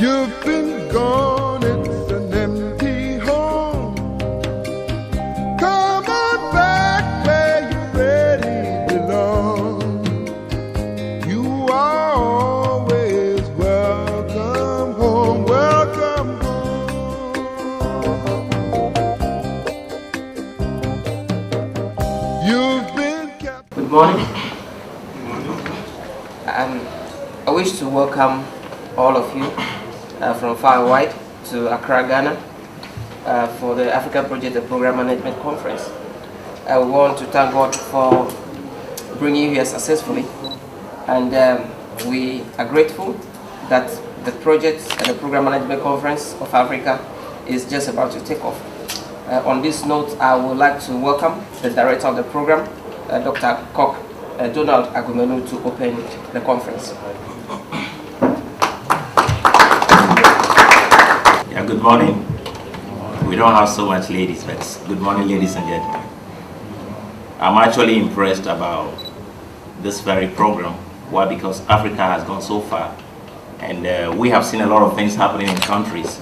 You've been gone, it's an empty home. Come on back where you really belong. You are always welcome home, welcome home. You've been kept. Good morning. I wish to welcome all of you from far and wide to Accra, Ghana for the African Project and Program Management Conference. I want to thank God for bringing you here successfully, and we are grateful that the Project and the Program Management Conference of Africa is just about to take off. On this note, I would like to welcome the Director of the program, Dr. Donald Agumenu, to open the conference. Yeah, good morning. We don't have so much ladies, but good morning, ladies and gentlemen. I'm actually impressed about this very program. Why? Because Africa has gone so far, and we have seen a lot of things happening in countries.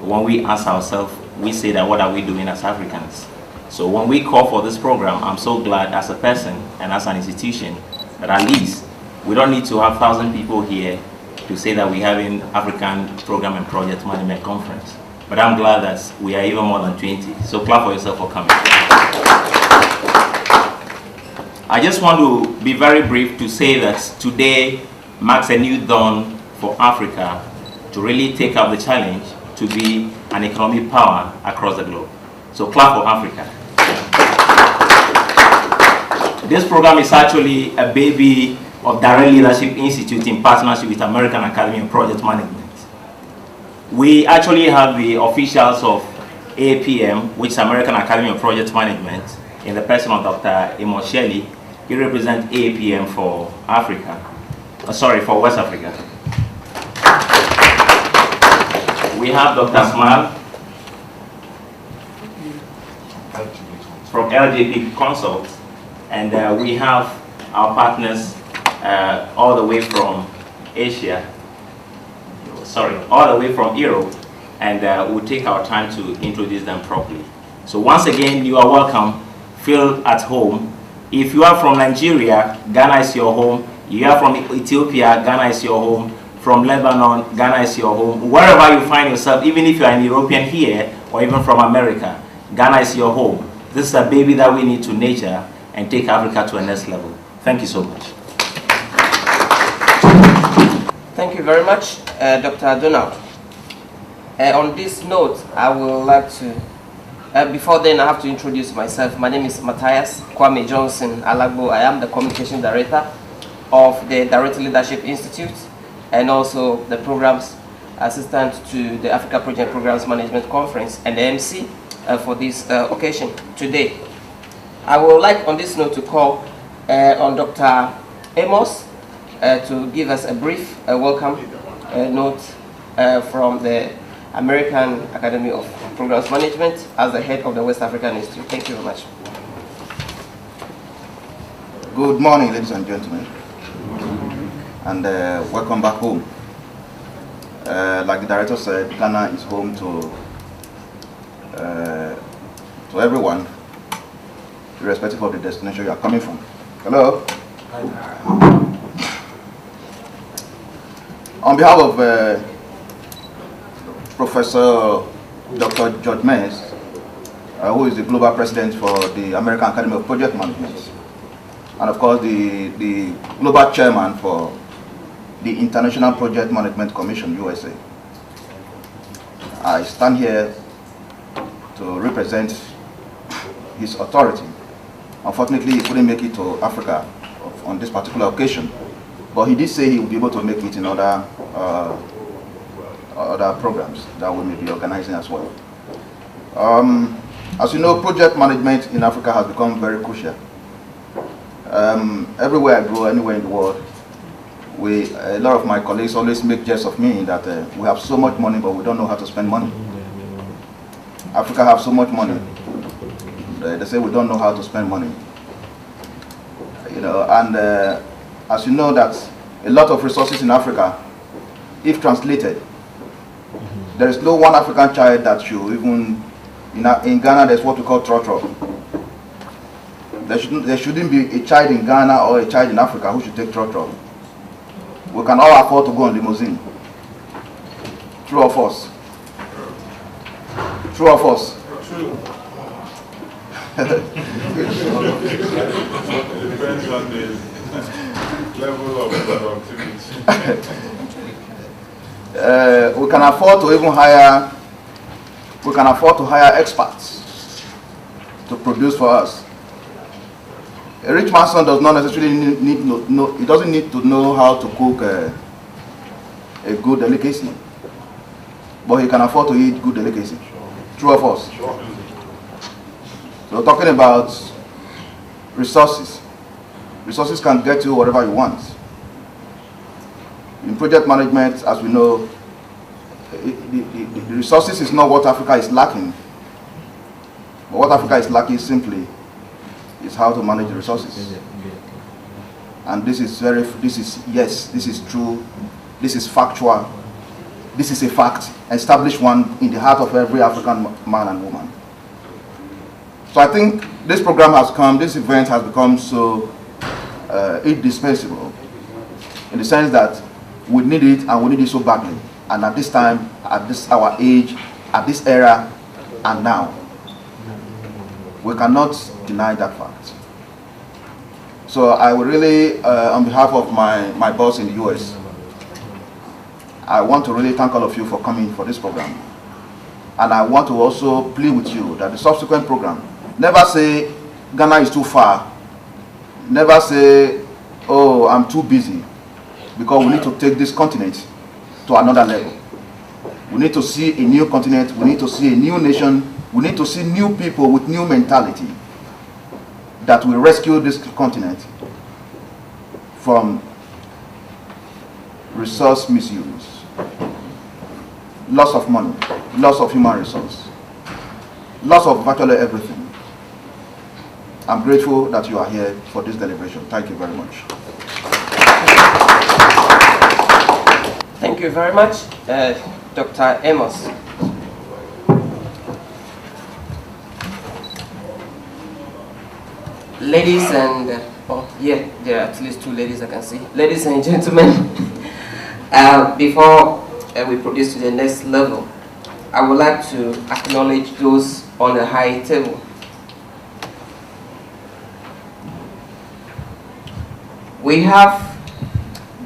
When we ask ourselves, we say that what are we doing as Africans? So when we call for this program, I'm so glad as a person and as an institution that at least we don't need to have 1,000 people here to say that we're having African Program and Project Management Conference. But I'm glad that we are even more than 20. So clap for yourself for coming. I just want to be very brief to say that today marks a new dawn for Africa to really take up the challenge to be an economic power across the globe. So clap for Africa. This program is actually a baby of Direct Leadership Institute in partnership with American Academy of Project Management. We actually have the officials of Appmc, which is American Academy of Project Management, in the person of Dr. Shelley. He represents Appmc for Africa. For West Africa. We have Dr. Smile from LJP Consults, and we have our partners all the way from all the way from Europe, and we'll take our time to introduce them properly. So once again, you are welcome. Feel at home. If you are from Nigeria, Ghana is your home. You are from Ethiopia, Ghana is your home. From Lebanon, Ghana is your home. Wherever you find yourself, even if you are an European here, or even from America, Ghana is your home. This is a baby that we need to nurture and take Africa to a next level. Thank you so much. Thank you very much, Dr. Donald. On this note, I would like to, before then I have to introduce myself. My name is Matthias Kwame Johnson Alagbo. I am the Communication Director of the Direct Leadership Institute and also the Programs Assistant to the Africa Project Programs Management Conference and the MC for this occasion today. I would like on this note to call on Dr. Amos to give us a brief welcome note from the American Academy of Programs Management as the head of the West African Institute. Thank you very much. Good morning, ladies and gentlemen, and welcome back home. Like the director said, Ghana is home to everyone, irrespective of the destination you are coming from. Hello. On behalf of Professor Dr. George Mays, who is the Global President for the American Academy of Project Management, and of course the Global Chairman for the International Project Management Commission, USA, I stand here to represent his authority. Unfortunately, he couldn't make it to Africa on this particular occasion, but he did say he would be able to make it in other programs that we may be organizing as well. As you know, project management in Africa has become very crucial. Everywhere I go, anywhere in the world, a lot of my colleagues always make jest of me that we have so much money, but we don't know how to spend money. Africa has so much money. They say we don't know how to spend money. You know, and as you know that a lot of resources in Africa, if translated There is no one African child that should even, in Ghana there's what we call trotro. There shouldn't be a child in Ghana or a child in Africa who should take trotro. We can all afford to go on limousine. True or false? True or false? True. Depends on the level of productivity. We can afford to even hire. We can afford to hire experts to produce for us. A rich man's son does not necessarily need to know. He doesn't need to know how to cook a good delicacy, but he can afford to eat good delicacy. True or false? Sure. So talking about resources. Resources can get you whatever you want. In project management, as we know, the resources is not what Africa is lacking. But what Africa is lacking simply is how to manage the resources. And this is true, this is factual, this is a fact, established one in the heart of every African man and woman. So I think this program has come, this event has become so indispensable in the sense that we need it, and we need it so badly. And at this time, at this our age, at this era, and now, we cannot deny that fact. So I would really, on behalf of my boss in the US, I want to really thank all of you for coming for this program. And I want to also plead with you that the subsequent program, never say Ghana is too far. Never say, oh, I'm too busy. Because we need to take this continent to another level. We need to see a new continent. We need to see a new nation. We need to see new people with new mentality that will rescue this continent from resource misuse, loss of money, loss of human resource, loss of virtually everything. I'm grateful that you are here for this deliberation. Thank you very much. Thank you very much, Dr. Amos. Ladies and, there are at least two ladies I can see. Ladies and gentlemen, before we proceed to the next level, I would like to acknowledge those on the high table. We have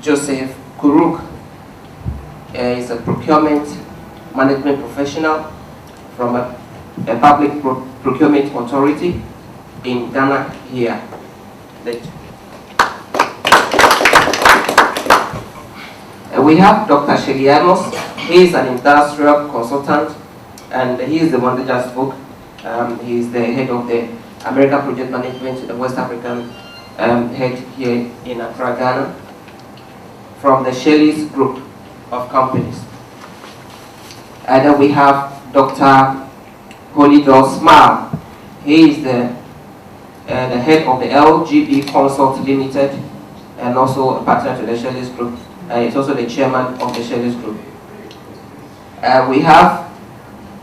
Joseph Kuruk. He's a procurement management professional from a public procurement authority in Ghana here. We have Dr. Shegi Amos. He is an industrial consultant, and he is the one that just spoke. He is the head of the American Project Management, the West African head here in Accra, Ghana, from the Shelley's group of companies. And then we have Dr. Polydor Smile. He is the head of the LGB Consult Limited and also a partner to the Shelley's group. He's also the chairman of the Shelley's group. We have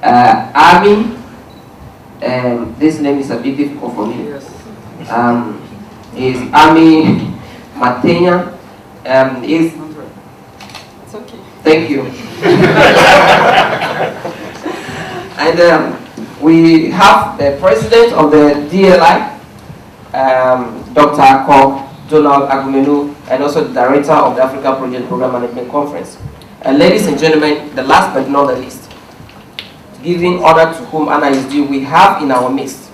Army. This name is a bit difficult for me. Yes. Is Army Matenya. It's okay. Thank you. And we have the president of the DLI, Dr. Donald Agumenu, and also the director of the Africa Project Program Management Conference. And ladies and gentlemen, the last but not the least, giving honor to whom honor is due, we have in our midst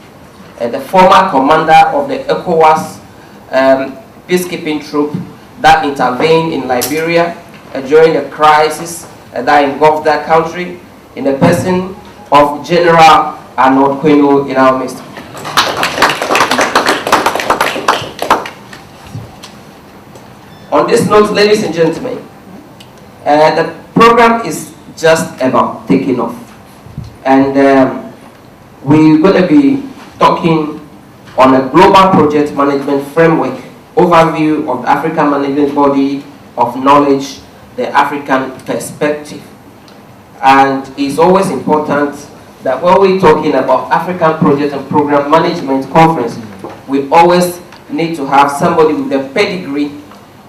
the former commander of the ECOWAS peacekeeping troop that intervened in Liberia during the crisis that engulfed that country, in the person of General Arnold Queno in our midst. On this note, ladies and gentlemen, the program is just about taking off. And we're going to be talking on a global project management framework, overview of the African Management Body of Knowledge, the African perspective. and it's always important that when we're talking about African Project and Program Management Conference, we always need to have somebody with a pedigree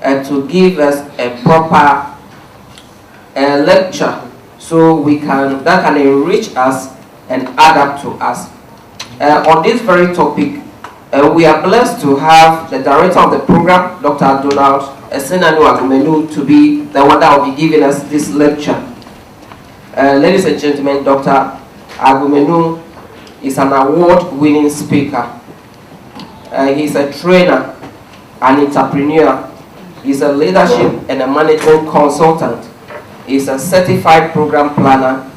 to give us a proper lecture, so that can enrich us and add up to us. On this very topic, we are blessed to have the director of the program, Dr. Donald Esenanu Agumenu, to be the one that will be giving us this lecture. Ladies and gentlemen, Dr. Agumenu is an award-winning speaker. He's a trainer, an entrepreneur. He's a leadership and a management consultant. He's a certified program planner,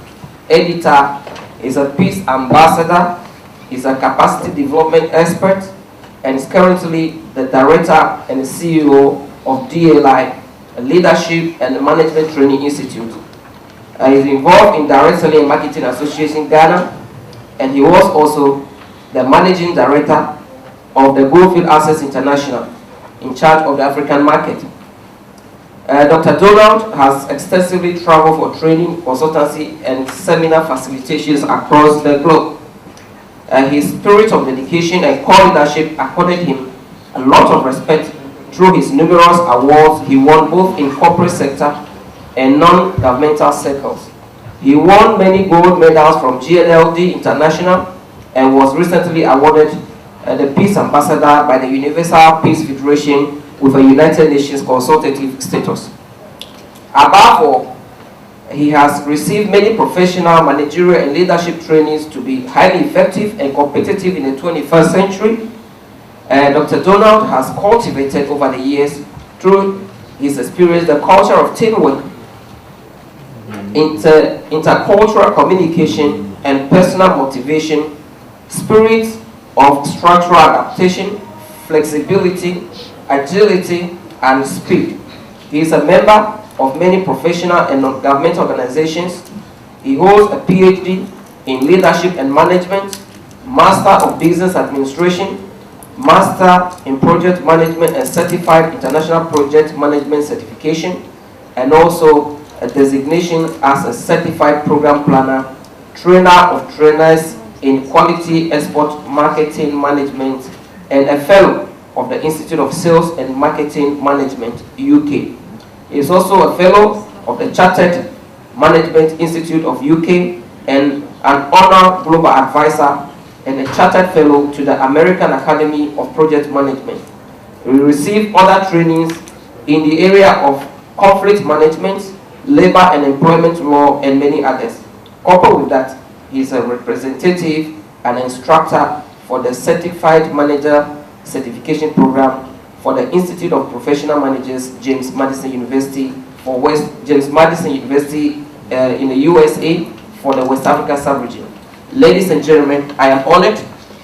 editor. He's a peace ambassador. He's a capacity development expert, and is currently the director and the CEO of DLI, a Leadership and Management Training Institute. He's involved in Director and Marketing Association Ghana, and he was also the managing director of the Goldfield Access International, in charge of the African market. Dr. Donald has extensively traveled for training, consultancy, and seminar facilitations across the globe. His spirit of dedication and core leadership accorded him a lot of respect through his numerous awards he won both in corporate sector and non-governmental circles. He won many gold medals from GLLD International and was recently awarded the Peace Ambassador by the Universal Peace Federation with a United Nations consultative status. Above all, he has received many professional, managerial, and leadership trainings to be highly effective and competitive in the 21st century. Dr. Donald has cultivated over the years, through his experience, the culture of teamwork, intercultural communication, and personal motivation, spirit of structural adaptation, flexibility, agility, and speed. He is a member of many professional and non-government organizations. He holds a PhD in leadership and management, Master of Business Administration, Master in Project Management, and Certified International Project Management Certification, and also a designation as a Certified Program Planner, Trainer of Trainers in Quality Export Marketing Management, and a Fellow of the Institute of Sales and Marketing Management, UK. He is also a Fellow of the Chartered Management Institute of UK and an Honor Global Advisor and a Chartered Fellow to the American Academy of Project Management. He received other trainings in the area of conflict management, labor and employment law, and many others. Coupled with that, he is a representative and instructor for the Certified Manager Certification Program for the Institute of Professional Managers, James Madison University, James Madison University in the USA for the West Africa sub-region. Ladies and gentlemen, I am honored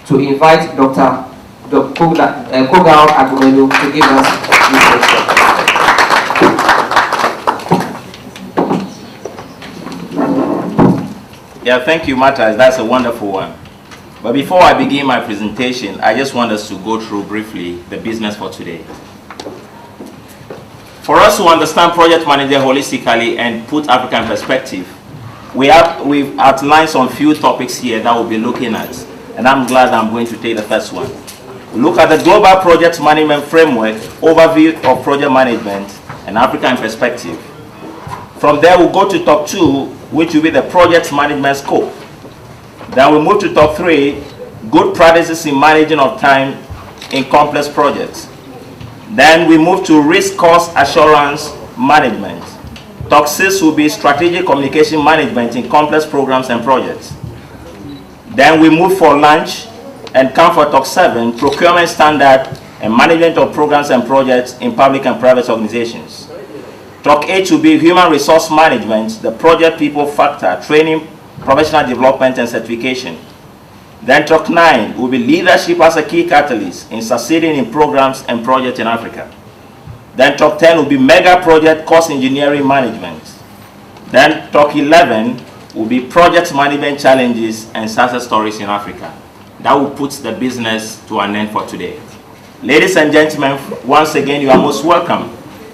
to invite Dr. Kogal Agumenu to give us this lecture. Yeah, thank you, Matthias. That's a wonderful one. But before I begin my presentation, I just want us to go through briefly the business for today. For us to understand project management holistically and put Africa in perspective, we've outlined some few topics here that we'll be looking at, and I'm glad I'm going to take the first one. Look at the global project management framework, overview of project management, and Africa in perspective. From there, we'll go to top 2, which will be the project management scope. Then we move to top 3, good practices in managing of time in complex projects. Then we move to risk cost assurance management. Top 6 will be strategic communication management in complex programs and projects. Then we move for lunch and come for top 7, procurement standard and management of programs and projects in public and private organizations. Top 8 will be human resource management, the project people factor, training, professional development and certification. Then top 9 will be leadership as a key catalyst in succeeding in programs and projects in Africa. Then top 10 will be mega project cost engineering management. Then top 11 will be project management challenges and success stories in Africa. That will put the business to an end for today. Ladies and gentlemen, once again, you are most welcome.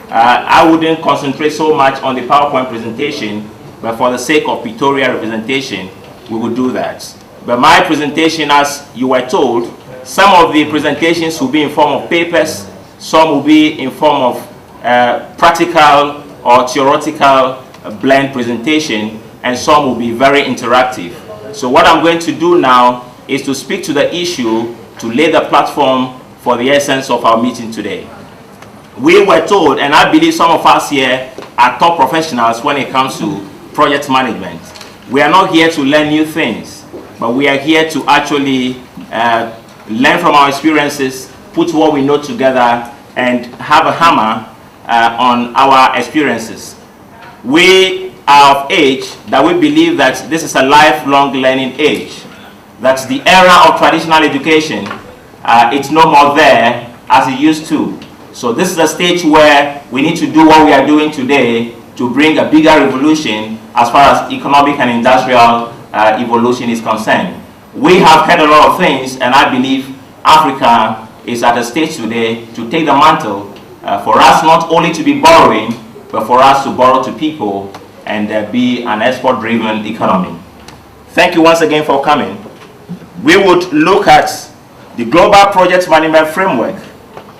I wouldn't concentrate so much on the PowerPoint presentation, but for the sake of pictorial representation, we will do that. But my presentation, as you were told, some of the presentations will be in form of papers, some will be in form of practical or theoretical blend presentation, and some will be very interactive. So what I'm going to do now is to speak to the issue to lay the platform for the essence of our meeting today. We were told, and I believe some of us here are top professionals when it comes to project management. We are not here to learn new things, but we are here to actually learn from our experiences, put what we know together, and have a hammer on our experiences. We are of age that we believe that this is a lifelong learning age, that the era of traditional education, it's no more there as it used to. So this is a stage where we need to do what we are doing today to bring a bigger revolution as far as economic and industrial evolution is concerned. We have heard a lot of things, and I believe Africa is at a stage today to take the mantle for us not only to be borrowing, but for us to borrow to people and be an export-driven economy. Thank you once again for coming. We would look at the Global Project Management Framework,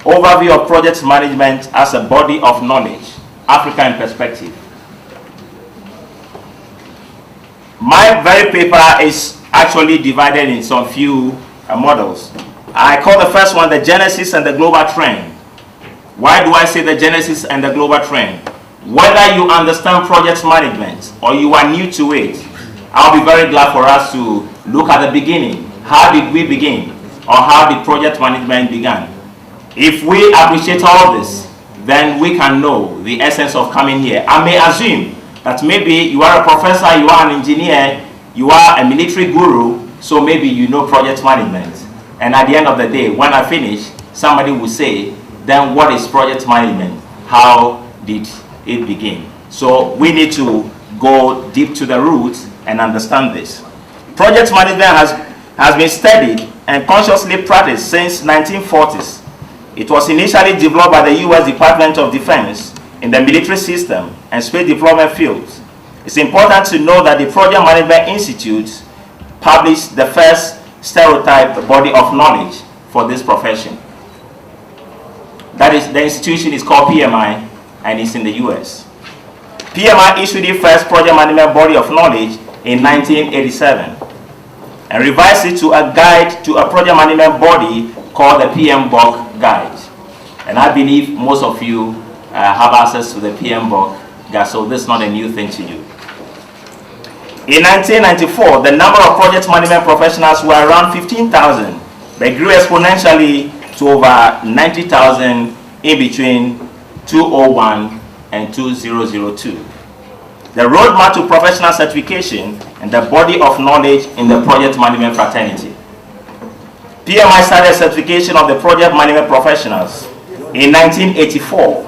overview of project management as a body of knowledge, Africa in perspective. My very paper is actually divided in some few models. I call the first one the Genesis and the Global Trend. Why do I say the Genesis and the Global Trend? Whether you understand project management or you are new to it, I'll be very glad for us to look at the beginning. How did we begin? Or how did project management began? If we appreciate all this, then we can know the essence of coming here. I may assume that maybe you are a professor, you are an engineer, you are a military guru, so maybe you know project management. And at the end of the day, when I finish, somebody will say, then what is project management? How did it begin? So we need to go deep to the roots and understand this. Project management has been studied and consciously practiced since 1940s. It was initially developed by the U.S. Department of Defense in the military system and space deployment fields. It's important to know that the Project Management Institute published the first stereotyped body of knowledge for this profession. That is, the institution is called PMI and it's in the US. PMI issued the first project management body of knowledge in 1987 and revised it to a guide to a project management body called the PMBOK Guide. And I believe most of you have access to the PMBOK Guide, so this is not a new thing to you. In 1994, the number of project management professionals were around 15,000. They grew exponentially to over 90,000 in between 2001 and 2002. The roadmap to professional certification and the body of knowledge in the project management fraternity. PMI started certification of the project management professionals in 1984.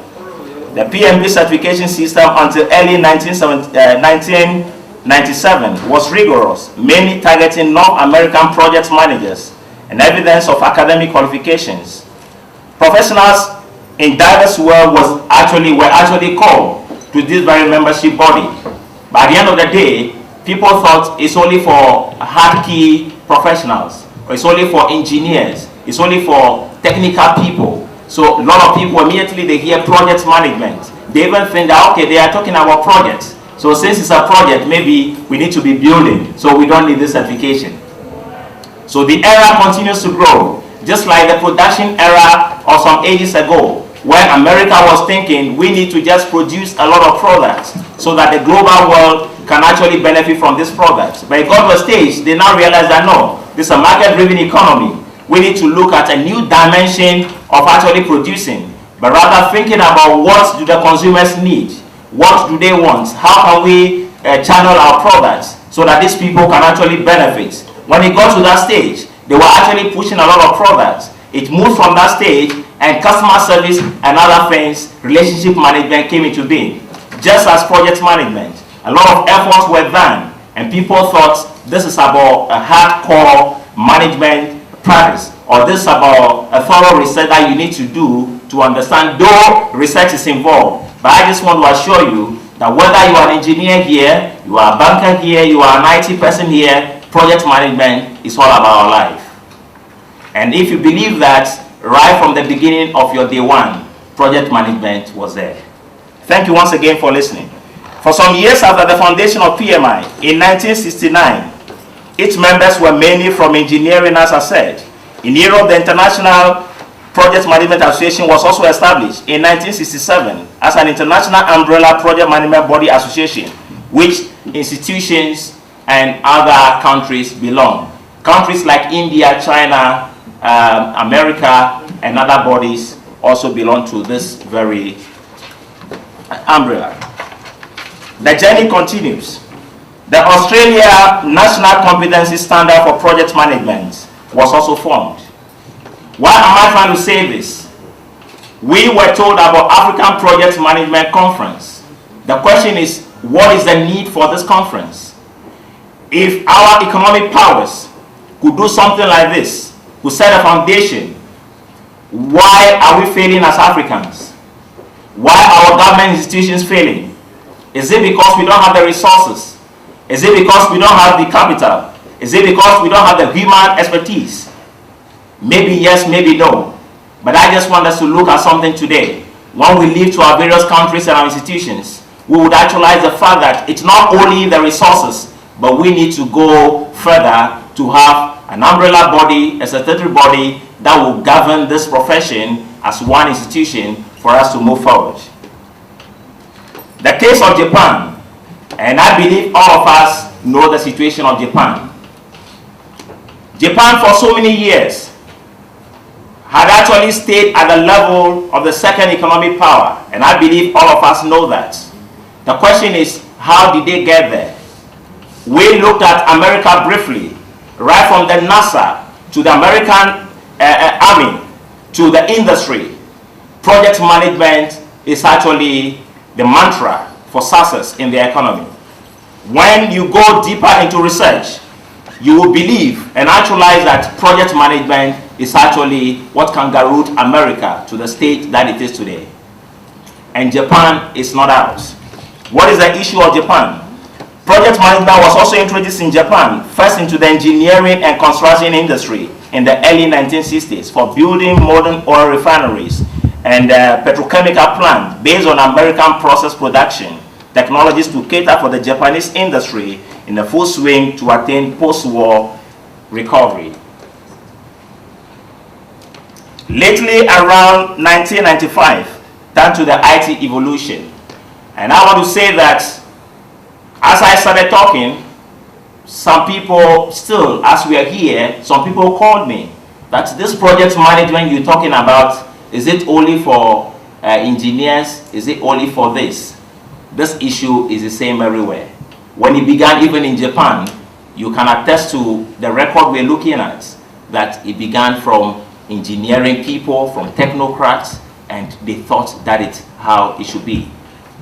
The PMB certification system until early 1997 was rigorous, mainly targeting North American project managers and evidence of academic qualifications. Professionals in diverse world were actually called to this very membership body. But at the end of the day, people thought it's only for hard key professionals, or it's only for engineers, it's only for technical people. So a lot of people immediately they hear project management. They even think that okay, they are talking about projects. So since it's a project, maybe we need to be building, so we don't need this certification. So the era continues to grow, just like the production era of some ages ago, where America was thinking we need to just produce a lot of products so that the global world can actually benefit from this product. But it got to a stage, they now realize that no, this is a market-driven economy. We need to look at a new dimension of actually producing, but rather thinking about what do the consumers need, what do they want, how can we channel our products so that these people can actually benefit. When it got to that stage, they were actually pushing a lot of products. It moved from that stage and customer service and other things, relationship management came into being. Just as project management, a lot of efforts were done and people thought this is about a hardcore management practice, or this is about a thorough research that you need to do to understand, though research is involved. But I just want to assure you that whether you are an engineer here, you are a banker here, you are an IT person here, project management is all about our life. And if you believe that, right from the beginning of your day one, project management was there. Thank you once again for listening. For some years after the foundation of PMI in 1969, its members were mainly from engineering, as I said. In Europe, the International Project Management Association was also established in 1967 as an international umbrella project management body association, which institutions and other countries belong. Countries like India, China, America, and other bodies also belong to this very umbrella. The journey continues. The Australia National Competency Standard for Project Management was also formed. Why am I trying to say this? We were told about African Project Management Conference. The question is, what is the need for this conference? If our economic powers could do something like this, could set a foundation, why are we failing as Africans? Why are our government institutions failing? Is it because we don't have the resources? Is it because we don't have the capital? Is it because we don't have the human expertise? Maybe yes, maybe no. But I just want us to look at something today. When we leave to our various countries and our institutions, we would actualize the fact that it's not only the resources, but we need to go further to have an umbrella body, a statutory body that will govern this profession as one institution for us to move forward. The case of Japan, and I believe all of us know the situation of Japan. Japan for so many years had actually stayed at the level of the second economic power, and I believe all of us know that. The question is, how did they get there? We looked at America briefly, right from the NASA to the American Army to the industry. Project management is actually the mantra for success in the economy. When you go deeper into research, you will believe and actualize that project management is actually what kangarooed America to the state that it is today. And Japan is not out. What is the issue of Japan? Project management was also introduced in Japan, first into the engineering and construction industry in the early 1960s for building modern oil refineries and petrochemical plants based on American process production technologies to cater for the Japanese industry in the full swing to attain post-war recovery. Lately, around 1995, thanks to the IT evolution. And I want to say that as I started talking, some people still, as we are here, some people called me that this project management you're talking about, is it only for engineers? Is it only for this? This issue is the same everywhere. When it began even in Japan, you can attest to the record we're looking at, that it began from engineering people, from technocrats, and they thought that it's how it should be.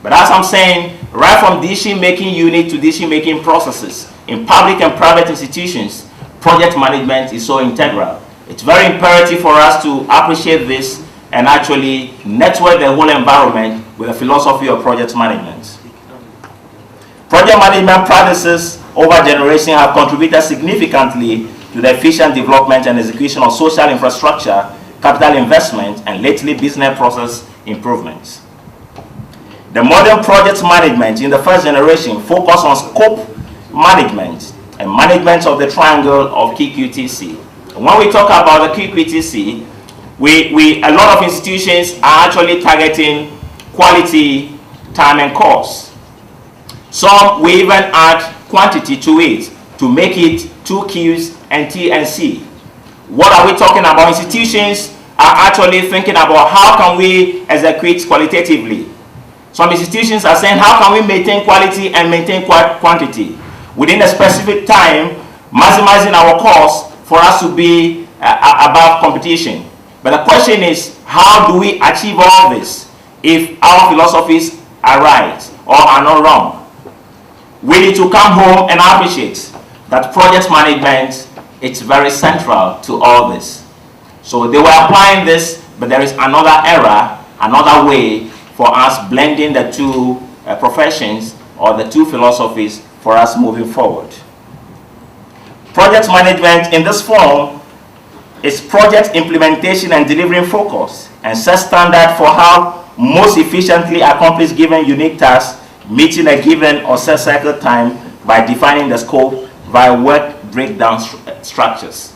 But as I'm saying, right from decision-making unit to decision-making processes, in public and private institutions, project management is so integral. It's very imperative for us to appreciate this and actually network the whole environment with a philosophy of project management. Project management practices over generations have contributed significantly to the efficient development and execution of social infrastructure, capital investment, and lately business process improvements. The modern project management in the first generation focused on scope management and management of the triangle of KQTC. And when we talk about the KQTC, a lot of institutions are actually targeting quality, time, and cost. Some we even add quantity to it to make it 2 Qs and T and C. What are we talking about? Institutions are actually thinking about how can we execute qualitatively. Some institutions are saying how can we maintain quality and maintain quantity within a specific time, maximizing our costs for us to be above competition. But the question is, how do we achieve all this if our philosophies are right or are not wrong? We need to come home and appreciate that project management is very central to all this. So they were applying this, but there is another era, another way for us blending the two professions or the two philosophies for us moving forward. Project management in this form is project implementation and delivery focus and set standard for how most efficiently accomplish given unique tasks, meeting a given or set cycle time by defining the scope via work breakdown structures.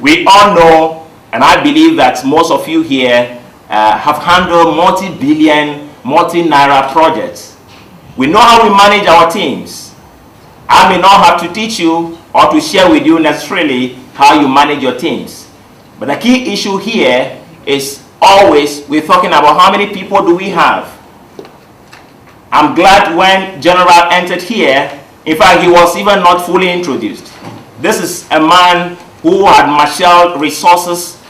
We all know, and I believe that most of you here have handled multi-billion, multi-naira projects. We know how we manage our teams. I may not have to teach you or to share with you necessarily how you manage your teams. But the key issue here is always we're talking about how many people do we have. I'm glad when General entered here, in fact, he was even not fully introduced. This is a man who had marshaled resources,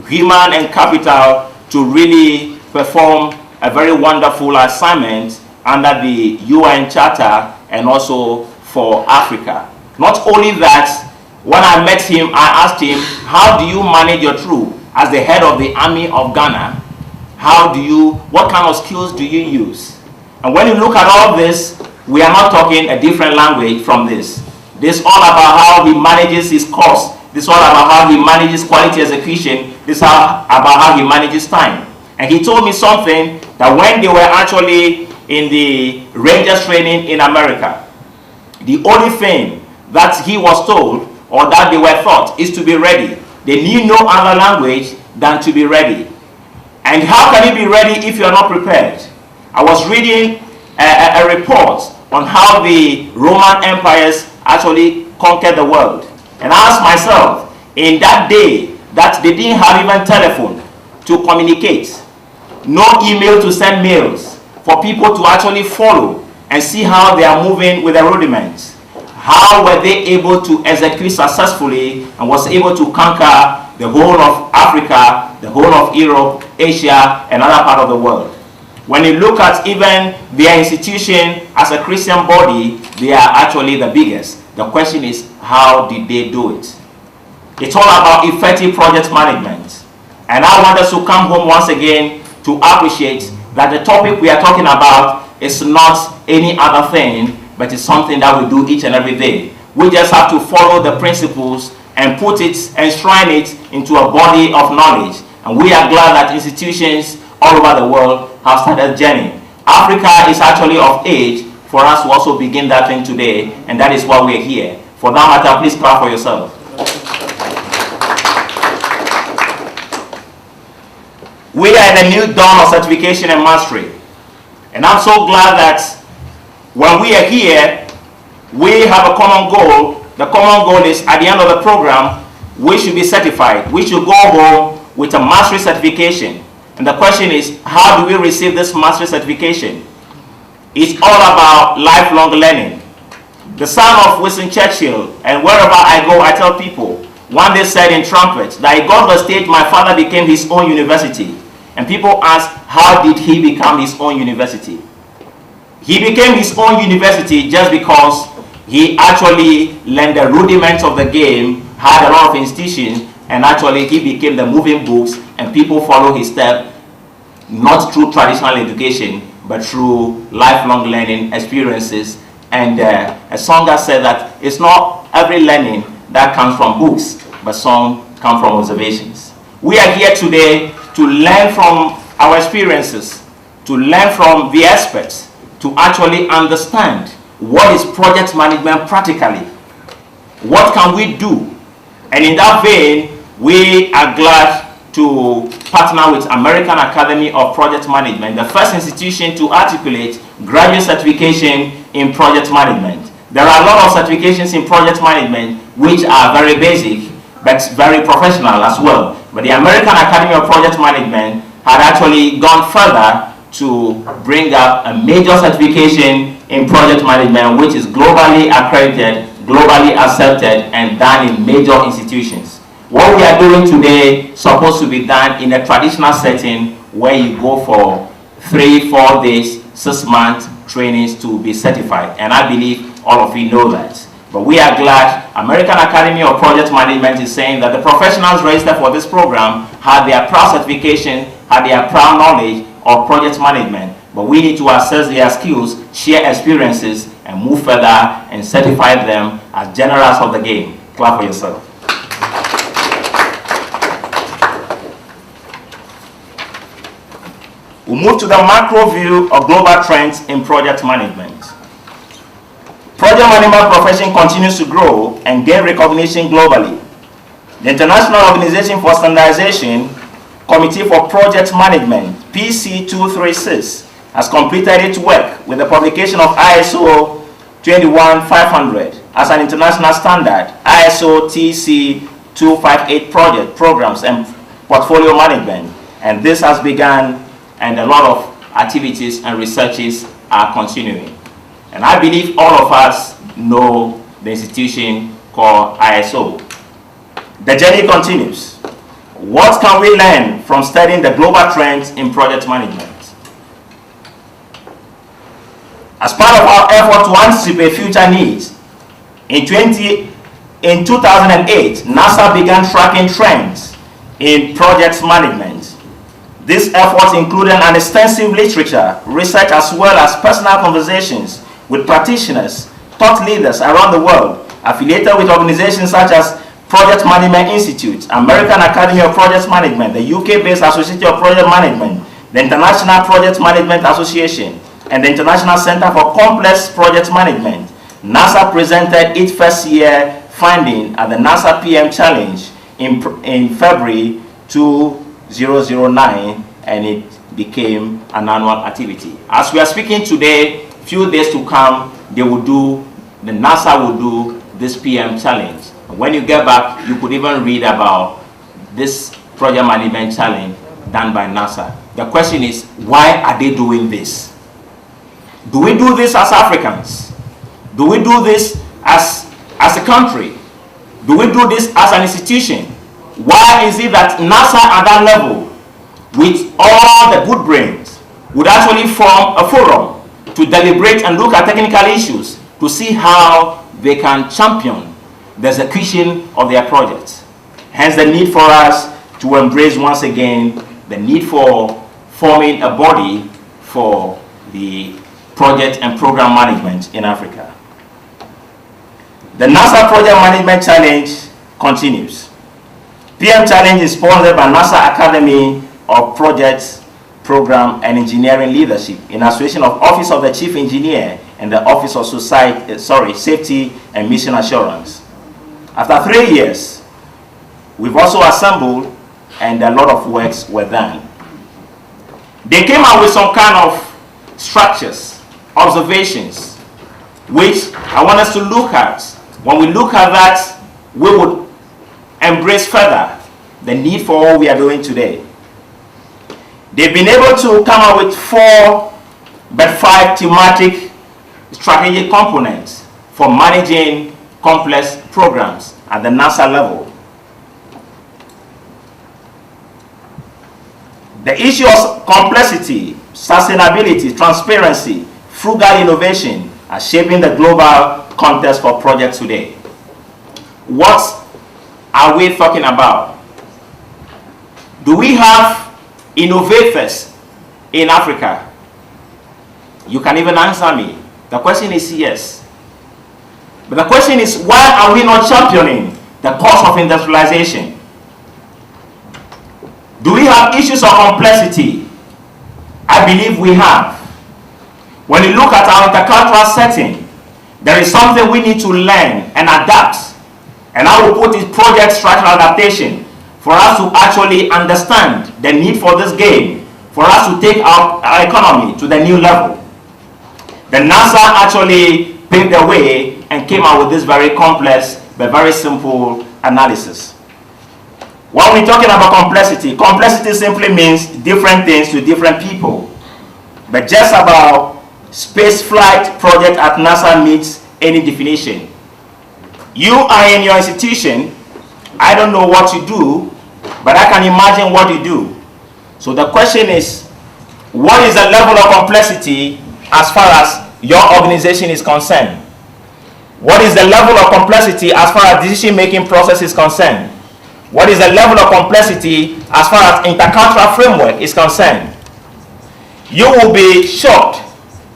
human and capital, to really perform a very wonderful assignment under the UN Charter and also for Africa. Not only that, when I met him, I asked him, how do you manage your troop as the head of the army of Ghana? What kind of skills do you use? And when you look at all this, we are not talking a different language from this. This is all about how he manages his cost. This is all about how he manages quality execution. This is about how he manages time. And he told me something that when they were actually in the Rangers training in America, the only thing that he was told or that they were taught is to be ready. They knew no other language than to be ready. And how can you be ready if you are not prepared? I was reading a report on how the Roman empires actually conquered the world. And I asked myself, in that day that they didn't have even telephone to communicate, no email to send mails for people to actually follow and see how they are moving with the rudiments, how were they able to execute successfully and was able to conquer the whole of Africa, the whole of Europe, Asia, and other part of the world? When you look at even their institution as a Christian body, they are actually the biggest. The question is, how did they do it? It's all about effective project management. And I want us to come home once again to appreciate that the topic we are talking about is not any other thing, but it's something that we do each and every day. We just have to follow the principles and put it, enshrine it into a body of knowledge. And we are glad that institutions all over the world have started a journey. Africa is actually of age for us to also begin that thing today, and that is why we're here. For that matter, please clap for yourself. We are in a new dawn of certification and mastery. And I'm so glad that when we are here, we have a common goal. The common goal is at the end of the program, we should be certified. We should go home with a mastery certification. And the question is, how do we receive this mastery certification? It's all about lifelong learning. The son of Winston Churchill, and wherever I go, I tell people, one day said in trumpet that he got to the stage, my father became his own university. And people ask, how did he become his own university? He became his own university just because he actually learned the rudiments of the game, had a lot of institutions, and actually he became the moving books, and people follow his step, not through traditional education, but through lifelong learning experiences. And a song that said that it's not every learning that comes from books, but some come from observations. We are here today to learn from our experiences, to learn from the experts, to actually understand what is project management practically. What can we do? And in that vein, we are glad to partner with American Academy of Project Management, the first institution to articulate graduate certification in project management. There are a lot of certifications in project management which are very basic but very professional as well. But the American Academy of Project Management had actually gone further to bring up a major certification in project management which is globally accredited, globally accepted, and done in major institutions. What we are doing today is supposed to be done in a traditional setting where you go for 3-4 days, 6 months trainings to be certified. And I believe all of you know that. But we are glad American Academy of Project Management is saying that the professionals registered for this program had their proud certification, had their proud knowledge of project management. but we need to assess their skills, share experiences, and move further and certify them as generals of the game. Clap for yourself. We move to the macro view of global trends in project management. Project management profession continues to grow and gain recognition globally. The International Organization for Standardization Committee for Project Management, PC236, has completed its work with the publication of ISO 21500 as an international standard, ISO TC 258 project programs and portfolio management, and this has begun, and a lot of activities and researches are continuing. And I believe all of us know the institution called ISO. The journey continues. What can we learn from studying the global trends in project management? As part of our effort to anticipate future needs, in 2008, NASA began tracking trends in project management. This effort included an extensive literature, research, as well as personal conversations with practitioners, thought leaders around the world, affiliated with organizations such as Project Management Institute, American Academy of Project Management, the UK-based Association of Project Management, the International Project Management Association, and the International Center for Complex Project Management. NASA presented its first year finding at the NASA PM Challenge in February 2009, and it became an annual activity. As we are speaking today, few days to come, the NASA will do this PM Challenge. When you get back, you could even read about this project management challenge done by NASA. The question is, why are they doing this? Do we do this as Africans? Do we do this as a country? Do we do this as an institution? Why is it that NASA at that level, with all the good brains, would actually form a forum to deliberate and look at technical issues to see how they can champion the execution of their projects? Hence the need for us to embrace once again the need for forming a body for the project and program management in Africa. The NASA Project Management Challenge continues. PM Challenge is sponsored by NASA Academy of Projects, Program and Engineering Leadership in association of Office of the Chief Engineer and the Office of Safety and Mission Assurance. After 3 years, we've also assembled and a lot of works were done. They came out with some kind of structures, observations, which I want us to look at. When we look at that, we would embrace further the need for what we are doing today. They've been able to come up with 5 thematic strategic components for managing complex programs at the NASA level. The issue of complexity, sustainability, transparency, frugal innovation are shaping the global context for projects today. What are we talking about? Do we have innovators in Africa? You can even answer me. The question is yes. But the question is, why are we not championing the cause of industrialization? Do we have issues of complexity? I believe we have. When you look at our intercultural setting, there is something we need to learn and adapt. And I will put it project structural adaptation for us to actually understand the need for this game, for us to take our economy to the new level. The NASA actually paved the way and came out with this very complex but very simple analysis. When we're talking about complexity, complexity simply means different things to different people. But just about space flight project at NASA meets any definition. You are in your institution, I don't know what you do, but I can imagine what you do. So the question is, what is the level of complexity as far as your organization is concerned? What is the level of complexity as far as decision-making process is concerned? What is the level of complexity as far as intercultural framework is concerned? you will be shocked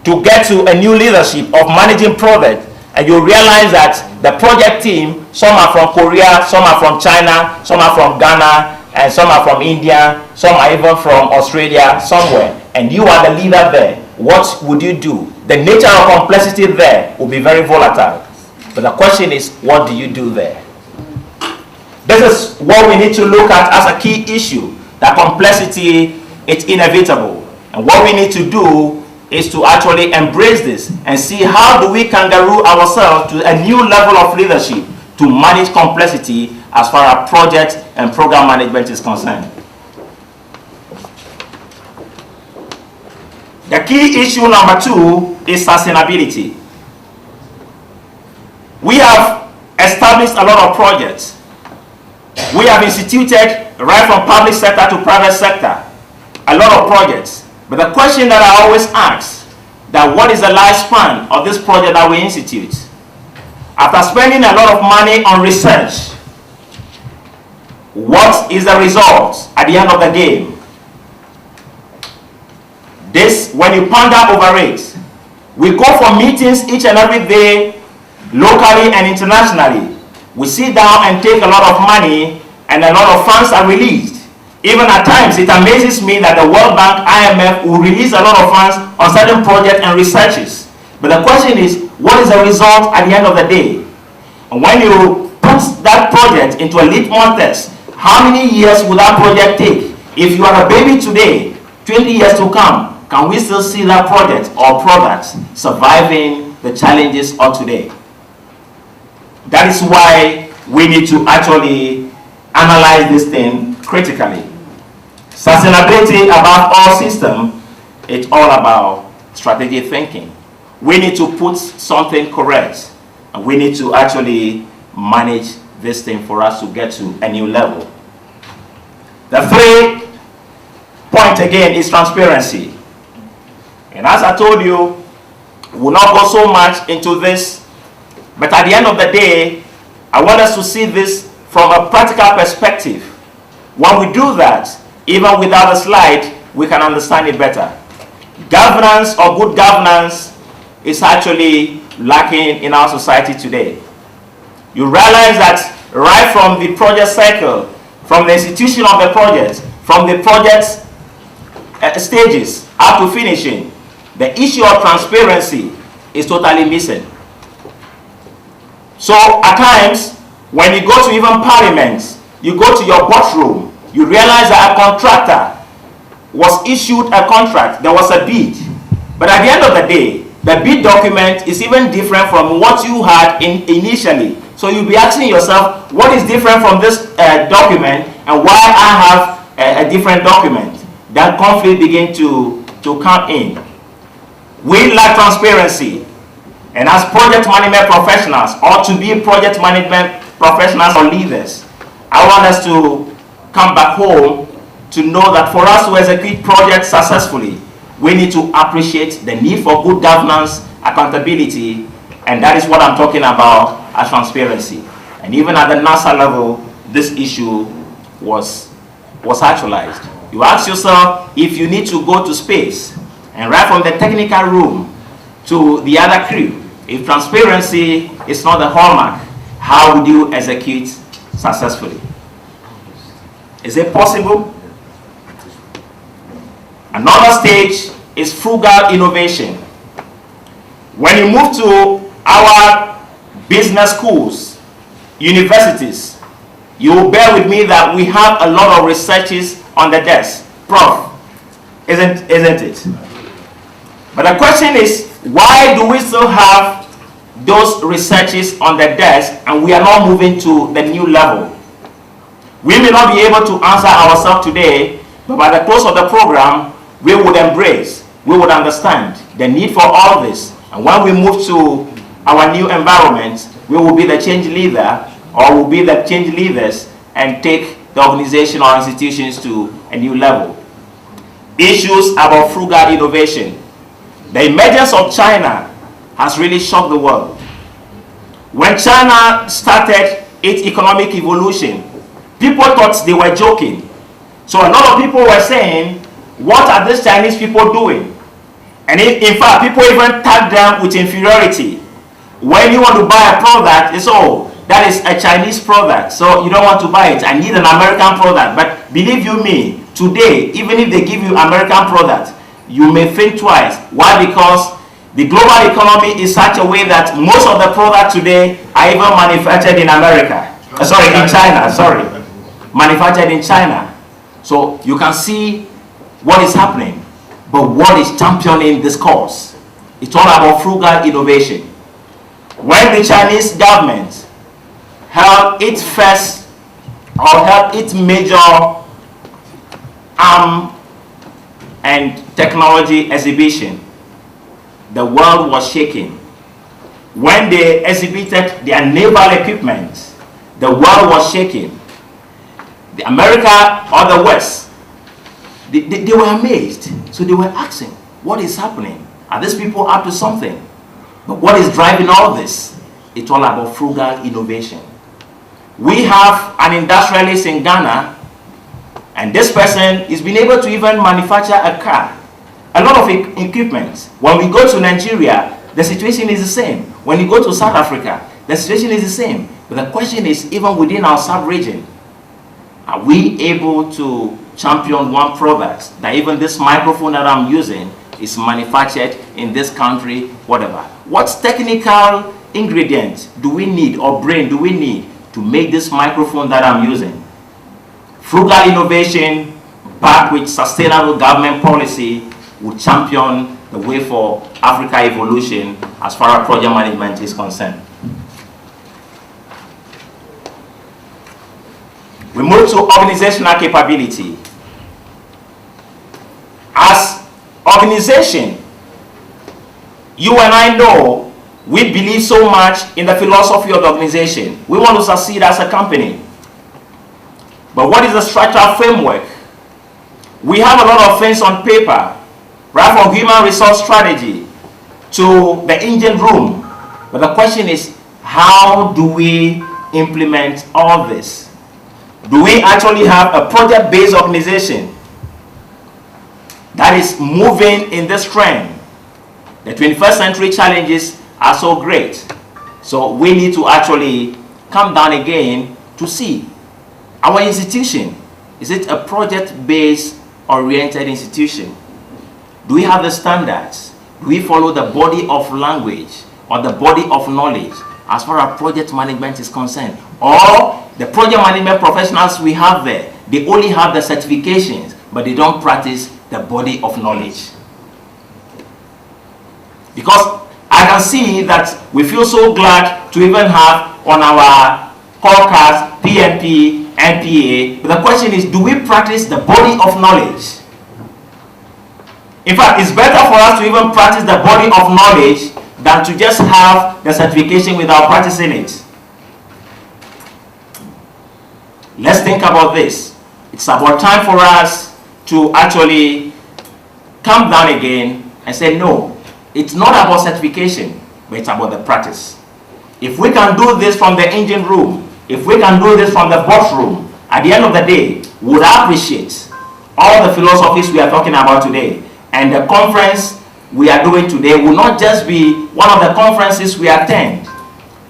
to get to a new leadership of managing project, and you realize that the project team, some are from Korea, some are from China, some are from Ghana, and some are from India, some are even from Australia, somewhere, and you are the leader there. What would you do? The nature of complexity there will be very volatile. But the question is, what do you do there? This is what we need to look at as a key issue. That complexity is inevitable. And what we need to do is to actually embrace this and see how do we kangaroo ourselves to a new level of leadership to manage complexity as far as project and program management is concerned. The key issue number 2 is sustainability. We have established a lot of projects. We have instituted, right from public sector to private sector, a lot of projects. But the question that I always ask, that what is the lifespan of this project that we institute? After spending a lot of money on research, what is the result at the end of the game? This, when you ponder over it, we go for meetings each and every day, locally and internationally. We sit down and take a lot of money, and a lot of funds are released. Even at times, it amazes me that the World Bank, IMF, will release a lot of funds on certain projects and researches. But the question is, what is the result at the end of the day? And when you put that project into a litmus test, how many years will that project take? If you are a baby today, 20 years to come, can we still see that project or products surviving the challenges of today? That is why we need to actually analyze this thing critically. Sustainability above all systems, it's all about strategic thinking. We need to put something correct, and we need to actually manage this thing for us to get to a new level. The 3rd point again is transparency. And as I told you, we will not go so much into this, but at the end of the day, I want us to see this from a practical perspective. When we do that, even without a slide, we can understand it better. Governance or good governance is actually lacking in our society today. You realize that right from the project cycle, from the institution of the project, from the project stages up to finishing, the issue of transparency is totally missing. So at times, when you go to even parliaments, you go to your boardroom, you realize that a contractor was issued a contract, there was a bid. But at the end of the day, the bid document is even different from what you had initially. So you'll be asking yourself, what is different from this document and why I have a different document? That conflict begins to come in. We lack transparency. And as project management professionals, or to be project management professionals or leaders, I want us to come back home to know that for us to execute projects successfully, we need to appreciate the need for good governance, accountability, and that is what I'm talking about as transparency. And even at the NASA level, this issue was actualized. You ask yourself, if you need to go to space, and right from the technical room to the other crew, if transparency is not the hallmark, how would you execute successfully? Is it possible? Another stage is frugal innovation. When you move to our business schools, universities, you will bear with me that we have a lot of researches on the desk. Prof, isn't it? But the question is, why do we still have those researches on the desk and we are not moving to the new level? We may not be able to answer ourselves today, but by the close of the program, we would embrace, we would understand the need for all this. And when we move to our new environment, we will be the change leader, or will be the change leaders, and take the organization or institutions to a new level. Issues about frugal innovation. The emergence of China has really shocked the world. When China started its economic evolution, people thought they were joking. So a lot of people were saying, what are these Chinese people doing? And in fact, people even tag them with inferiority. When you want to buy a product, it's, oh, that is a Chinese product, so you don't want to buy it. I need an American product. But believe you me, today, even if they give you American product, you may think twice. Why? Because the global economy is such a way that most of the products today are even manufactured in America. In China, manufactured in China. So you can see what is happening. But what is championing this cause? It's all about frugal innovation. When the Chinese government held its first or held its major arm and technology exhibition, the world was shaking. When they exhibited their naval equipment, the world was shaking. The America or the West, they were amazed. So they were asking, what is happening? Are these people up to something? But what is driving all this? It's all about frugal innovation. We have an industrialist in Ghana, and this person is being able to even manufacture a car. A lot of equipment. When we go to Nigeria, the situation is the same. When you go to South Africa, the situation is the same. But the question is, even within our sub-region, are we able to champion one product that even this microphone that I'm using is manufactured in this country, whatever? What technical ingredient do we need or brain do we need to make this microphone that I'm using? Frugal innovation backed with sustainable government policy will champion the way for Africa evolution as far as project management is concerned. We move to organizational capability. As organization, you and I know we believe so much in the philosophy of the organization. We want to succeed as a company. But what is the structural framework? We have a lot of things on paper, right from human resource strategy to the engine room. But the question is, how do we implement all this? Do we actually have a project-based organization that is moving in this trend? The 21st century challenges are so great. So we need to actually come down again to see our institution. Is it a project-based oriented institution? Do we have the standards? Do we follow the body of language or the body of knowledge as far as project management is concerned? Or the project management professionals we have there, they only have the certifications, but they don't practice the body of knowledge. Because I can see that we feel so glad to even have on our core cards PMP, NPA, but the question is, do we practice the body of knowledge? In fact, it's better for us to even practice the body of knowledge than to just have the certification without practicing it. Let's think about this. It's about time for us to actually come down again and say, no, it's not about certification, but it's about the practice. If we can do this from the engine room, if we can do this from the box room, at the end of the day, we would appreciate all the philosophies we are talking about today. And the conference we are doing today will not just be one of the conferences we attend.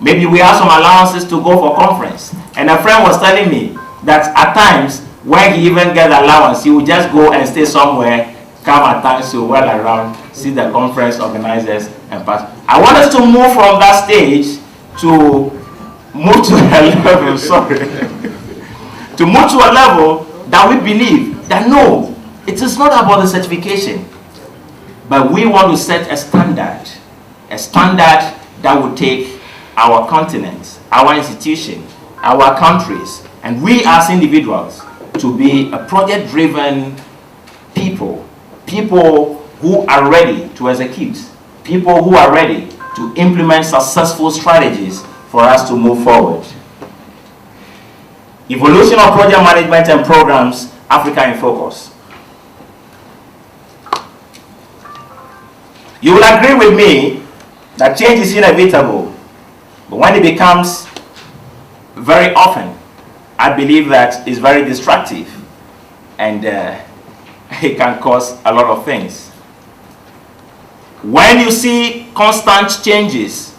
Maybe we have some allowances to go for conference. And a friend was telling me that at times, when he even gets allowance, he will just go and stay somewhere, come at times to well around, see the conference organizers and pass. I want us to move from that stage to move to a level, to move to a level that we believe that no, it is not about the certification, but we want to set a standard that will take our continent, our institution, our countries, and we as individuals to be a project-driven people who are ready to execute, people who are ready to implement successful strategies for us to move forward. Evolution of project management and programs, Africa in focus. You will agree with me that change is inevitable, but when it becomes very often, I believe that it's very destructive, and it can cause a lot of things. When you see constant changes,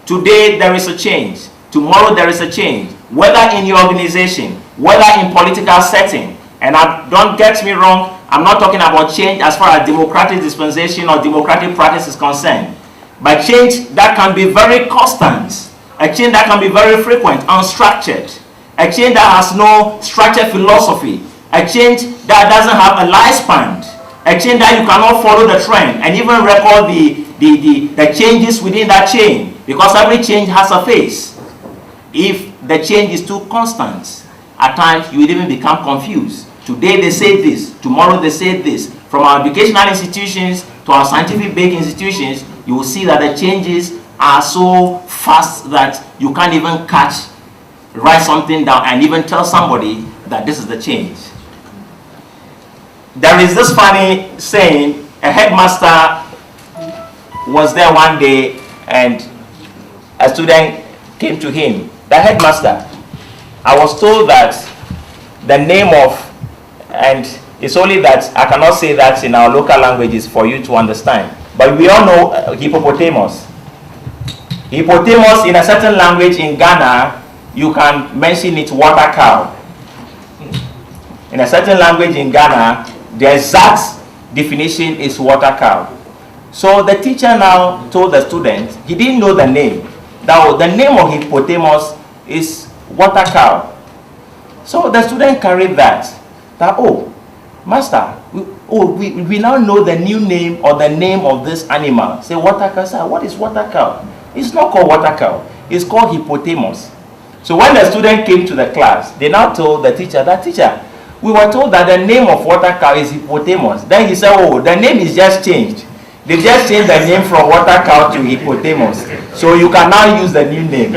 today there is a change, tomorrow there is a change, whether in your organization, whether in political setting. And don't get me wrong, I'm not talking about change as far as democratic dispensation or democratic practice is concerned, but change that can be very constant, a change that can be very frequent, unstructured, a change that has no structured philosophy, a change that doesn't have a lifespan, a change that you cannot follow the trend and even record the changes within that change, because every change has a phase. If the change is too constant, at times you will even become confused. Today they say this, tomorrow they say this. From our educational institutions to our scientific-based institutions, you will see that the changes are so fast that you can't even write something down and even tell somebody that this is the change. There is this funny saying, a headmaster was there one day and a student came to him. The headmaster, I was told that the name of, and it's only that I cannot say that in our local languages for you to understand, but we all know hippopotamus. Hippopotamus in a certain language in Ghana, you can mention it water cow. In a certain language in Ghana, the exact definition is water cow. So the teacher now told the student, he didn't know the name. Now the name of hippopotamus is water cow. So the student carried that oh, master, we now know the new name or the name of this animal. Say water cow. Sir, what is water cow? It's not called water cow. It's called hippopotamus. So when the student came to the class, they now told the teacher, teacher, we were told that the name of water cow is hippopotamus. Then he said, oh, the name is just changed. They just changed the name from water cow to hippopotamus. So you can now use the new name.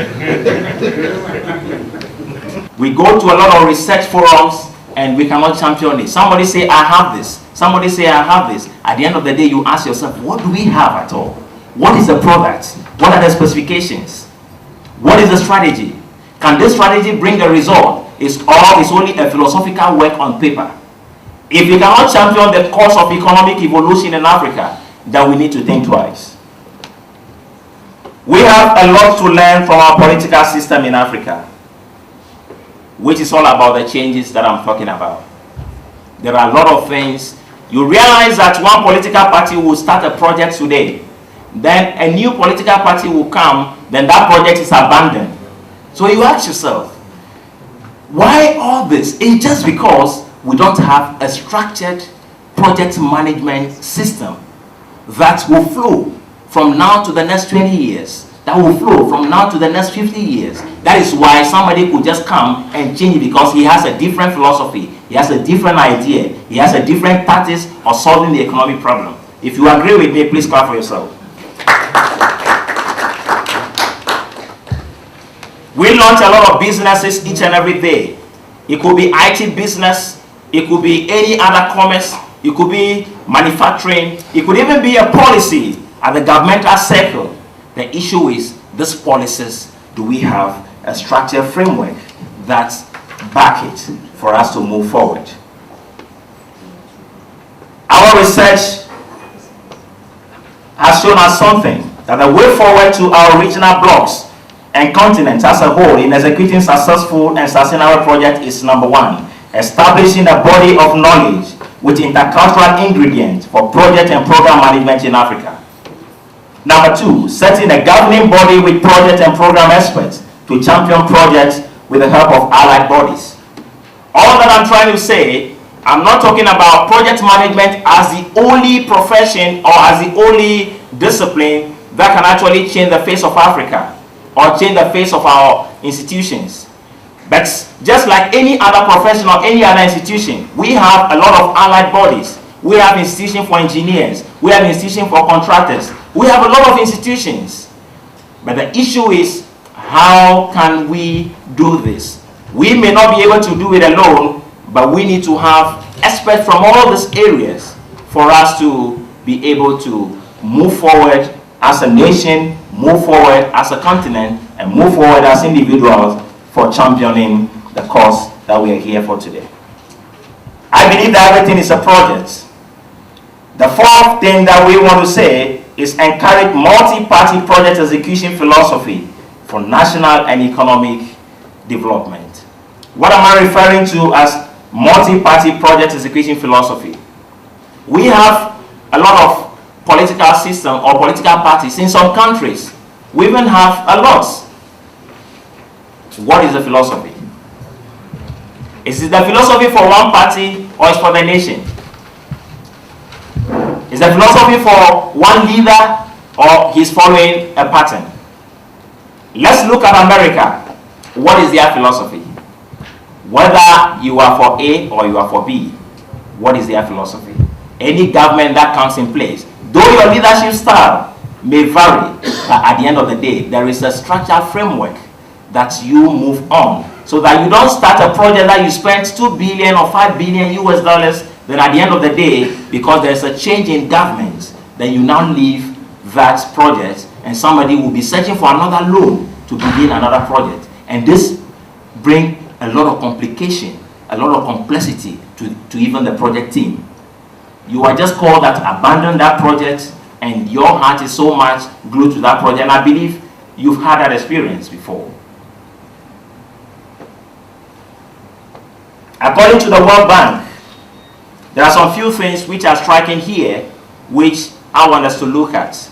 We go to a lot of research forums and we cannot champion it. Somebody say, I have this. Somebody say, I have this. At the end of the day, you ask yourself, what do we have at all? What is the product? What are the specifications? What is the strategy? Can this strategy bring a result? It's only a philosophical work on paper. If we cannot champion the course of economic evolution in Africa, then we need to think twice. We have a lot to learn from our political system in Africa, which is all about the changes that I'm talking about. There are a lot of things. You realize that one political party will start a project today, then a new political party will come, then that project is abandoned. So you ask yourself, why all this? It's just because we don't have a structured project management system that will flow from now to the next 20 years, that will flow from now to the next 50 years. That is why somebody could just come and change it, because he has a different philosophy, he has a different idea, he has a different tactics of solving the economic problem. If you agree with me, please clap for yourself. We launch a lot of businesses each and every day. It could be IT business, it could be any other commerce, it could be manufacturing, it could even be a policy at the governmental circle. The issue is, these policies, do we have a structured framework that back it for us to move forward? Our research has shown us something, that the way forward to our regional blocks and continents as a whole in executing successful and sustainable projects is number one, establishing a body of knowledge with intercultural ingredients for project and program management in Africa. Number two, setting a governing body with project and program experts to champion projects with the help of allied bodies. All that I'm trying to say, I'm not talking about project management as the only profession or as the only discipline that can actually change the face of Africa or change the face of our institutions. But just like any other profession or any other institution, we have a lot of allied bodies. We have institutions for engineers. We have institutions for contractors. We have a lot of institutions. But the issue is, how can we do this? We may not be able to do it alone, but we need to have experts from all these areas for us to be able to move forward as a nation, move forward as a continent, and move forward as individuals for championing the cause that we are here for today. I believe that everything is a project. The fourth thing that we want to say is encourage multi-party project execution philosophy for national and economic development. What am I referring to as multi-party project execution philosophy? We have a lot of political system or political parties in some countries. We even have a lot. What is the philosophy? Is it the philosophy for one party or is for the nation? Is the philosophy for one leader or he's following a pattern? Let's look at America. What is their philosophy? Whether you are for A or you are for B, what is their philosophy? Any government that comes in place, though your leadership style may vary, but at the end of the day, there is a structured framework that you move on, so that you don't start a project that you spent $2 billion or $5 billion US dollars, then at the end of the day, because there's a change in government, then you now leave that project and somebody will be searching for another loan to begin another project. And this brings a lot of complication, a lot of complexity to even the project team. You are just called that abandon that project and your heart is so much glued to that project. And I believe you've had that experience before. According to the World Bank, there are some few things which are striking here, which I want us to look at.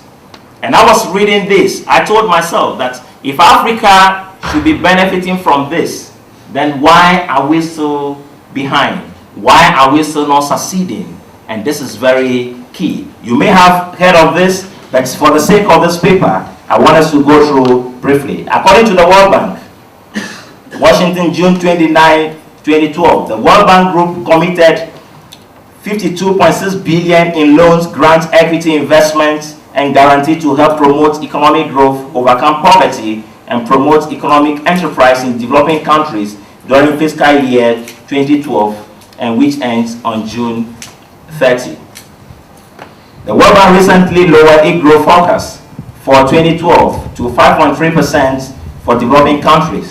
And I was reading this. I told myself that if Africa should be benefiting from this, then why are we still behind? Why are we still not succeeding? And this is very key. You may have heard of this, but for the sake of this paper, I want us to go through briefly. According to the World Bank, Washington, June 29, 2012, the World Bank Group committed $52.6 billion in loans, grants, equity investments, and guarantee to help promote economic growth, overcome poverty, and promote economic enterprise in developing countries during fiscal year 2012, and which ends on June 30. The World Bank recently lowered its growth forecast for 2012 to 5.3% for developing countries,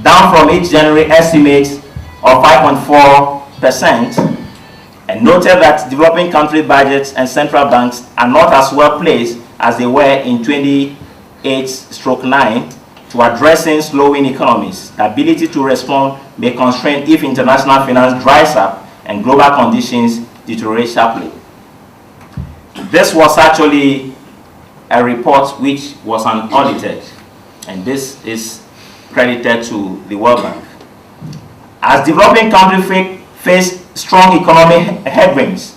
down from its January estimate of 5.4%, and noted that developing country budgets and central banks are not as well placed as they were in 28/9 to addressing slowing economies. The ability to respond may constrain if international finance dries up and global conditions deteriorate sharply. This was actually a report which was unaudited, and this is credited to the World Bank. As developing countries face strong economic headwinds,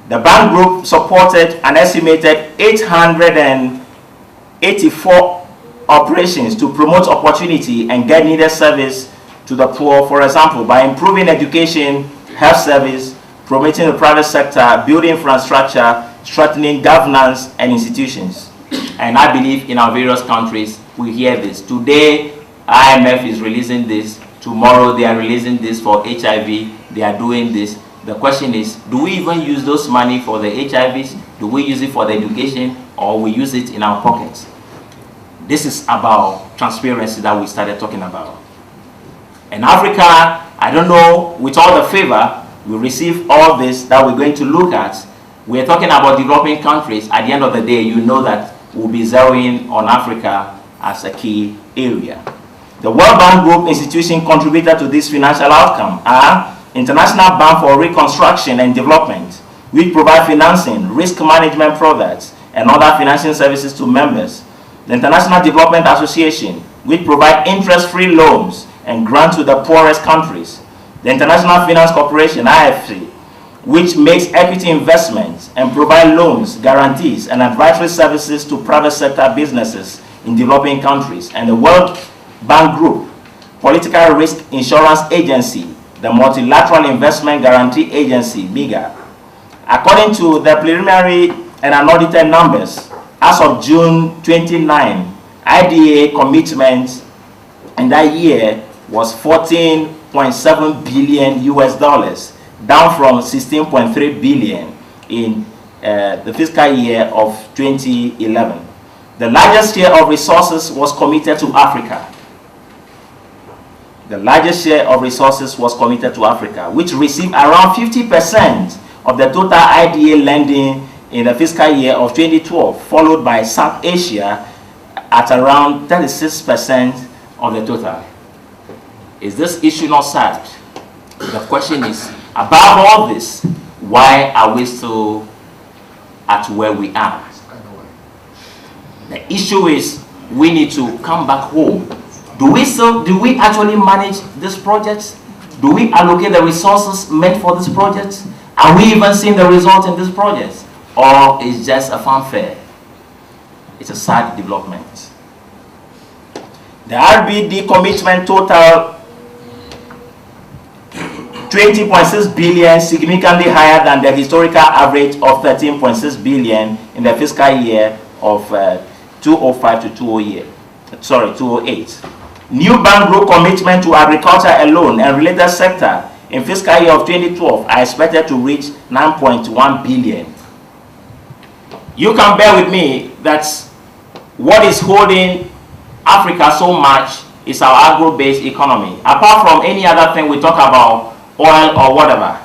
the bank group supported an estimated 884 operations to promote opportunity and get needed service to the poor, for example, by improving education, health service, promoting the private sector, building infrastructure, strengthening governance and institutions. And I believe in our various countries, we hear this. Today, IMF is releasing this. Tomorrow, they are releasing this for HIV. They are doing this. The question is, do we even use those money for the HIVs? Do we use it for the education, or we use it in our pockets? This is about transparency that we started talking about. In Africa, I don't know, with all the favor, we receive all this that we're going to look at. We're talking about developing countries. At the end of the day, you know that we'll be zeroing on Africa as a key area. The World Bank Group institution contributed to this financial outcome are International Bank for Reconstruction and Development, which provide financing, risk management products, and other financing services to members. The International Development Association, which provide interest-free loans and grants to the poorest countries. The International Finance Corporation, IFC, which makes equity investments and provide loans, guarantees, and advisory services to private sector businesses in developing countries. And the World Bank Group, Political Risk Insurance Agency, the Multilateral Investment Guarantee Agency, MIGA. According to the preliminary and unaudited numbers, as of June 29, IDA commitments in that year was $14.7 billion US dollars, down from $16.3 billion in the fiscal year of 2011. The largest share of resources was committed to Africa. The largest share of resources was committed to Africa, which received around 50% of the total IDA lending in the fiscal year of 2012, followed by South Asia at around 36% of the total. Is this issue not sad? The question is, above all this, why are we still at where we are? The issue is, we need to come back home. Do we actually manage these projects? Do we allocate the resources meant for these projects? Are we even seeing the result in these projects? Or is just a fanfare? It's a sad development. The RBD commitment total 20.6 billion, significantly higher than the historical average of 13.6 billion in the fiscal year of 2005 to 2008. New bank group commitment to agriculture alone and related sector in fiscal year of 2012 are expected to reach 9.1 billion. You can bear with me that what is holding Africa so much is our agro-based economy. Apart from any other thing we talk about, oil or whatever,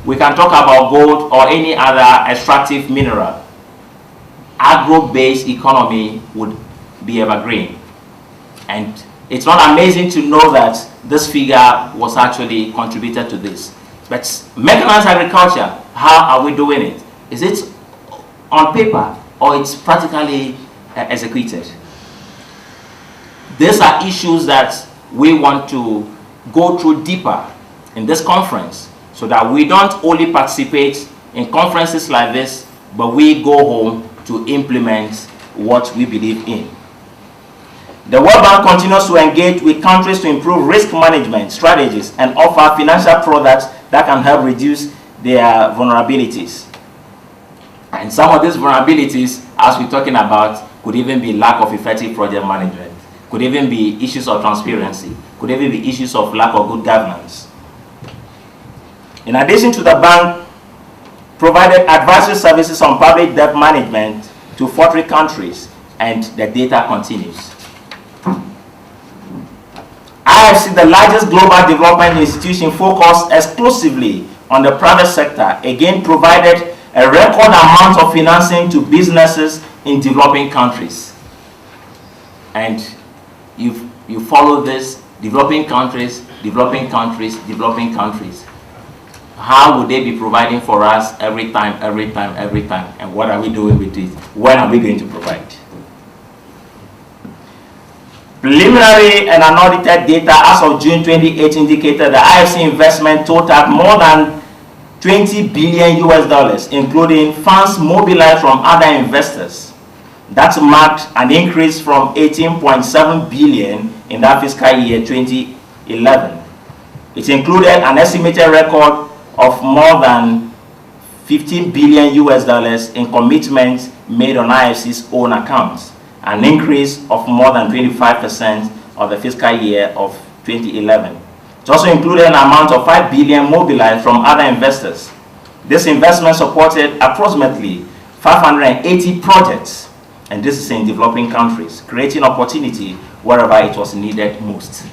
we can talk about gold or any other extractive mineral. Agro-based economy would be evergreen. And it's not amazing to know that this figure was actually contributed to this. But mechanized agriculture, how are we doing it? Is it on paper or it's practically executed? These are issues that we want to go through deeper in this conference, so that we don't only participate in conferences like this, but we go home to implement what we believe in. The World Bank continues to engage with countries to improve risk management strategies and offer financial products that can help reduce their vulnerabilities. And some of these vulnerabilities, as we're talking about, could even be lack of effective project management, could even be issues of transparency, could even be issues of lack of good governance. In addition to the bank provided advisory services on public debt management to 40 countries, and the data continues. IFC, the largest global development institution focused exclusively on the private sector, again provided a record amount of financing to businesses in developing countries. And you follow this, developing countries, developing countries, developing countries. How would they be providing for us every time? And what are we doing with it? When are we going to provide? Preliminary and unaudited data as of June 28 indicated the IFC investment totaled more than $20 billion US, including funds mobilized from other investors. That marked an increase from 18.7 billion in that fiscal year 2011. It included an estimated record of more than $15 billion US in commitments made on IFC's own accounts, an increase of more than 25% of the fiscal year of 2011. It also included an amount of 5 billion mobilized from other investors. This investment supported approximately 580 projects, and this is in developing countries, creating opportunity wherever it was needed most.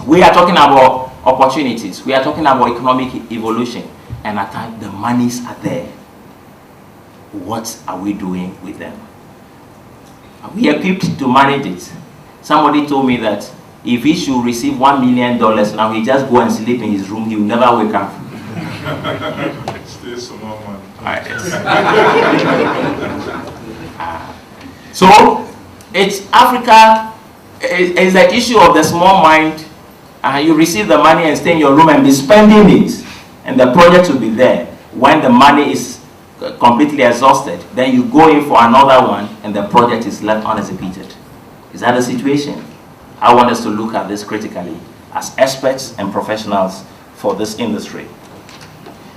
We are talking about opportunities. We are talking about economic evolution, and at times the monies are there. What are we doing with them? Are we equipped to manage it? Somebody told me that if he should receive $1 million now, he just go and sleep in his room, he will never wake up. Still some more money. So it's Africa is the issue of the small mind. You receive the money and stay in your room and be spending it, and the project will be there. When the money is completely exhausted, then you go in for another one and the project is left unexecuted. Is that the situation? I want us to look at this critically as experts and professionals for this industry.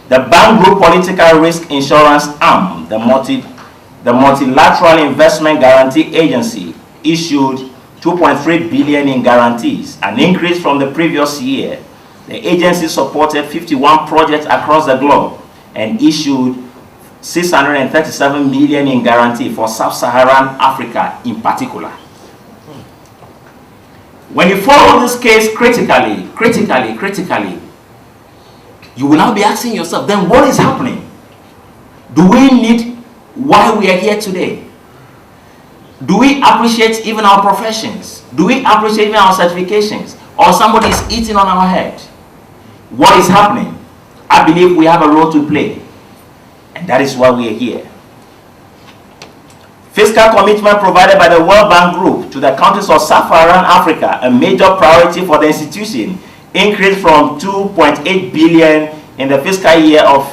The Bank Group Political Risk Insurance Arm, the Multilateral Investment Guarantee Agency, issued 2.3 billion in guarantees, an increase from the previous year. The agency supported 51 projects across the globe and issued 637 million in guarantee for sub-Saharan Africa in particular. When you follow this case critically, you will now be asking yourself, then what is happening? Do we need why we are here today? Do we appreciate even our professions? Do we appreciate even our certifications? Or somebody is eating on our head? What is happening? I believe we have a role to play. And that is why we are here. Fiscal commitment provided by the World Bank Group to the countries of Sub-Saharan Africa, a major priority for the institution, increased from 2.8 billion in the fiscal year of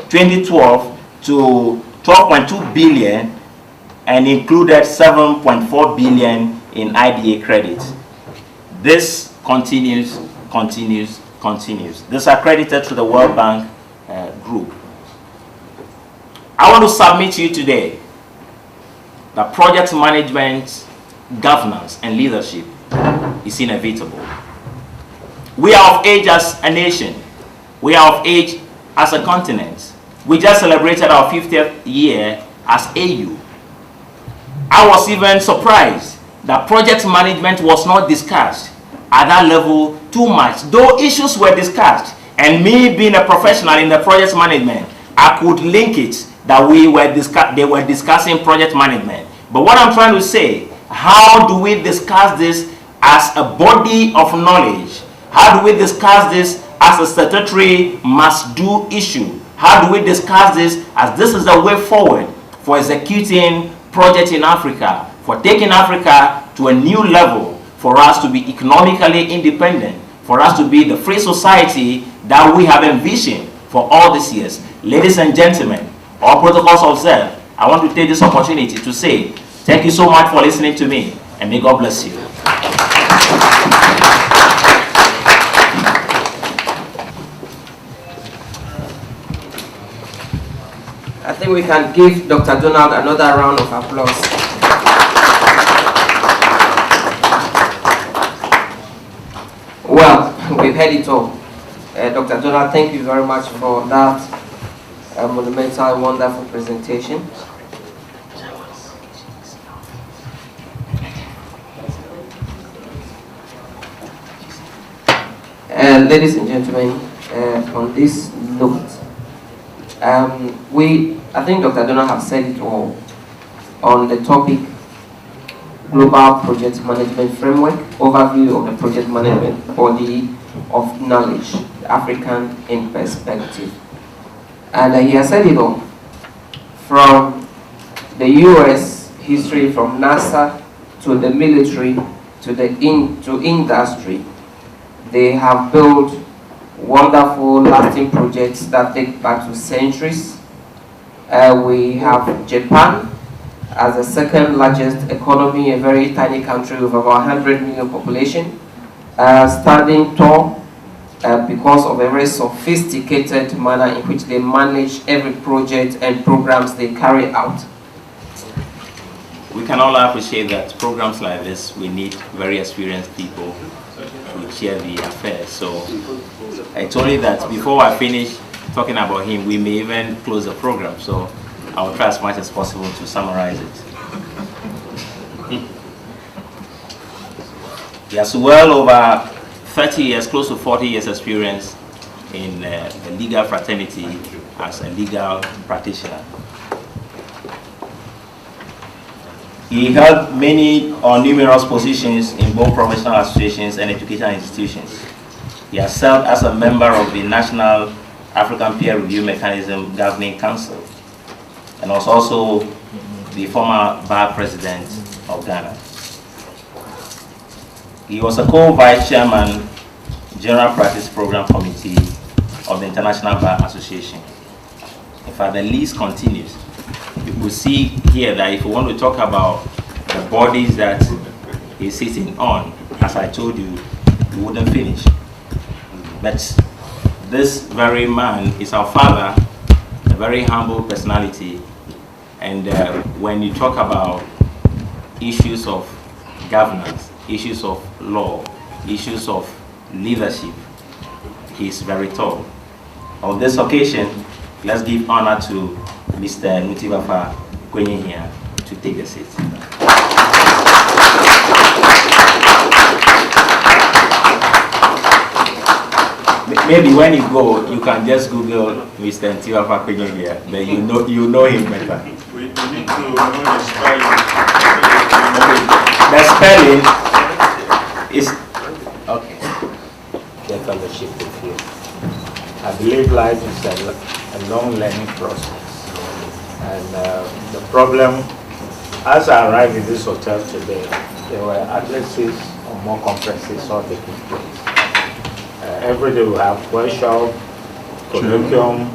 2012 to 12.2 billion and included 7.4 billion in IDA credits. This continues. This is accredited to the World Bank Group. I want to submit to you today that project management, governance, and leadership is inevitable. We are of age as a nation. We are of age as a continent. We just celebrated our 50th year as AU. I was even surprised that project management was not discussed at that level too much, though issues were discussed. And me being a professional in the project management, I could link it that they were discussing project management. But what I'm trying to say, how do we discuss this as a body of knowledge? How do we discuss this as a statutory must-do issue? How do we discuss this as this is the way forward for executing projects in Africa, for taking Africa to a new level, for us to be economically independent, for us to be the free society that we have envisioned for all these years? Ladies and gentlemen, all protocols observed, I want to take this opportunity to say thank you so much for listening to me, and may God bless you. I think we can give Dr. Donald another round of applause. Well, we've heard it all. Dr. Donald, thank you very much for that monumental, wonderful presentation. Ladies and gentlemen, on this note, I think Dr. Donald has said it all on the topic Global Project Management Framework, overview of the project management body of knowledge, the African in perspective. And he has said it all, from the US history, from NASA to the military to industry. They have built wonderful lasting projects that date back to centuries. We have Japan as the second largest economy, a very tiny country with about 100 million population, standing tall because of a very sophisticated manner in which they manage every project and programs they carry out. We can all appreciate that programs like this, we need very experienced people to chair the affairs. So it's only that before I finish talking about him, we may even close the program. So I will try as much as possible to summarize it. He has well over 30 years, close to 40 years experience in the legal fraternity as a legal practitioner. He held many or numerous positions in both professional associations and educational institutions. He has served as a member of the National African Peer Review Mechanism Governing Council and was also the former Bar President of Ghana. He was a co-vice chairman, General Practice Program Committee of the International Bar Association. In fact, the list continues. You will see here that if you want to talk about the bodies that he's sitting on, as I told you, you wouldn't finish. But this very man is our father, a very humble personality. And when you talk about issues of governance, issues of law, issues of leadership, he's very tall. On this occasion, let's give honor to Mr. Nutibafa Kwenye here to take the seat. maybe when you go, you can just Google Mr. Ntiwa Fakwejo here. Then you know him better. We need to know the spelling. Okay. The spelling is okay. The fellowship with you. I believe life is a long learning process, and the problem, as I arrived in this hotel today, there were at least 6 or more conferences all taking place. Every day we have workshop, colloquium,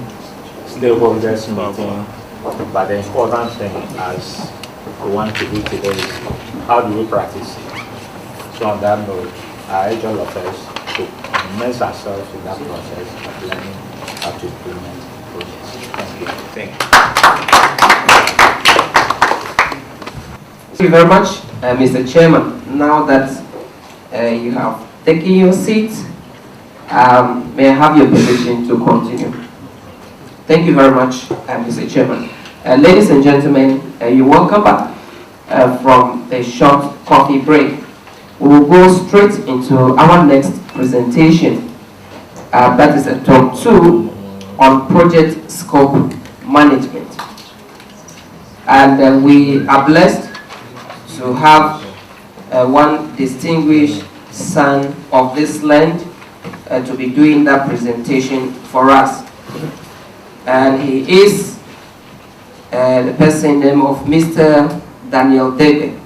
stakeholders meeting, but the important thing as we want to do today is how do we practice it? So on that note, I urge all of us to immerse ourselves in that process of learning how to implement projects. Thank you. Thank you. Thank you very much, Mr. Chairman. Now that you have taken your seat, may I have your permission to continue? Thank you very much, Mr. Chairman. Ladies and gentlemen, you're welcome back from the short coffee break. We will go straight into our next presentation. That is a talk 2 on project scope management. And we are blessed to have one distinguished son of this land to be doing that presentation for us. And he is the person name of Mr. Daniel Degbe.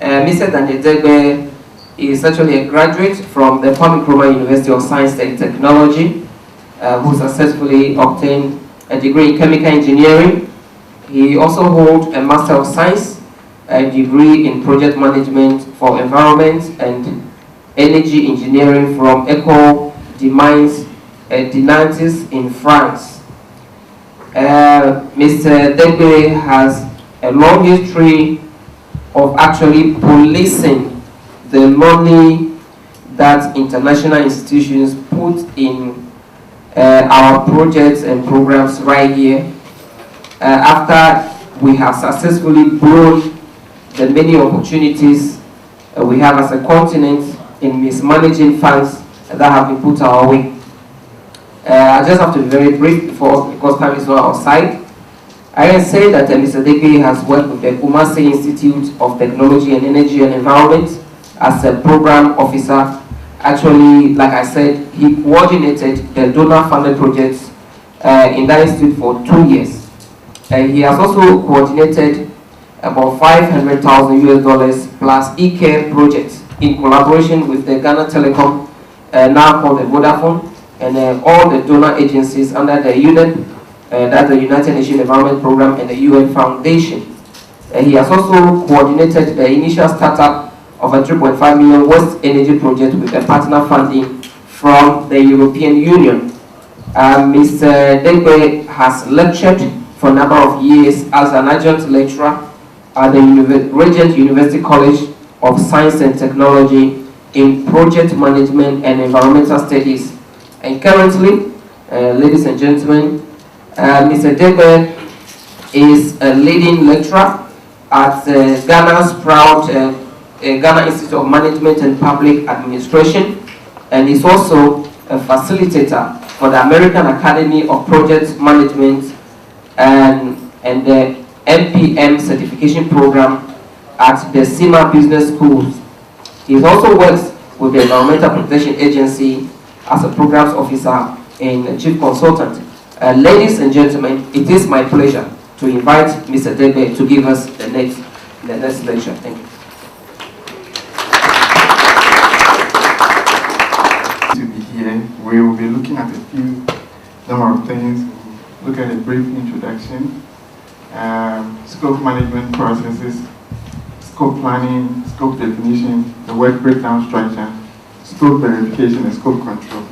Mr. Daniel Degbe is actually a graduate from the Kwame Nkrumah University of Science and Technology, who successfully obtained a degree in chemical engineering. He also holds a Master of Science, a degree in project management for environment and energy engineering from École des Mines de Nantes in France. Mr. Degbe has a long history of actually policing the money that international institutions put in our projects and programs right here. After we have successfully blown the many opportunities we have as a continent in mismanaging funds that have been put our way. I just have to be very brief because time is not our side. I can say that Mr. Degbe has worked with the Kumasi Institute of Technology and Energy and Environment as a program officer. Actually, like I said, he coordinated the donor-funded projects in that institute for 2 years. He has also coordinated about $500,000 plus e-care projects in collaboration with the Ghana Telecom, now called the Vodafone, and all the donor agencies under the UNEP, that's the United Nations Environment Program, and the UN Foundation. He has also coordinated the initial startup of a 3.5 million waste energy project with a partner funding from the European Union. Mr. Degbe has lectured for a number of years as an adjunct lecturer at the Regent University College of Science and Technology in Project Management and Environmental Studies. And currently, ladies and gentlemen, Mr. Degbe is a leading lecturer at Ghana's proud Ghana Institute of Management and Public Administration, and is also a facilitator for the American Academy of Project Management and the MPM certification program at the SEMA Business Schools. He also works with the Environmental Protection Agency as a programs officer and chief consultant. Ladies and gentlemen, it is my pleasure to invite Mr. Degbe to give us the next lecture. Thank you. To be here, we will be looking at a few number of things. Look at a brief introduction, scope management processes, scope planning, scope definition, the work breakdown structure, scope verification, and scope control.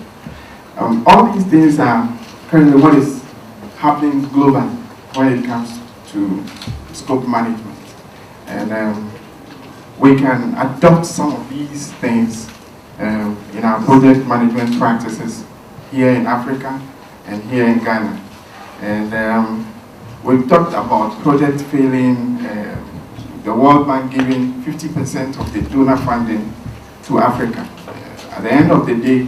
All these things are currently what is happening globally when it comes to scope management. And we can adopt some of these things in our project management practices here in Africa and here in Ghana. And we've talked about project failing, the World Bank giving 50% of the donor funding to Africa. At the end of the day,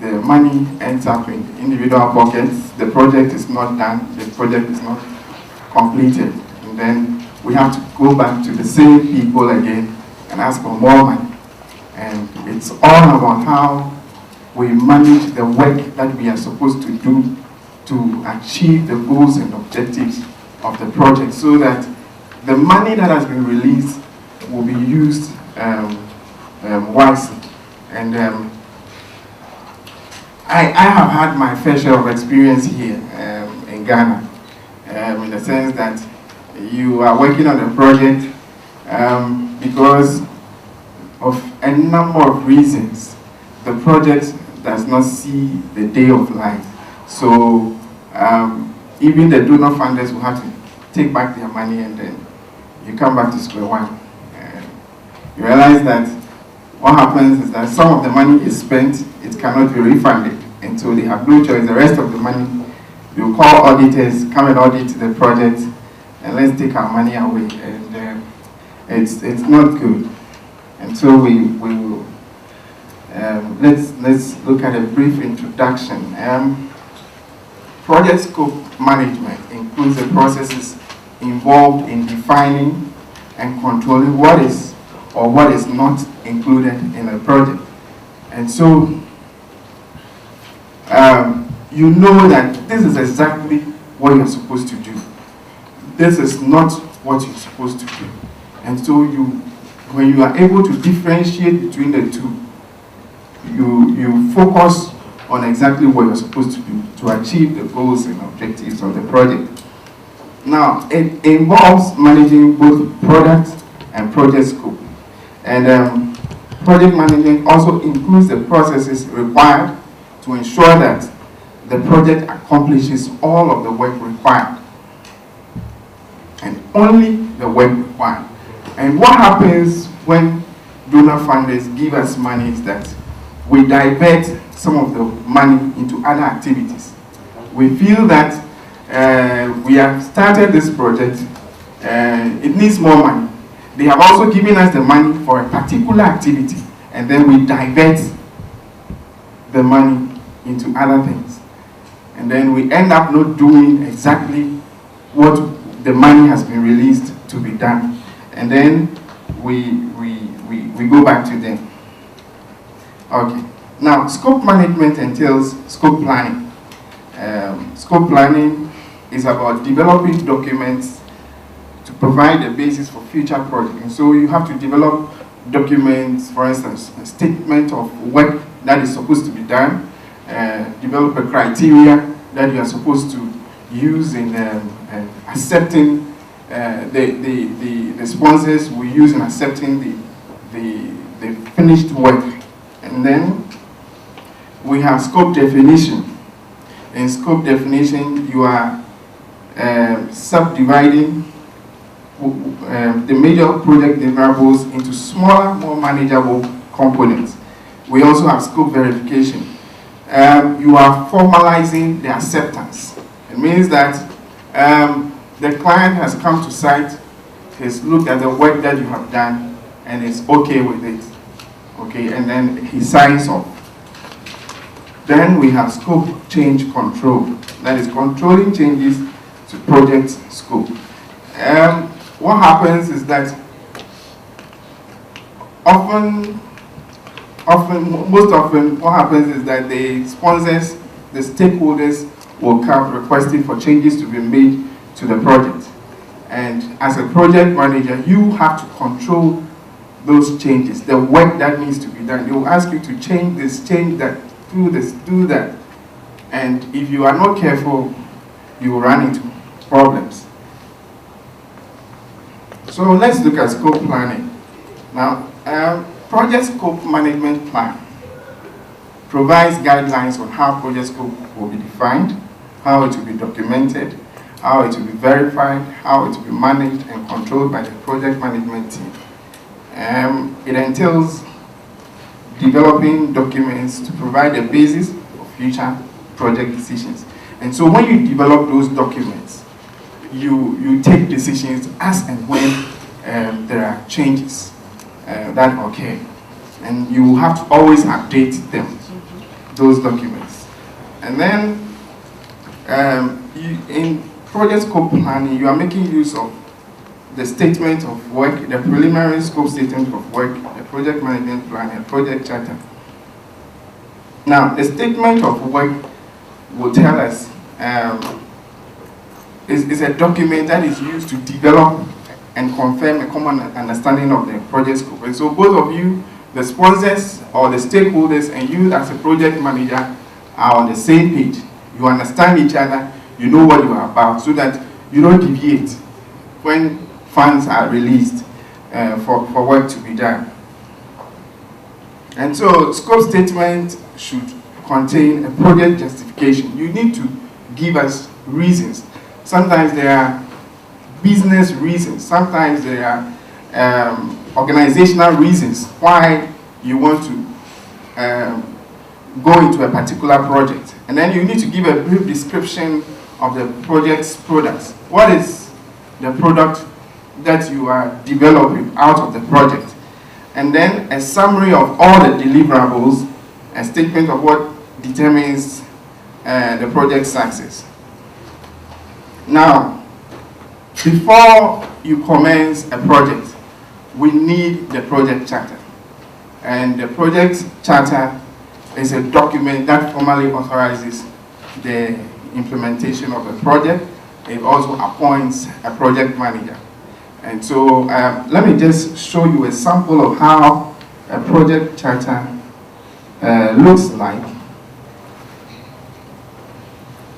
the money ends up in individual pockets, the project is not done, the project is not completed. And then we have to go back to the same people again and ask for more money. And it's all about how we manage the work that we are supposed to do to achieve the goals and objectives of the project, so that the money that has been released will be used wisely. And I have had my fair share of experience here in Ghana, in the sense that you are working on a project because of a number of reasons. The project does not see the day of light. So even the donor funders will have to take back their money, and then you come back to square one. You realize that what happens is that some of the money is spent, it cannot be refunded, and so they have no choice. The rest of the money, you call auditors, come and audit the project, and let's take our money away. And it's not good. And so we will let's look at a brief introduction. Project scope management includes the processes involved in defining and controlling what is or what is not included in a project. And so you know that this is exactly what you're supposed to do. This is not what you're supposed to do. And so when you are able to differentiate between the two, you focus on exactly what you're supposed to do to achieve the goals and objectives of the project. Now, it involves managing both product and project scope. And project management also includes the processes required to ensure that the project accomplishes all of the work required, and only the work required. And what happens when donor funders give us money is that we divert some of the money into other activities. We feel that we have started this project, it needs more money. They have also given us the money for a particular activity, and then we divert the money into other things. And then we end up not doing exactly what the money has been released to be done. And then we go back to them. Okay. Now, scope management entails scope planning. Scope planning is about developing documents to provide a basis for future projects. And so you have to develop documents, for instance, a statement of work that is supposed to be done, develop a criteria that you are supposed to use in accepting the sponsors we use in accepting the finished work. And then we have scope definition. In scope definition, you are subdividing the major project deliverables into smaller, more manageable components. We also have scope verification. You are formalizing the acceptance. It means that the client has come to site, has looked at the work that you have done, and is okay with it. Okay, and then he signs off. Then we have scope change control. That is controlling changes to project scope. What happens is that most often, what happens is that the sponsors, the stakeholders will come requesting for changes to be made to the project. And as a project manager, you have to control those changes, the work that needs to be done. They will ask you to change this, change that, do this, do that. And if you are not careful, you will run into problems. So let's look at scope planning. Now, project scope management plan provides guidelines on how project scope will be defined, how it will be documented, how it will be verified, how it will be managed and controlled by the project management team. It entails developing documents to provide a basis for future project decisions. And so when you develop those documents, you take decisions as and when there are changes that occur. And you have to always update them. those documents. And then in project scope planning, you are making use of the statement of work, the preliminary scope statement of work, the project management plan, and project charter. Now, the statement of work will tell us, is a document that is used to develop and confirm a common understanding of the project scope. And so both of you, the sponsors or the stakeholders, and you as a project manager are on the same page. You understand each other, you know what you are about, so that you don't deviate when funds are released for work to be done. And so scope statement should contain a project justification. You need to give us reasons. Sometimes there are business reasons, sometimes there are organizational reasons why you want to go into a particular project. And then you need to give a brief description of the project's products. What is the product that you are developing out of the project? And then a summary of all the deliverables, a statement of what determines the project success. Now, before you commence a project, we need the project charter. And the project charter is a document that formally authorizes the implementation of a project. It also appoints a project manager. And so let me just show you a sample of how a project charter looks like.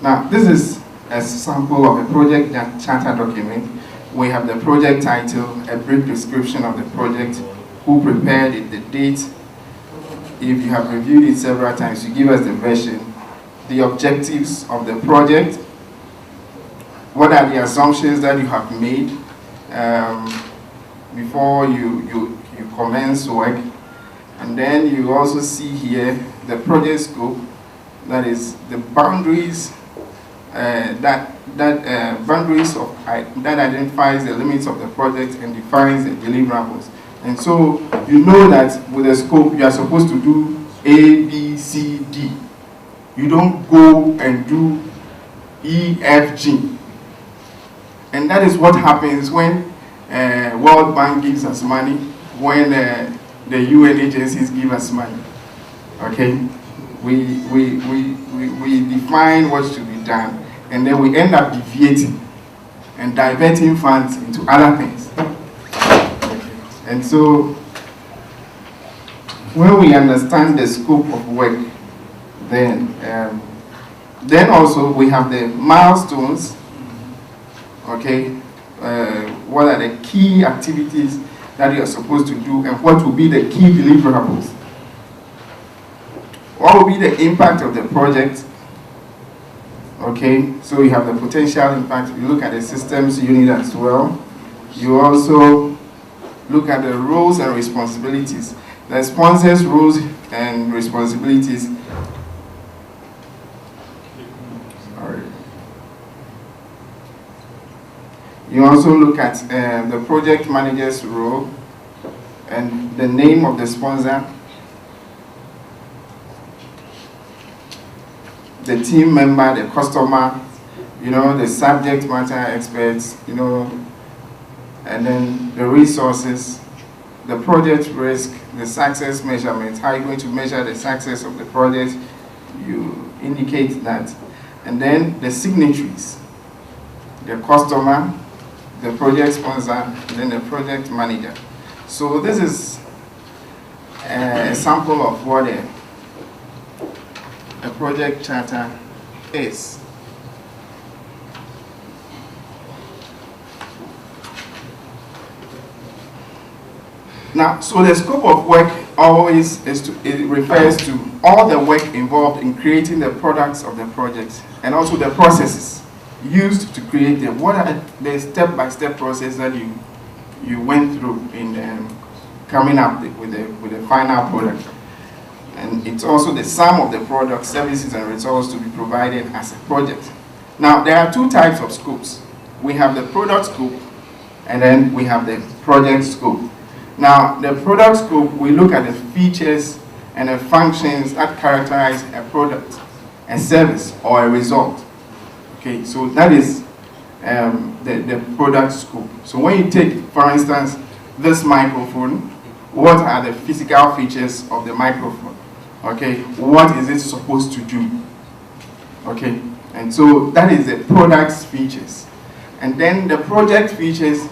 Now, this is a sample of a project charter document. We have the project title, a brief description of the project, who prepared it, the date. If you have reviewed it several times, you give us the version, the objectives of the project, what are the assumptions that you have made before you commence work. And then you also see here the project scope, that is the boundaries that identifies the limits of the project and defines the deliverables. And so you know that with a scope you are supposed to do A, B, C, D. You don't go and do E, F, G. And that is what happens when World Bank gives us money, when the UN agencies give us money. Okay? We define what should be done, and then we end up deviating and diverting funds into other things. Okay. And so when we understand the scope of work, then also we have the milestones. Okay, what are the key activities that you are supposed to do, and what will be the key deliverables? What will be the impact of the project? Okay, so you have the potential impact. You look at the systems unit as well. You also look at the roles and responsibilities. The sponsors' roles and responsibilities. Sorry. You also look at the project manager's role and the name of the sponsor, the team member, the customer, the subject matter experts, and then the resources, the project risk, the success measurement. How are you going to measure the success of the project? You indicate that. And then the signatories, the customer, the project sponsor, and then the project manager. So this is a sample of what a project charter is. Now, so the scope of work always it refers to all the work involved in creating the products of the project, and also the processes used to create them. What are the step-by-step process that you went through in coming up with the final product? And it's also the sum of the products, services, and results to be provided as a project. Now, there are two types of scopes. We have the product scope, and then we have the project scope. Now, the product scope, we look at the features and the functions that characterize a product, a service, or a result. Okay, so that is the product scope. So when you take, for instance, this microphone, what are the physical features of the microphone? Okay, what is it supposed to do? Okay, and so that is the product's features. And then the project features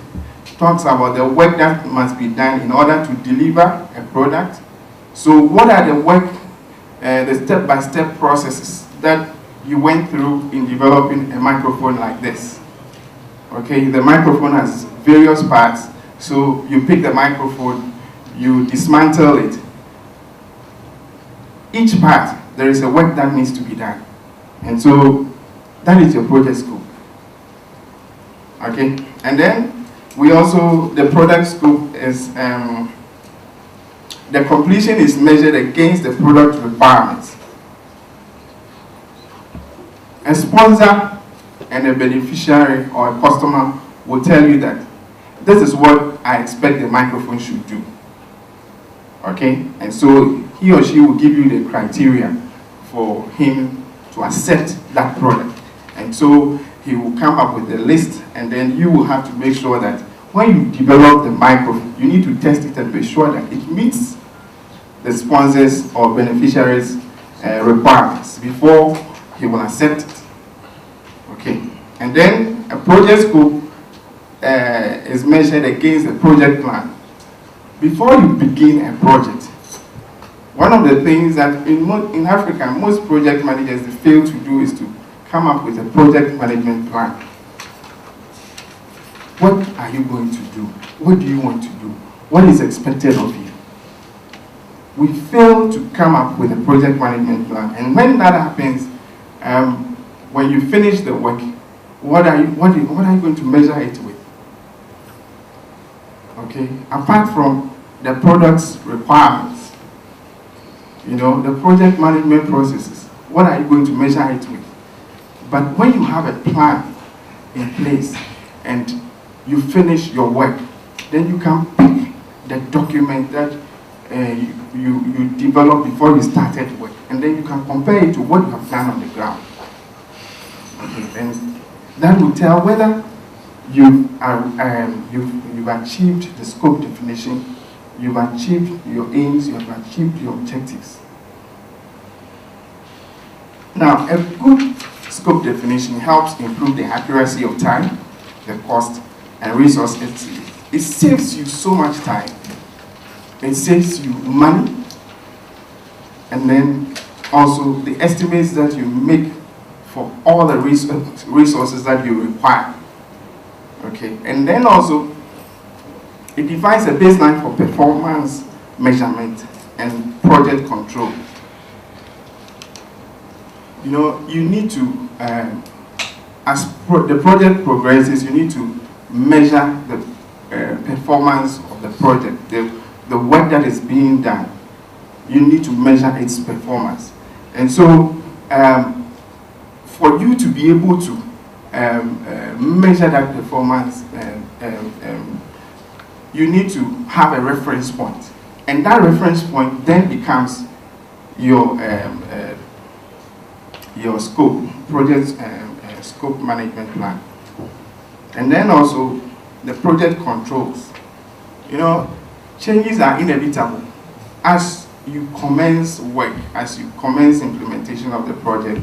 talks about the work that must be done in order to deliver a product. So what are the work, the step-by-step processes that you went through in developing a microphone like this? Okay, the microphone has various parts. So you pick the microphone, you dismantle it. Each part, there is a work that needs to be done. And so that is your project scope. Okay, and then we also, the product scope is, the completion is measured against the product requirements. A sponsor and a beneficiary or a customer will tell you that this is what I expect the microphone should do. Okay, and so he or she will give you the criteria for him to accept that product. And so he will come up with a list, and then you will have to make sure that when you develop the microphone, you need to test it and be sure that it meets the sponsors or beneficiaries' requirements before he will accept it. Okay, and then a project scope is measured against the project plan. Before you begin a project, one of the things that in Africa, most project managers they fail to do is to come up with a project management plan. What are you going to do? What do you want to do? What is expected of you? We fail to come up with a project management plan. And when that happens, when you finish the work, what are you going to measure it with? Okay, apart from the product's requirements, you know, the project management processes, what are you going to measure it with? But when you have a plan in place and you finish your work, then you can pick the document that you developed before you started work, and then you can compare it to what you have done on the ground. Okay, and that will tell whether you've achieved the scope definition, you've achieved your aims, you have achieved your objectives. Now, a good scope definition helps improve the accuracy of time, the cost, and resources. It saves you so much time. It saves you money, and then also the estimates that you make for all the resources that you require. Okay, and then also it defines a baseline for performance measurement and project control. You know, you need to, as the project progresses, you need to measure the performance of the project, the work that is being done. You need to measure its performance. And so, for you to be able to measure that performance, you need to have a reference point. And that reference point then becomes your scope, project scope management plan. And then also the project controls. You know, changes are inevitable as you commence work, as you commence implementation of the project.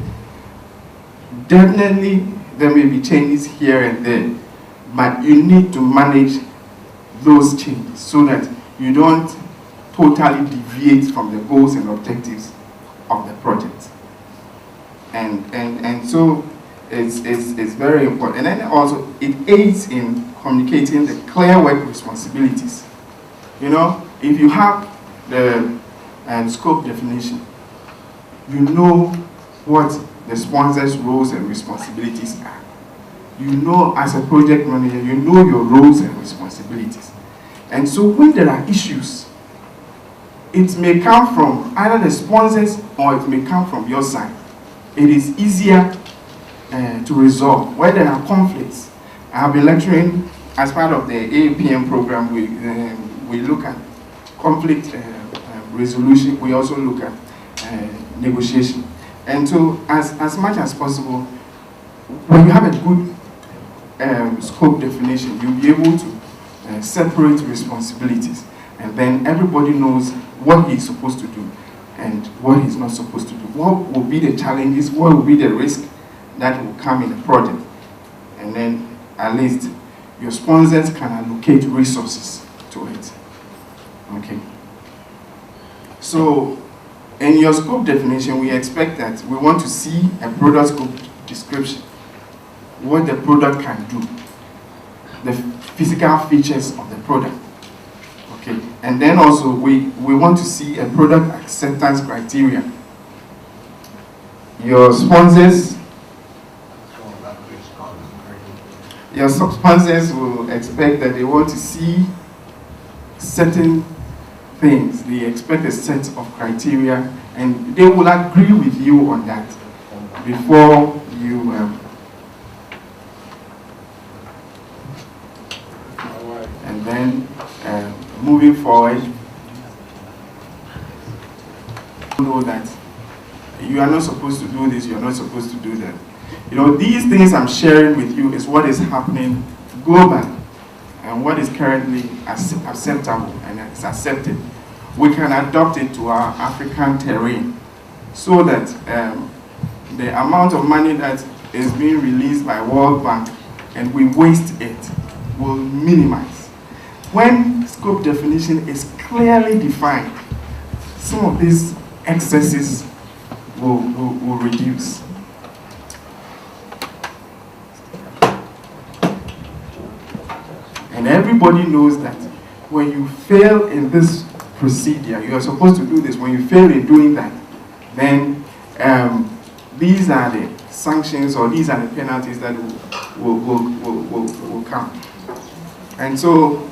Definitely there may be changes here and there, but you need to manage those changes so that you don't totally deviate from the goals and objectives of the project. And so it's very important. And then also it aids in communicating the clear work responsibilities. You know, if you have the scope definition, you know what the sponsor's roles and responsibilities are. You know, as a project manager, you know your roles and responsibilities. And so when there are issues, it may come from either the sponsors or it may come from your side. It is easier to resolve. Where there are conflicts, I have been lecturing as part of the Appmc program. We look at conflict resolution, we also look at negotiation. And so as much as possible, when you have a good scope definition, you'll be able to separate responsibilities, and then everybody knows what he's supposed to do and what he's not supposed to do. What will be the challenges, what will be the risk that will come in the project. And then at least your sponsors can allocate resources to it. Okay. So in your scope definition, we expect that we want to see a product scope description, what the product can do, the physical features of the product. Okay. And then also we want to see a product acceptance criteria. Your sponsors will expect that they want to see certain things. They expect a set of criteria, and they will agree with you on that before you and then moving forward, you know that you are not supposed to do this, you are not supposed to do that. You know, these things I'm sharing with you is what is happening globally and what is currently acceptable and is accepted. We can adopt it to our African terrain so that the amount of money that is being released by World Bank and we waste it will minimize. When scope definition is clearly defined, some of these excesses will reduce. And everybody knows that when you fail in this procedure, you are supposed to do this. When you fail in doing that, then these are the sanctions or these are the penalties that will come. And so,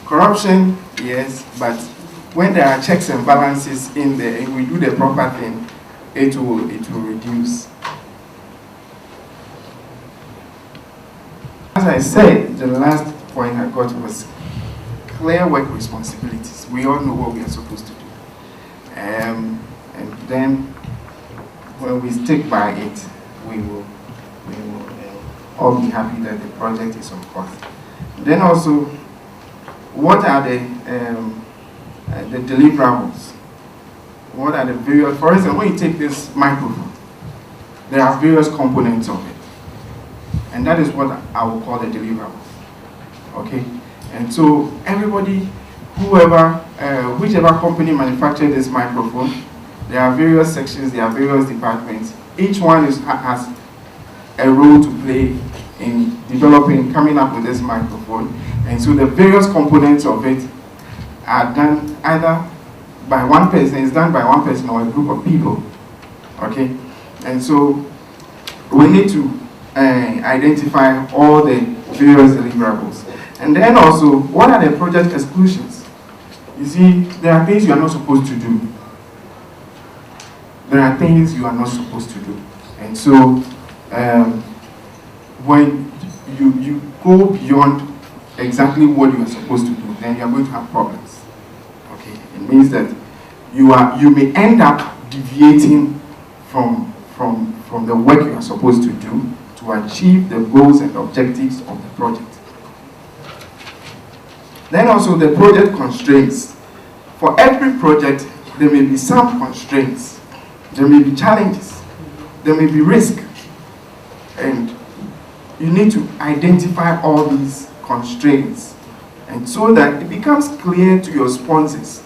corruption, yes, but when there are checks and balances in there, and we do the proper thing, it will reduce. As I said, the last point I got was clear work responsibilities. We all know what we are supposed to do. And then when we stick by it, we will all be happy that the project is on course. Then also, what are the deliverables? What are the various, for instance, when you take this microphone, there are various components of it. And that is what I will call the deliverables. Okay? And so everybody, whichever company manufactured this microphone, there are various sections, there are various departments. Each one has a role to play in developing, coming up with this microphone. And so the various components of it are done either by one person, it's done by one person or a group of people. Okay? And so we need to identify all the various deliverables. And then also, what are the project exclusions? You see, there are things you are not supposed to do. There are things you are not supposed to do. And so, when you go beyond exactly what you are supposed to do, then you are going to have problems. Okay, it means that you may end up deviating from the work you are supposed to do to achieve the goals and objectives of the project. Then also the project constraints. For every project, there may be some constraints. There may be challenges. There may be risk. And you need to identify all these constraints, and so that it becomes clear to your sponsors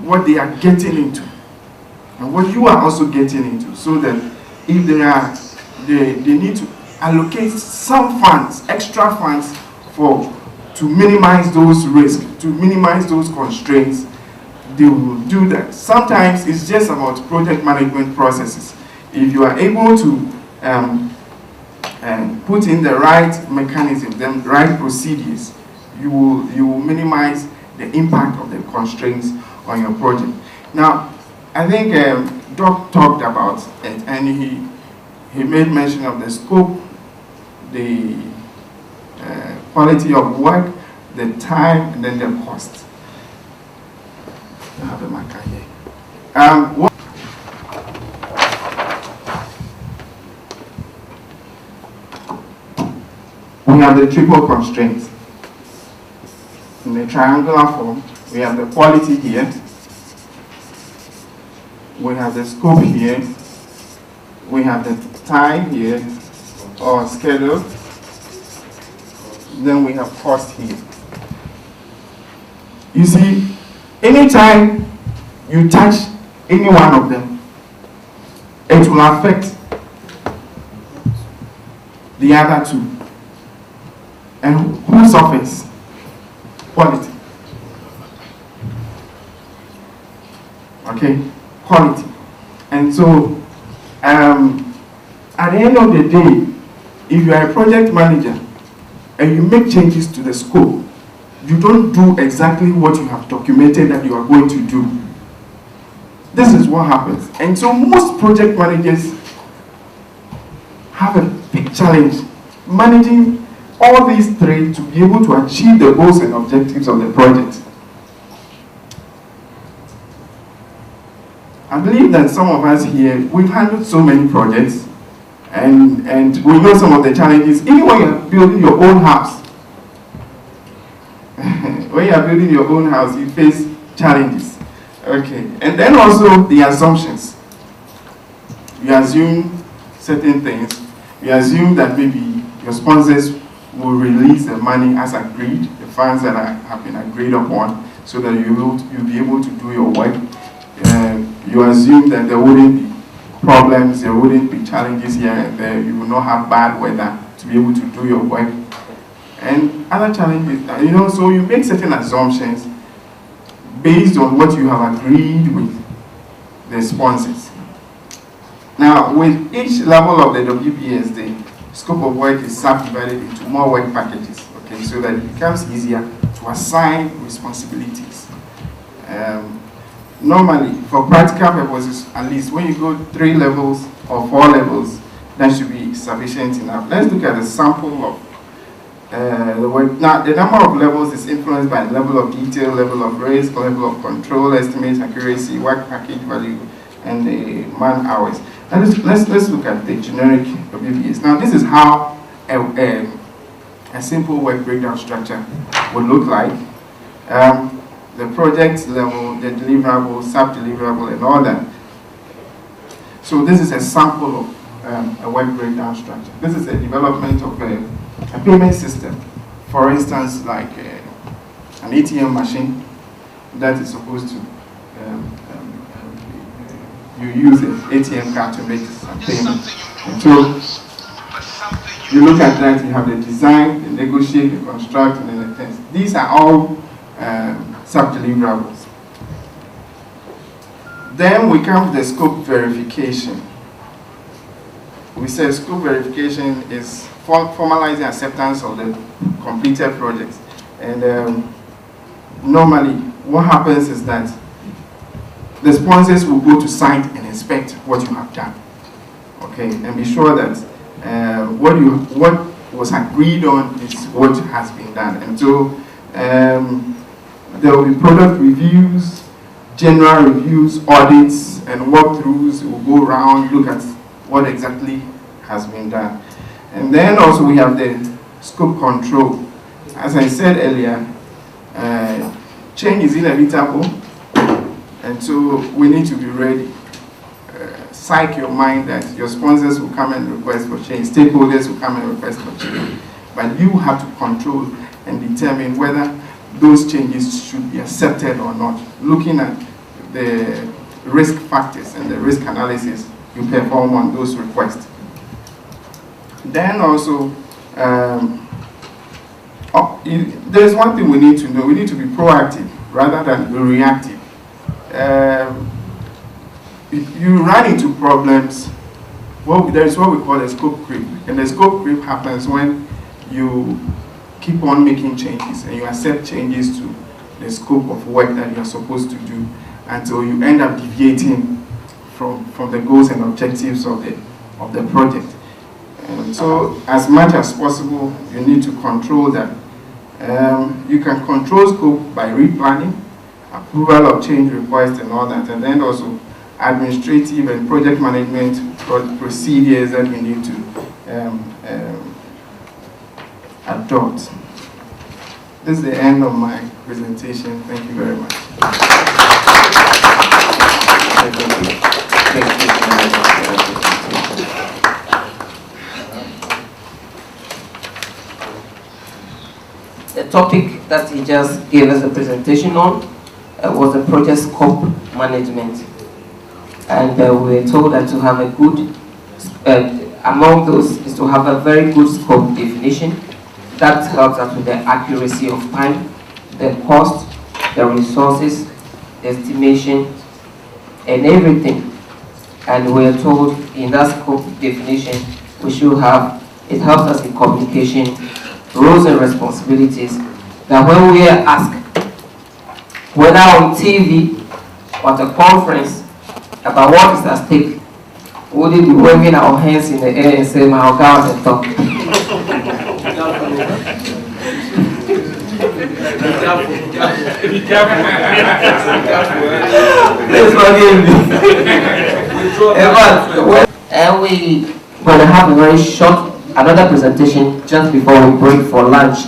what they are getting into and what you are also getting into, so that if they need to allocate some funds, extra funds to minimize those risks, to minimize those constraints, they will do that. Sometimes it's just about project management processes. If you are able to put in the right mechanism, the right procedures, you will minimize the impact of the constraints on your project. Now, I think Doc talked about it, and he made mention of the scope, the quality of work, the time, and then the cost. We have the triple constraints. In the triangular form, we have the quality here, we have the scope here, we have the time here, or schedule, then we have cost here. You see, anytime you touch any one of them, it will affect the other two. And who suffers? Quality. Okay, quality. And so, at the end of the day, if you are a project manager and you make changes to the scope, you don't do exactly what you have documented that you are going to do. This is what happens. And so most project managers have a big challenge managing all these three to be able to achieve the goals and objectives of the project. I believe that some of us here, we've handled so many projects, and we know some of the challenges. Even when you're building your own house, when you're building your own house, you face challenges. Okay, and then also the assumptions. You assume certain things. You assume that maybe your sponsors will release the money as agreed, the funds that have been agreed upon, so that you'll be able to do your work. You assume that there wouldn't be problems, there wouldn't be challenges here and there, you will not have bad weather to be able to do your work. And other challenges, so you make certain assumptions based on what you have agreed with the sponsors. Now, with each level of the WBS, the scope of work is subdivided into more work packages, okay, so that it becomes easier to assign responsibilities. Normally, for practical purposes, at least when you go 3 levels or 4 levels, that should be sufficient enough. Let's look at a sample of the work. Now, the number of levels is influenced by the level of detail, level of risk, level of control, estimate, accuracy, work package value, and the man hours. Let's look at the generic WBS. Now, this is how a simple work breakdown structure would look like. The project level, the deliverable, sub-deliverable, and all that. So this is a sample of a work breakdown structure. This is a development of a payment system. For instance, like an ATM machine that is supposed to, you use an ATM card to make some payment. And so you look at that, you have the design, the negotiate, the construct, and then the test. These are all sub-deliverables. Then we come to the scope verification. We say scope verification is formalizing acceptance of the completed projects. And normally, what happens is that the sponsors will go to site and inspect what you have done, okay, and be sure that what was agreed on is what has been done. And so there will be product reviews, general reviews, audits, and walkthroughs. Will go around, look at what exactly has been done. And then also we have the scope control. As I said earlier, change is inevitable, and so we need to be ready. Psych your mind that your sponsors will come and request for change, stakeholders will come and request for change, but you have to control and determine whether those changes should be accepted or not, looking at the risk factors and the risk analysis you perform on those requests. Then also, there's one thing we need to know. We need to be proactive rather than reactive. If you run into problems, there is what we call a scope creep. And the scope creep happens when you keep on making changes and you accept changes to the scope of work that you are supposed to do until you end up deviating from the goals and objectives of the project. And so as much as possible, you need to control that. You can control scope by replanning, approval of change requests and all that, and then also administrative and project management procedures that we need to adopt. This is the end of my presentation. Thank you very much. The topic that he just gave us a presentation on was the project scope management. And we were told that to have a good, among those is to have a very good scope definition that helps us with the accuracy of time, the cost, the resources, the estimation, and everything. And we are told in that scope definition, we should have, it helps us in communication, roles and responsibilities, that when we are asked, whether on TV or at a conference, about what is at stake, would it be waving our hands in the air and saying, my God, and talk? Please forgive me. And we're going to have a very short, another presentation just before we break for lunch.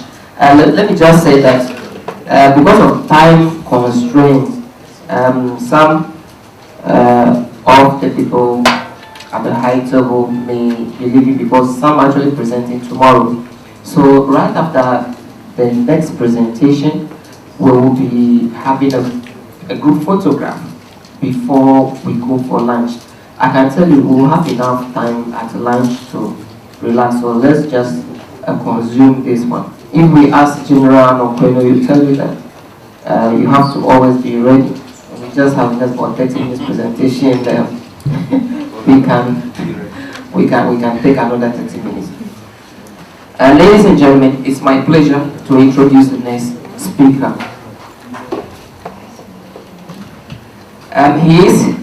Let me just say that because of time constraints, some of the people at the high table may be leaving because some are actually presenting tomorrow. So right after the next presentation, we will be having a group photograph before we go for lunch. I can tell you we will have enough time at lunch to relax, so let's just consume this one. If we ask General or Kweno, you tell you that you have to always be ready. We just have just about 30 minutes presentation. we can take another 30 minutes. Ladies and gentlemen, it's my pleasure to introduce the next speaker. He is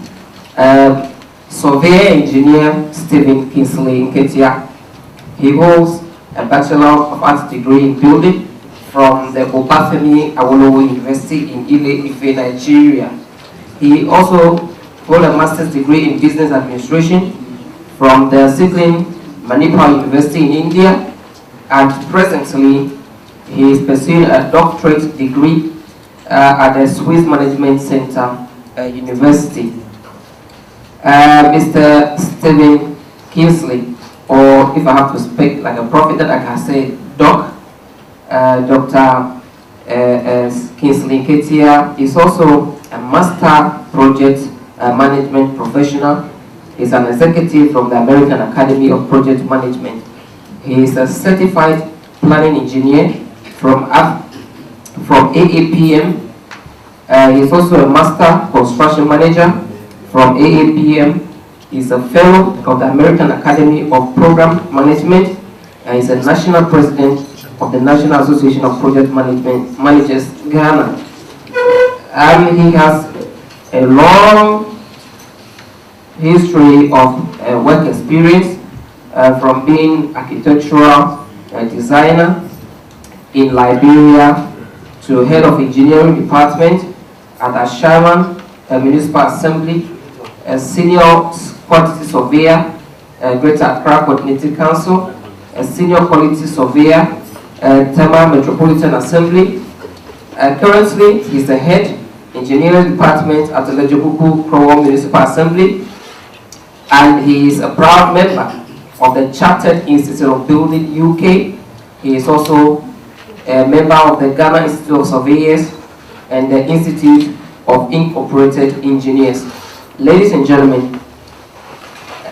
surveyor engineer Stephen Kingsley Nketia. He holds a Bachelor of Arts degree in building from the Obafemi Awolowo University in Ile-Ife, Nigeria. He also holds a master's degree in business administration from the Sikkim Manipal University in India, and presently he is pursuing a doctorate degree at the Swiss Management Center University. Mr. Stephen Kingsley, or if I have to speak like a prophet, that I can say Doc, Dr. Kingsley Nketia is also a master project management professional. He's an executive from the American Academy of Project Management. He is a certified planning engineer from AAPM. He is also a master construction manager from AAPM. He's a fellow of the American Academy of Program Management, and he's a national president of the National Association of Project Management Managers, Ghana. He has a long history of work experience from being architectural designer in Liberia to head of engineering department at Ashaman Municipal Assembly, a senior quantity surveyor, Greater Accra Coordinating Council, a senior quality surveyor, Tema Metropolitan Assembly. Currently, he's the head engineering department at the Lejobuku Crowell Municipal Assembly, and he is a proud member of the Chartered Institute of Building UK. He is also a member of the Ghana Institute of Surveyors and the Institute of Incorporated Engineers. Ladies and gentlemen,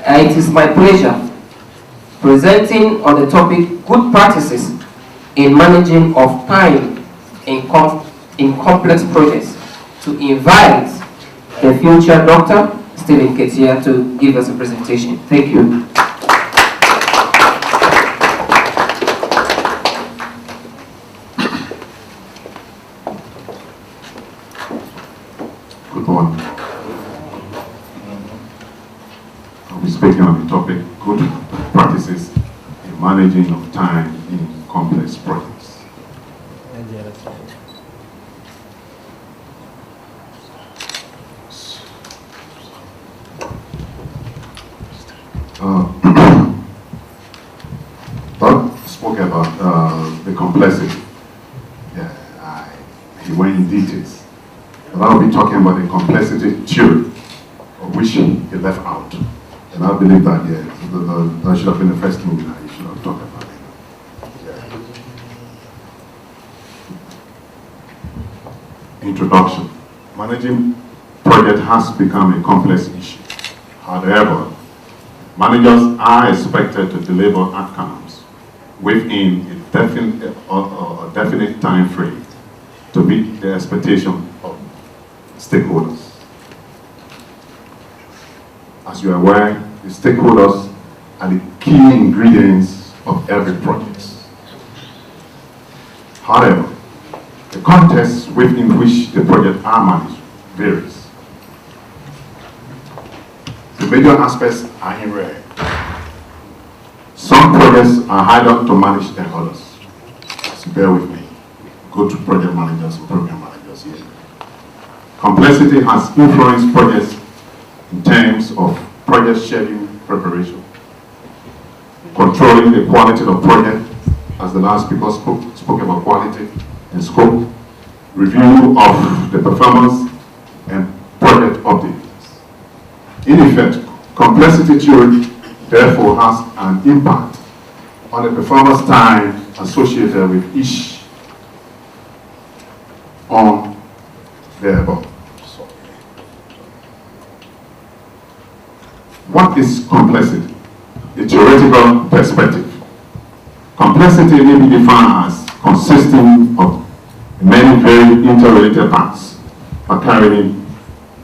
it is my pleasure presenting on the topic good practices in managing of time in complex projects to invite the future Dr. Stephen Nketia to give us a presentation. Thank you. Good morning. I'll be speaking on the topic good practices in managing of time in complex projects. the complexity. Yeah, he went in details. And I'll be talking about the complexity theory, of which he left out. And I believe that, yeah, that should have been the first thing that he should have talked about. Introduction. Managing project has become a complex issue. However, managers are expected to deliver outcomes within a definite time frame to meet the expectation of stakeholders. As you are aware, the stakeholders are the key ingredients of every project. However, the context within which the project are managed varies. The major aspects are in red. Some projects are harder to manage than others. So bear with me. Go to project managers and program managers here. Complexity has influenced projects in terms of project schedule preparation, controlling the quality of project, as the last speaker spoke about quality and scope, review of the performance, and project updates. In effect, complexity theory therefore has an impact on the performance time associated with each on the above. What is complexity? A theoretical perspective. Complexity may be defined as consisting of many very interrelated parts, occurring in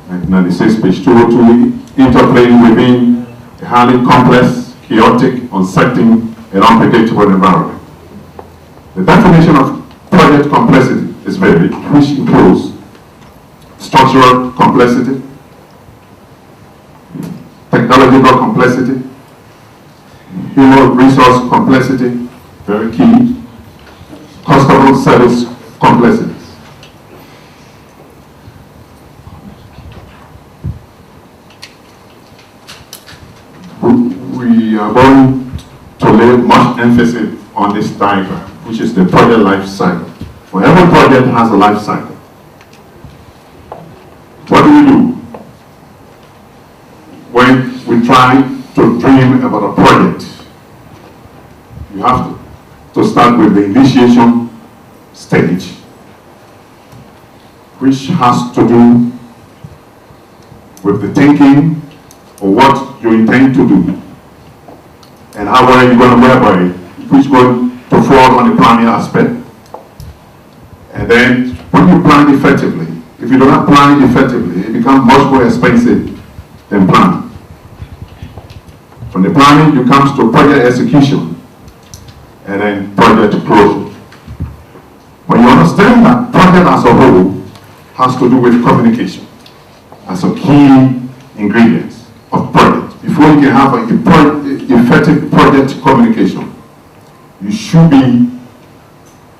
1996, page 202, interplaying within a highly complex, chaotic, uncertain, and unpredictable environment. The definition of project complexity is varied, which includes structural complexity, technological complexity, human resource complexity, very key, customer service complexities. We are going to lay much emphasis on this diagram, which is the project life cycle. For every project has a life cycle. What do we do when we try to dream about a project? You have to start with the initiation stage, which has to do with the thinking of what you intend to do and how well you're going to go about it, which is going to fall on the planning aspect. And then when you plan effectively, if you do not plan effectively, it becomes much more expensive than planning. From the planning, you come to project execution and then project closure. When you understand that project as a whole has to do with communication as a key ingredient of project. Before you can have an effective project communication, you should be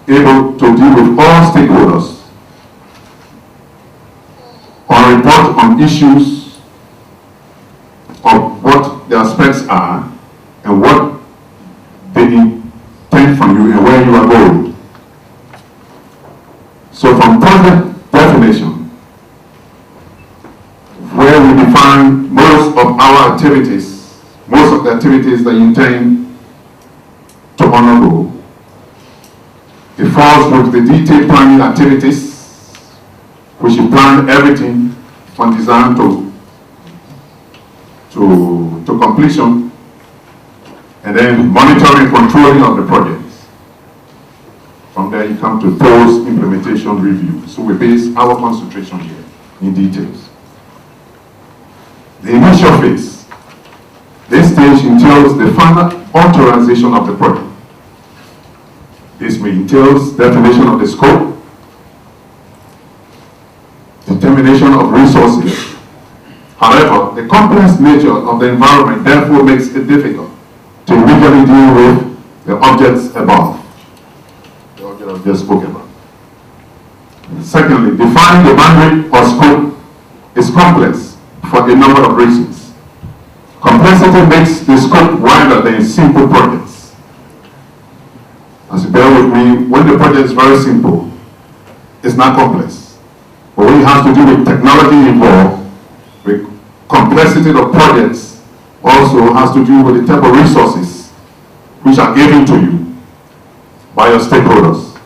able to deal with all stakeholders or report on issues of what the aspects are and what they intend from you and where you are going. So from project definition, where we define most of our activities, most of the activities that you intend to undergo, it falls with the detailed planning activities, which you plan everything from design to completion, and then monitoring and controlling of the projects. From there you come to post-implementation review. So we base our concentration here in details. The initial phase. This stage entails the final authorization of the project. This may entails definition of the scope, determination of resources. However, the complex nature of the environment therefore makes it difficult to immediately deal with the objects above, the object I've just spoken about. Secondly, defining the boundary or scope is complex for a number of reasons. Complexity makes the scope wider than simple projects. As you bear with me, when the project is very simple, it's not complex. But when it has to do with technology involved, with complexity of projects, also has to do with the type of resources which are given to you by your stakeholders.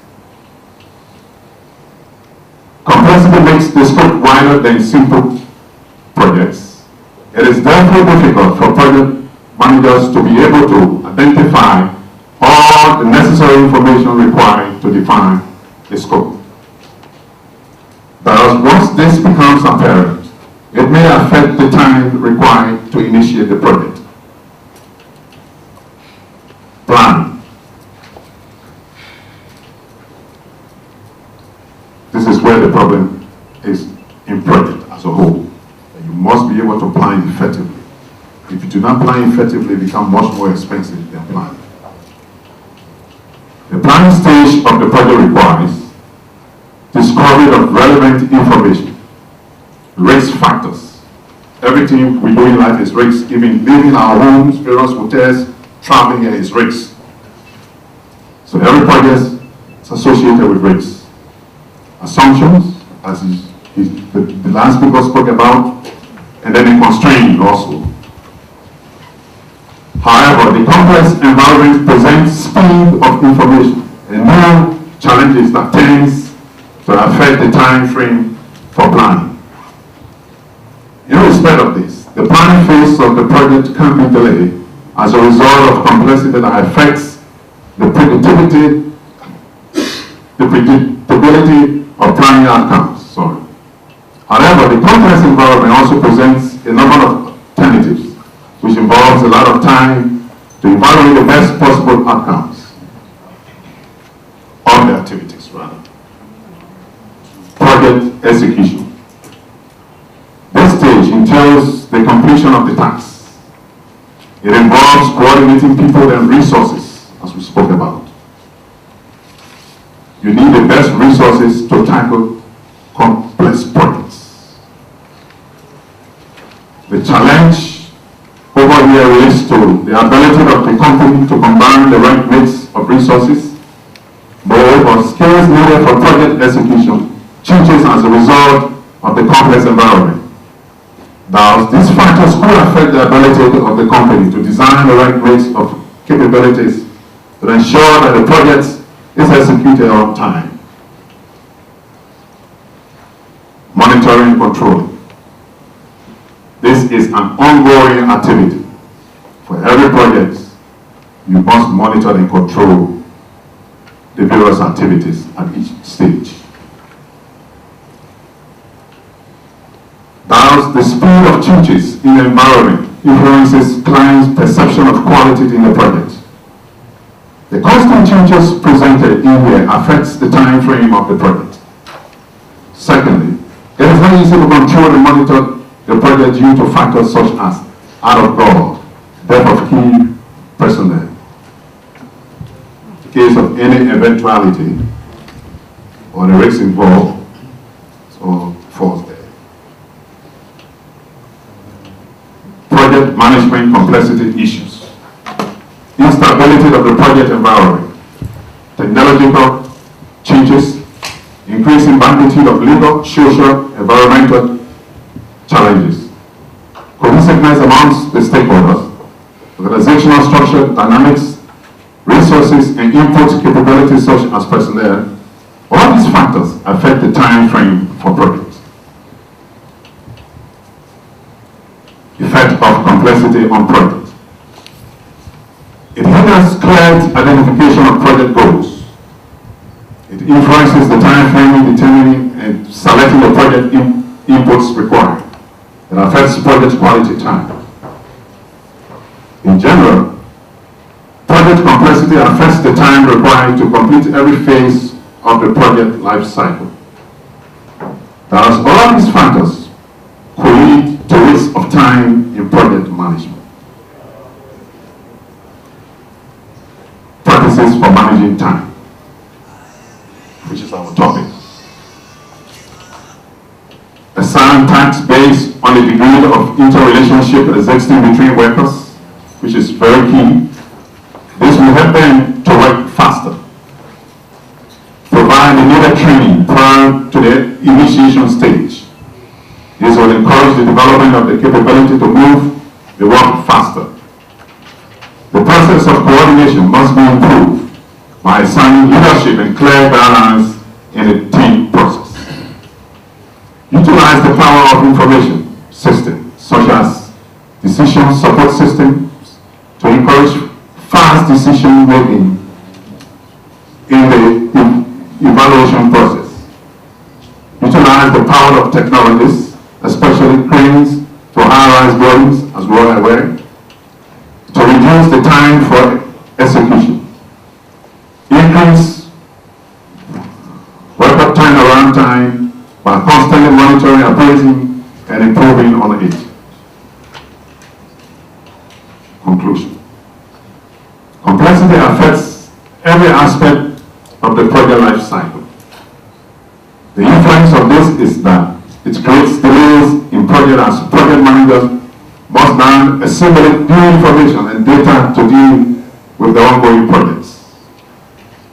Complexity makes the scope wider than simple projects. It is therefore difficult for project managers to be able to identify all the necessary information required to define the scope. Thus, once this becomes apparent, it may affect the time required to initiate the project. Planning. This is where the problem is in project as a whole. You must be able to plan effectively. If you do not plan effectively, it becomes much more expensive than planning. The planning stage of the project requires discovery of relevant information, risk factors. Everything we do in life is risk. Even leaving our homes, various hotels, traveling here is risk. So every project is associated with risk. Assumptions, as the last speaker spoke about, and then the constraint also. However, the complex environment presents speed of information and new challenges that tends to affect the time frame for planning. In respect of this, the planning phase of the project can be delayed as a result of complexity that affects the predictability of planning outcomes. However, the complex environment also presents a number of alternatives, which involves a lot of time to evaluate the best possible outcomes of the activities, rather. Project execution. This stage entails the completion of the task. It involves coordinating people and resources, as we spoke about. You need the best resources to tackle complex projects. The challenge over here relates to the ability of the company to combine the right mix of resources. Moreover, skills needed for project execution changes as a result of the complex environment. Thus, these factors could affect the ability of the company to design the right mix of capabilities to ensure that the project is executed on time. Monitoring and controlling. This is an ongoing activity. For every project, you must monitor and control the various activities at each stage. Thus, the speed of changes in the environment influences clients' perception of quality in the project. The constant changes presented in here affects the time frame of the project. Secondly, it is very easy to control and monitor the project due to factors such as out of God, death of key personnel, in case of any eventuality or the risks involved, so falls there. Project management complexity issues. Instability of the project environment, technological changes, increasing magnitude of legal, social, environmental challenges, cohesiveness amongst the stakeholders, organizational structure, dynamics, resources, and input capabilities such as personnel. All these factors affect the time frame for projects. Effect of complexity on projects. It hinders clear identification of project goals. It influences the time frame in determining and selecting the project inputs required. It affects project quality time. In general, project complexity affects the time required to complete every phase of the project life cycle. Thus, all these factors could lead to waste of time in project management. Practices for managing time, which is our topic. Assign tasks based on the degree of interrelationship existing between workers, which is very key. This will help them to work faster provide the needed training prior to the initiation stage. This will encourage the development of the capability to move the work faster. The process of coordination must be improved by assigning leadership and clear guidelines in a team process. Utilize the power of information systems, such as decision support systems, to encourage fast decision making in the evaluation process. Utilize the power of technologies, especially cranes to high-rise buildings, as well aware, to reduce the time for execution. Increase record turnaround time by constantly monitoring, appraising, and improving on it. Conclusion. Complexity affects every aspect of the project life cycle. The influence of this is that it creates delays in project as project managers must now assimilate new information and data to deal with the ongoing projects.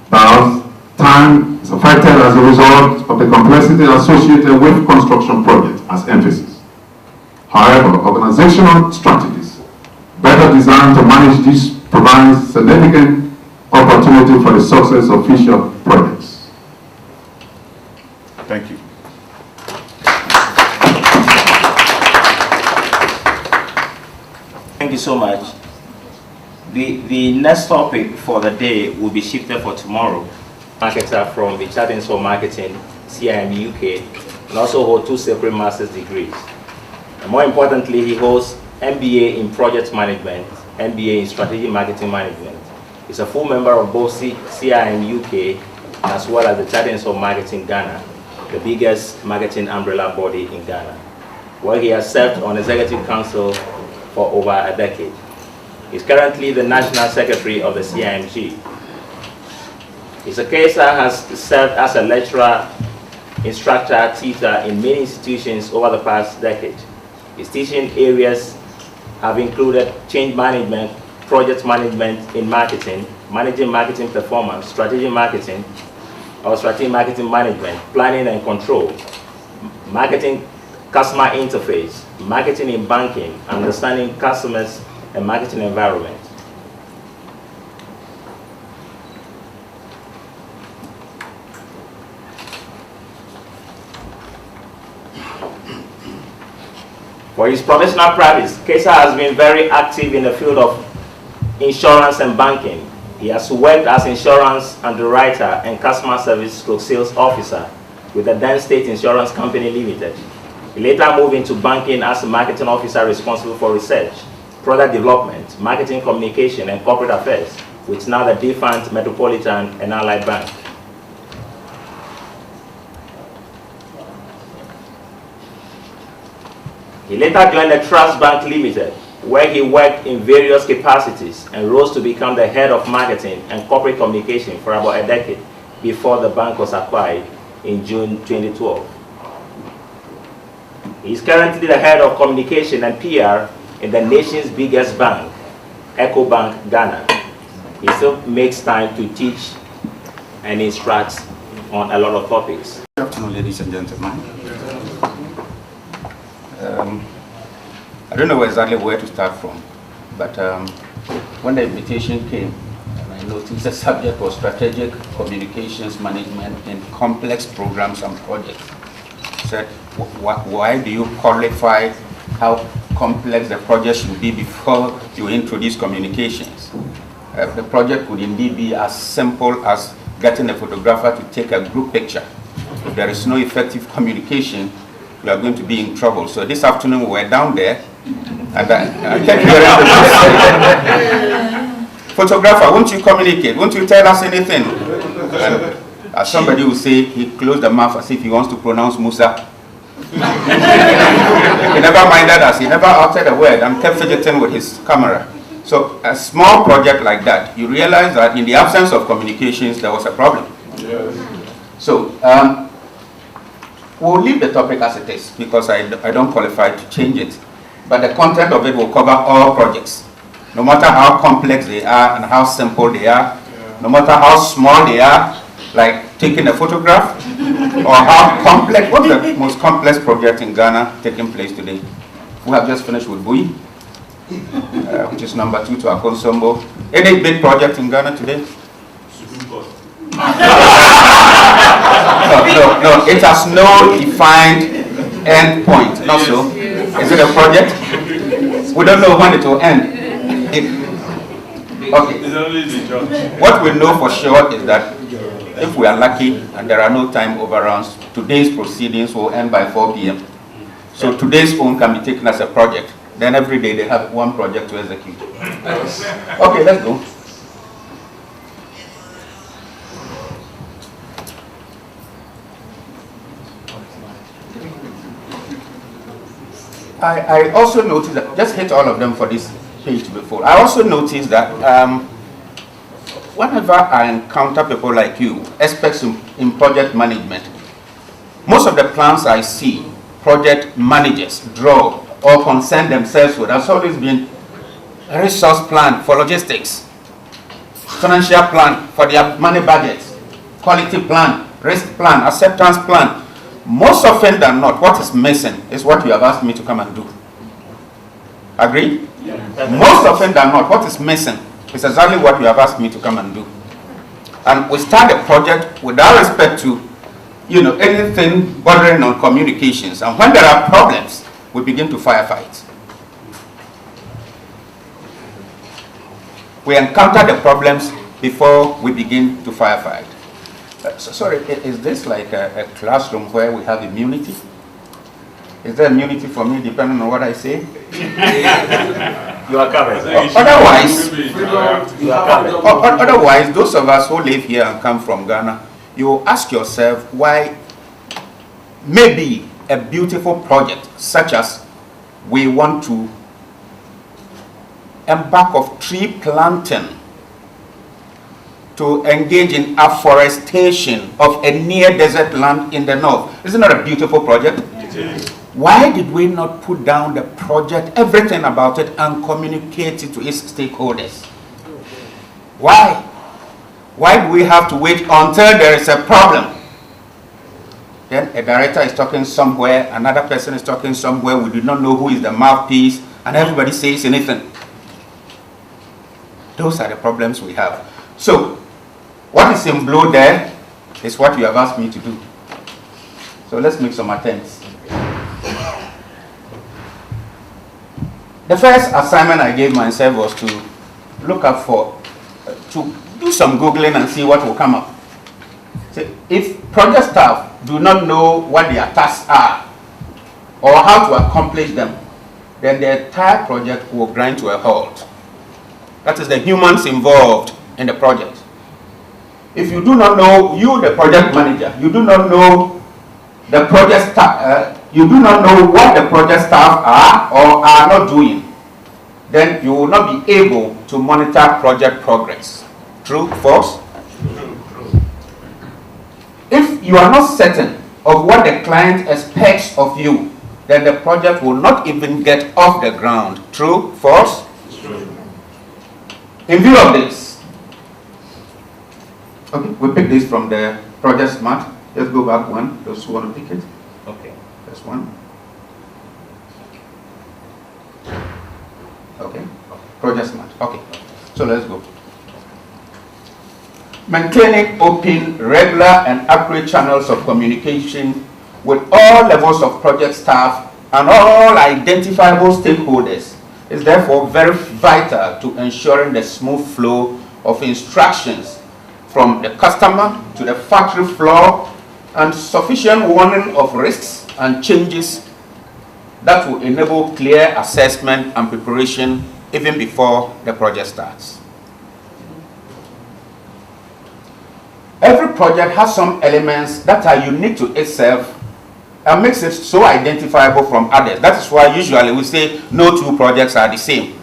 Thus, time is affected as a result of the complexity associated with construction projects as emphasis. However, organizational strategies better designed to manage this provides significant opportunity for the success of future projects. Thank you. Thank you so much. The next topic for the day will be shifted for tomorrow. Marketer from the Chadens for Marketing, CIM UK, and also hold 2 separate master's degrees. And more importantly, he holds MBA in Project Management, MBA in Strategic Marketing Management. He's a full member of both CIM UK as well as the Chadens for Marketing Ghana, the biggest marketing umbrella body in Ghana, where he has served on Executive Council for over a decade. He's currently the National Secretary of the CIMG. His case has served as a lecturer, instructor, teacher in many institutions over the past decade. His teaching areas have included change management, project management in marketing, managing marketing performance, strategic marketing management, planning and control, marketing customer interface, marketing in banking, understanding customers and marketing environment. For his professional practice, Kesa has been very active in the field of insurance and banking. He has worked as insurance underwriter and customer service sales officer with the then State Insurance Company Limited. He later moved into banking as a marketing officer responsible for research, product development, marketing communication, and corporate affairs, with now the defunct Metropolitan and Allied Bank. He later joined the Trust Bank Limited, where he worked in various capacities and rose to become the head of marketing and corporate communication for about a decade before the bank was acquired in June 2012. He is currently the head of communication and PR in the nation's biggest bank, EcoBank Ghana. He still makes time to teach and instruct on a lot of topics. Good afternoon, ladies and gentlemen. I don't know exactly where to start from, but when the invitation came, and I noticed the subject was strategic communications management in complex programs and projects. I said, why do you qualify how complex the project should be before you introduce communications? The project could indeed be as simple as getting a photographer to take a group picture. If there is no effective communication, we are going to be in trouble. So this afternoon we were down there, and I kept hearing the photographer, won't you communicate? Won't you tell us anything? And as somebody will say, he closed the mouth as if he wants to pronounce Musa. He never minded us, he never uttered a word, and kept fidgeting with his camera. So a small project like that, you realize that in the absence of communications, there was a problem. So we'll leave the topic as it is, because I don't qualify to change it. But the content of it will cover all projects, no matter how complex they are and how simple they are, no matter how small they are, like taking a photograph, or how complex, what's the most complex project in Ghana taking place today? We have just finished with Bui, which is number 2 to Akonsombo. Any big project in Ghana today? No, it has no defined end point, not so. Is it a project? We don't know when it will end. Okay. It's only the judge. What we know for sure is that if we are lucky and there are no time overruns, today's proceedings will end by 4 p.m. So today's own can be taken as a project. Then every day they have one project to execute. Okay, let's go. I also noticed that, just hit all of them for this page to be full. I also noticed that whenever I encounter people like you, experts in project management, most of the plans I see, project managers draw or concern themselves with has always been a resource plan for logistics, financial plan for their money budgets, quality plan, risk plan, acceptance plan. Most often than not, what is missing is what you have asked me to come and do. Agree? Yeah. Most often than not, what is missing is exactly what you have asked me to come and do. And we start a project without respect to, anything bordering on communications. And when there are problems, we begin to firefight. We encounter the problems before we begin to firefight. Sorry, is this like a classroom where we have immunity? Is there immunity for me depending on what I say? You are covered. Otherwise, those of us who live here and come from Ghana, you ask yourself why maybe a beautiful project such as we want to embark of tree planting to engage in afforestation of a near desert land in the north. Isn't that a beautiful project? It is. Why did we not put down the project, everything about it, and communicate it to its stakeholders? Why? Why do we have to wait until there is a problem? Then a director is talking somewhere, another person is talking somewhere, we do not know who is the mouthpiece, and everybody says anything. Those are the problems we have. So, what is in blue there is what you have asked me to do. So let's make some attempts. The first assignment I gave myself was to look up to do some Googling and see what will come up. So if project staff do not know what their tasks are or how to accomplish them, then the entire project will grind to a halt. That is the humans involved in the project. If you do not know, you the project manager, you do not know the project staff, you do not know what the project staff are or are not doing, then you will not be able to monitor project progress. True? False? True. If you are not certain of what the client expects of you, then the project will not even get off the ground. True? False? True. In view of this, okay, we pick this from the project smart. Let's go back one, those who want to pick it. Okay, that's one. Okay, project smart. Okay, so let's go. Maintaining open, regular, and accurate channels of communication with all levels of project staff and all identifiable stakeholders is therefore very vital to ensuring the smooth flow of instructions from the customer to the factory floor and sufficient warning of risks and changes that will enable clear assessment and preparation even before the project starts. Every project has some elements that are unique to itself and makes it so identifiable from others. That is why usually we say no two projects are the same.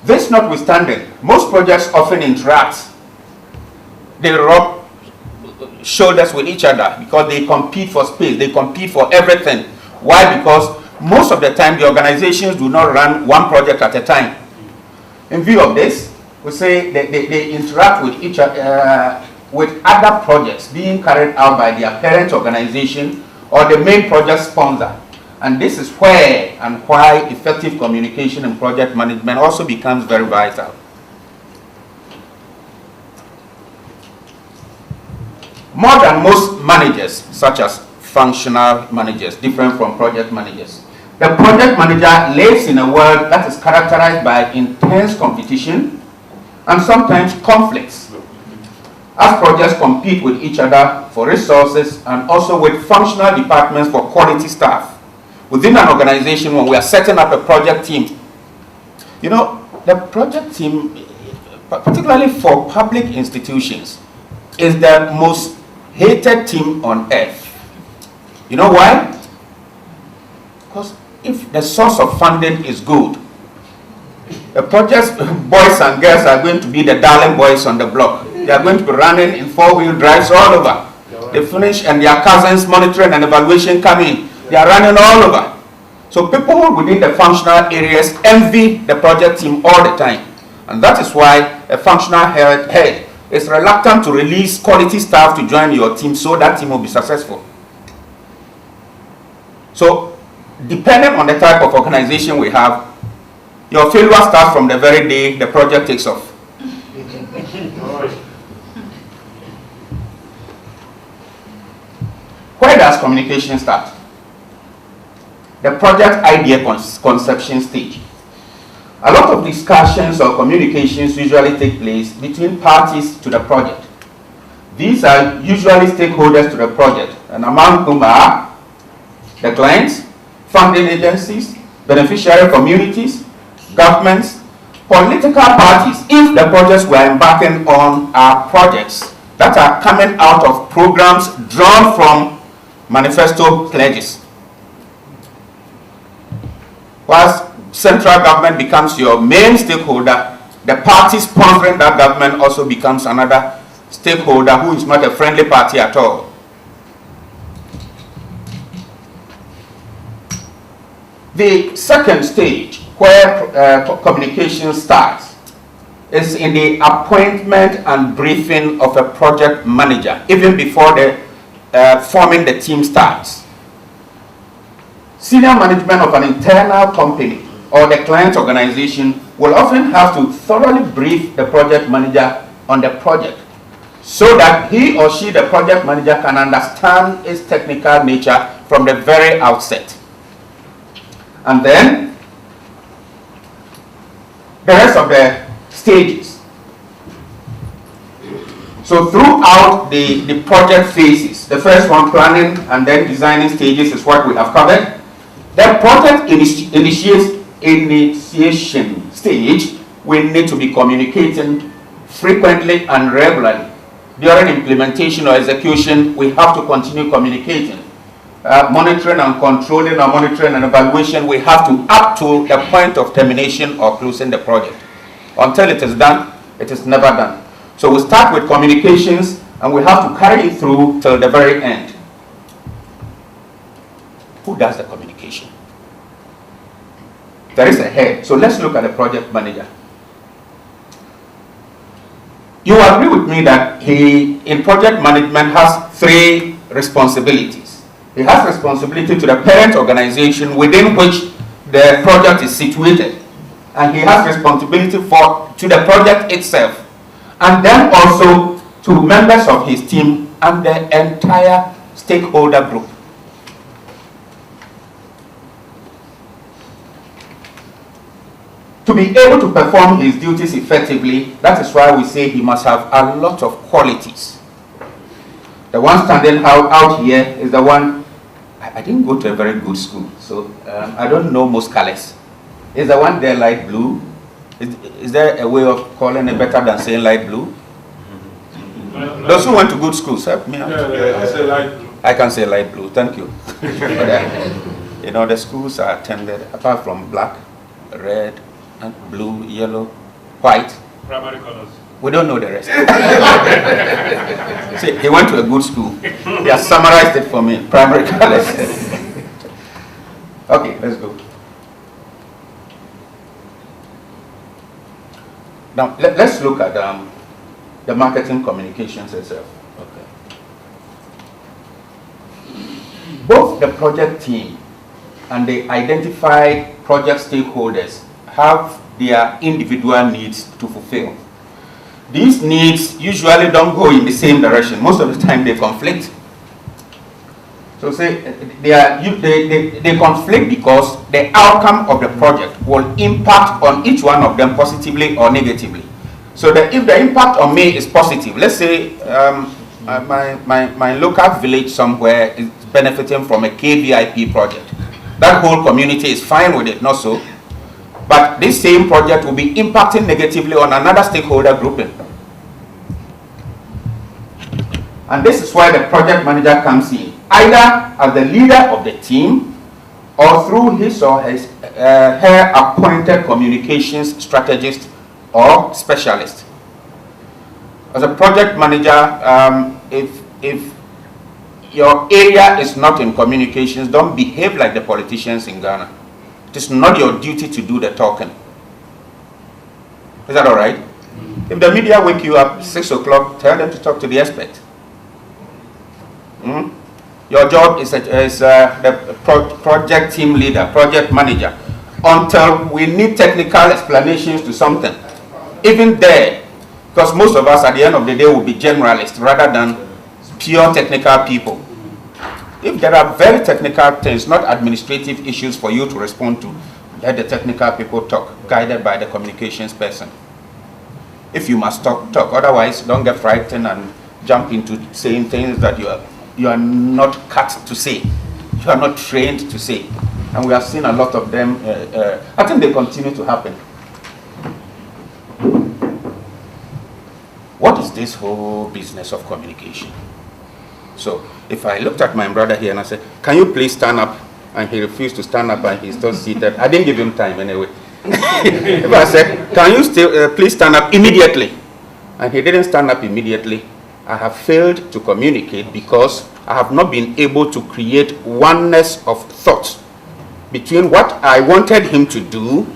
This notwithstanding, most projects often interact. They rub shoulders with each other because they compete for space, they compete for everything. Why? Because most of the time the organizations do not run one project at a time. In view of this, we say they interact with each other, with other projects being carried out by their parent organization or the main project sponsor. And this is where and why effective communication and project management also becomes very vital. More than most managers, such as functional managers, different from project managers, the project manager lives in a world that is characterized by intense competition and sometimes conflicts, as projects compete with each other for resources and also with functional departments for quality staff. Within an organization, when we are setting up a project team, you know, the project team, particularly for public institutions, is the most hated team on earth. You know why? Because if the source of funding is good, the project boys and girls are going to be the darling boys on the block. They are going to be running in four-wheel drives all over. They finish and their cousins monitoring and evaluation come in. They are running all over. So people within the functional areas envy the project team all the time. And that is why a functional head is reluctant to release quality staff to join your team so that team will be successful. So depending on the type of organization we have, your failure starts from the very day the project takes off. Where does communication start? The project idea conception stage. A lot of discussions or communications usually take place between parties to the project. These are usually stakeholders to the project, and among whom are the clients, funding agencies, beneficiary communities, governments, political parties, if the projects we're embarking on are projects that are coming out of programs drawn from manifesto pledges. Whilst central government becomes your main stakeholder, the party sponsoring that government also becomes another stakeholder who is not a friendly party at all. The second stage where communication starts is in the appointment and briefing of a project manager, even before the forming the team starts. Senior management of an internal company or the client organization will often have to thoroughly brief the project manager on the project so that he or she, the project manager, can understand its technical nature from the very outset. And then the rest of the stages. So throughout the project phases, the first one, planning and then designing stages, is what we have covered. The project initiation stage, we need to be communicating frequently and regularly. During implementation or execution, we have to continue communicating. Monitoring and controlling or monitoring and evaluation, we have to up to the point of termination or closing the project. Until it is done, it is never done. So we start with communications and we have to carry it through till the very end. Who does the communication? There is a head. So let's look at the project manager. You agree with me that he, in project management, has three responsibilities. He has responsibility to the parent organization within which the project is situated. And he has responsibility to the project itself. And then also to members of his team and the entire stakeholder group. To be able to perform his duties effectively, that is why we say he must have a lot of qualities. The one standing out here is the one, I didn't go to a very good school, so I don't know most colors. Is the one there light blue? Is there a way of calling it better than saying light blue? Those who went to good schools, help me out. Yeah, I say light blue. I can say light blue, thank you. You know, the schools are attended, apart from black, red, and blue, yellow, white. Primary colors. We don't know the rest. See, he went to a good school. He has summarized it for me, primary colors. Okay, let's go. Now, let's look at the marketing communications itself. Okay. Both the project team and the identified project stakeholders have their individual needs to fulfill. These needs usually don't go in the same direction. Most of the time they conflict. So say they conflict because the outcome of the project will impact on each one of them positively or negatively. So that if the impact on me is positive, let's say my local village somewhere is benefiting from a KVIP project. That whole community is fine with it, not so. But this same project will be impacting negatively on another stakeholder grouping. And this is where the project manager comes in, either as the leader of the team or through his or her appointed communications strategist or specialist. As a project manager, if your area is not in communications, don't behave like the politicians in Ghana. It is not your duty to do the talking. Is that all right? If the media wake you up 6 o'clock, tell them to talk to the expert. Your job is the project team leader, project manager, until we need technical explanations to something. Even there, because most of us at the end of the day will be generalists rather than pure technical people. If there are very technical things, not administrative issues for you to respond to, let the technical people talk, guided by the communications person. If you must talk, talk. Otherwise, don't get frightened and jump into saying things that you are not cut to say. You are not trained to say. And we have seen a lot of them. I think they continue to happen. What is this whole business of communication? So, if I looked at my brother here and I said, can you please stand up? And he refused to stand up and he's still seated. I didn't give him time anyway. If I said, can you still please stand up immediately? And he didn't stand up immediately. I have failed to communicate because I have not been able to create oneness of thought between what I wanted him to do,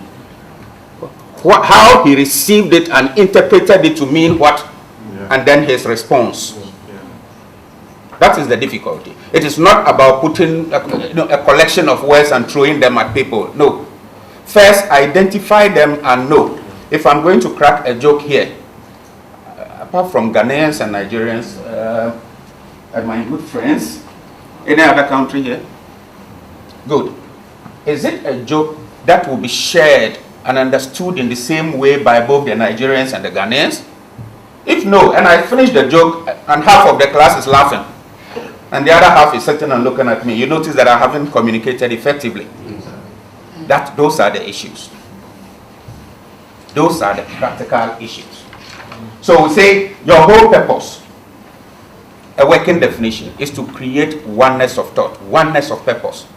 how he received it and interpreted it to mean what, and then his response. That is the difficulty. It is not about putting a collection of words and throwing them at people. No. First, identify them and know. If I'm going to crack a joke here, apart from Ghanaians and Nigerians and my good friends, any other country here? Good. Is it a joke that will be shared and understood in the same way by both the Nigerians and the Ghanaians? If no, and I finish the joke and half of the class is laughing, and the other half is sitting and looking at me, you notice that I haven't communicated effectively. Those are the issues. Those are the practical issues. So we say your whole purpose, a working definition, is to create oneness of thought, oneness of purpose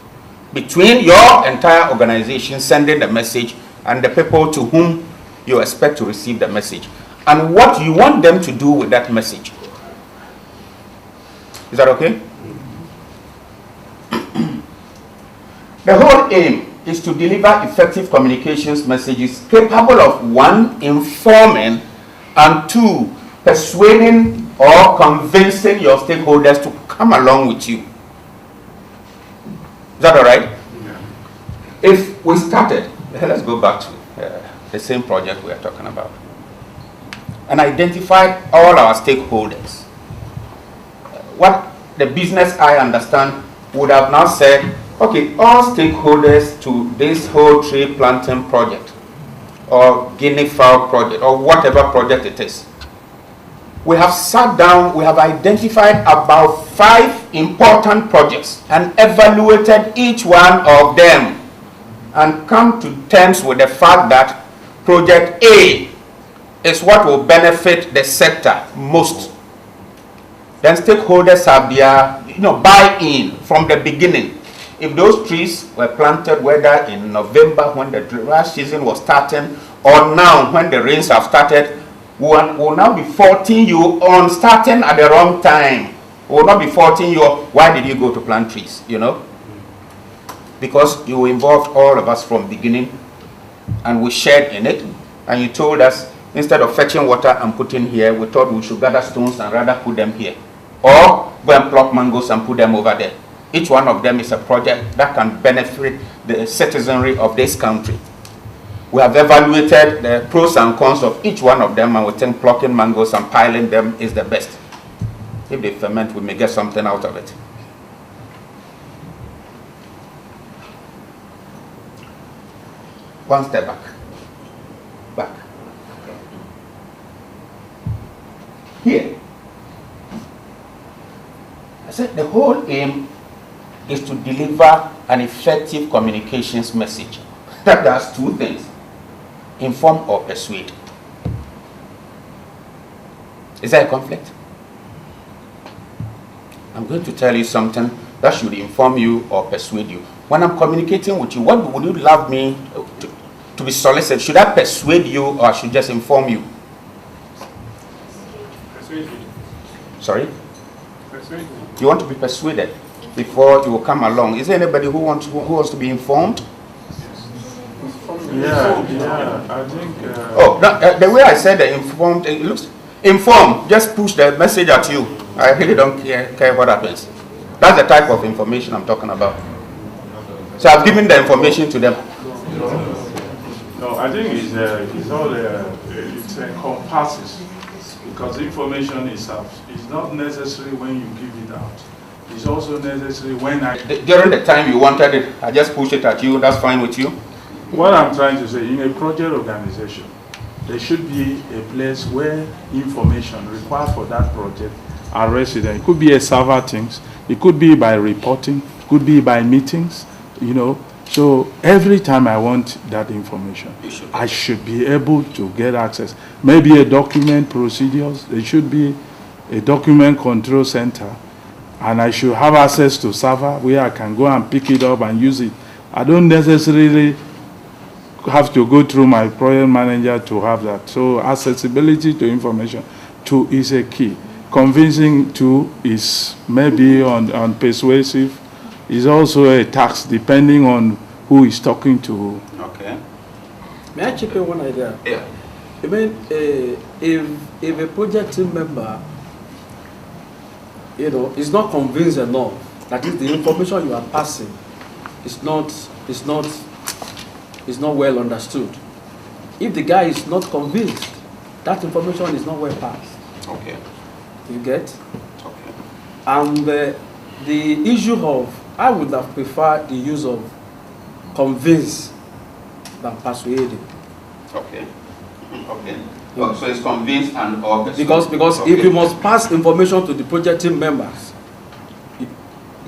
between your entire organization sending the message and the people to whom you expect to receive the message, and what you want them to do with that message. Is that okay? The whole aim is to deliver effective communications messages capable of 1, informing, and 2, persuading or convincing your stakeholders to come along with you. Is that all right? Yeah. If we started, let's go back to the same project we are talking about, and identified all our stakeholders. What the business I understand would have now said, okay, all stakeholders to this whole tree planting project or guinea fowl project or whatever project it is. We have sat down, we have identified about 5 important projects and evaluated each one of them and come to terms with the fact that project A is what will benefit the sector most. Then stakeholders have their buy-in from the beginning. If those trees were planted, whether in November when the dry season was starting, or now when the rains have started, will now be faulting you on starting at the wrong time. Will not be faulting you, why did you go to plant trees, Because you involved all of us from beginning, and we shared in it, and you told us Instead of fetching water and putting here, we thought we should gather stones and rather put them here. Or go and pluck mangoes and put them over there. Each one of them is a project that can benefit the citizenry of this country. We have evaluated the pros and cons of each one of them, and we think plucking mangoes and piling them is the best. If they ferment, we may get something out of it. One step back. Back. Here. I said the whole aim is to deliver an effective communications message that does two things: inform or persuade. Is there a conflict? I'm going to tell you something that should inform you or persuade you. When I'm communicating with you, what would you love me to be solicited? Should I persuade you or I should just inform you? Persuade you. Sorry? Persuade you. You want to be persuaded before you will come along. Is there anybody who wants to be informed? Yeah, I think... the way I said the informed, it looks... Inform, just push the message at you. I really don't care what happens. That's the type of information I'm talking about. So I've given the information to them. No, I think it's all it encompasses, because information is not necessary when you give it out. It's also necessary when During the time you wanted it, I just pushed it at you. That's fine with you? What I'm trying to say, in a project organization, there should be a place where information required for that project are resident. It could be a server things, it could be by reporting, could be by meetings, you know. So every time I want that information, I should be able to get access. Maybe a document procedures, there should be a document control center, and I should have access to server where I can go and pick it up and use it. I don't necessarily have to go through my project manager to have that. So accessibility to information too is a key. Convincing too is maybe on persuasive, is also a task depending on who is talking to. Okay. May I chip in one idea? Yeah. I mean, if a project team member, is not convinced enough that is the information you are passing is not well understood. If the guy is not convinced, that information is not well passed. Okay. You get? Okay. And the issue of, I would have preferred the use of convince than persuading. Okay. Okay. Oh, so it's convinced and or because okay. If you must pass information to the project team members,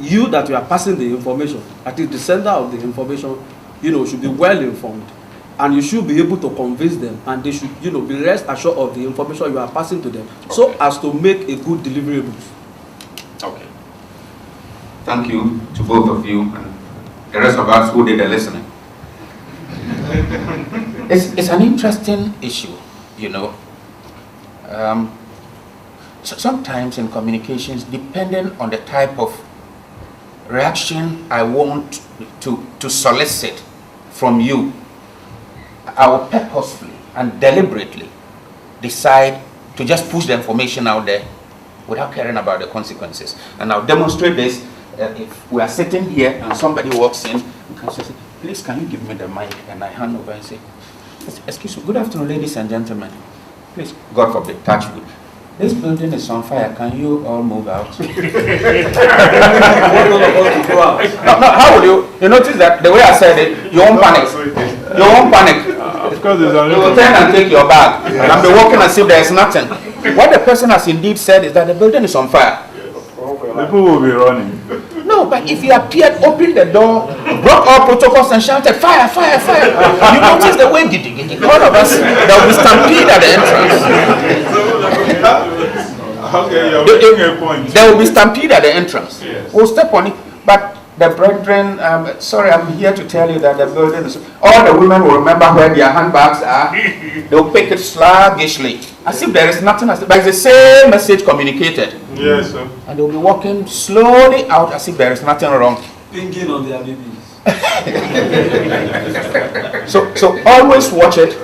you that you are passing the information, at least the sender of the information, should be well informed, and you should be able to convince them, and they should, be rest assured of the information you are passing to them, okay, so as to make a good deliverables. Okay. Thank you to both of you and the rest of us who did the listening. It's an interesting issue, So sometimes in communications, depending on the type of reaction I want to solicit from you, I will purposefully and deliberately decide to just push the information out there without caring about the consequences. And I'll demonstrate this. If we are sitting here and somebody walks in and can say, please can you give me the mic, and I hand over and say, excuse me, good afternoon ladies and gentlemen. Please, God forbid, touch wood. This building is on fire. Can you all move out? No, how will you? You notice that the way I said it, you won't panic. You won't panic. Of course, you will turn and take your bag, and I'll be walking as if there is nothing. What the person has indeed said is that the building is on fire. People will be running. No, but if you appeared, opened the door, broke all protocols and shouted, fire, fire, fire, you notice the way all of us, there will be stampede at the entrance. Okay, you're making a point. There will be stampede at the entrance. Yes. We'll step on it. But the brethren, sorry, I'm here to tell you that the building is... All the women will remember where their handbags are. They'll pick it sluggishly, as if there is nothing. But it's the same message communicated. Yes, sir. And they'll be walking slowly out as if there is nothing wrong. Thinking on their babies. So always watch it.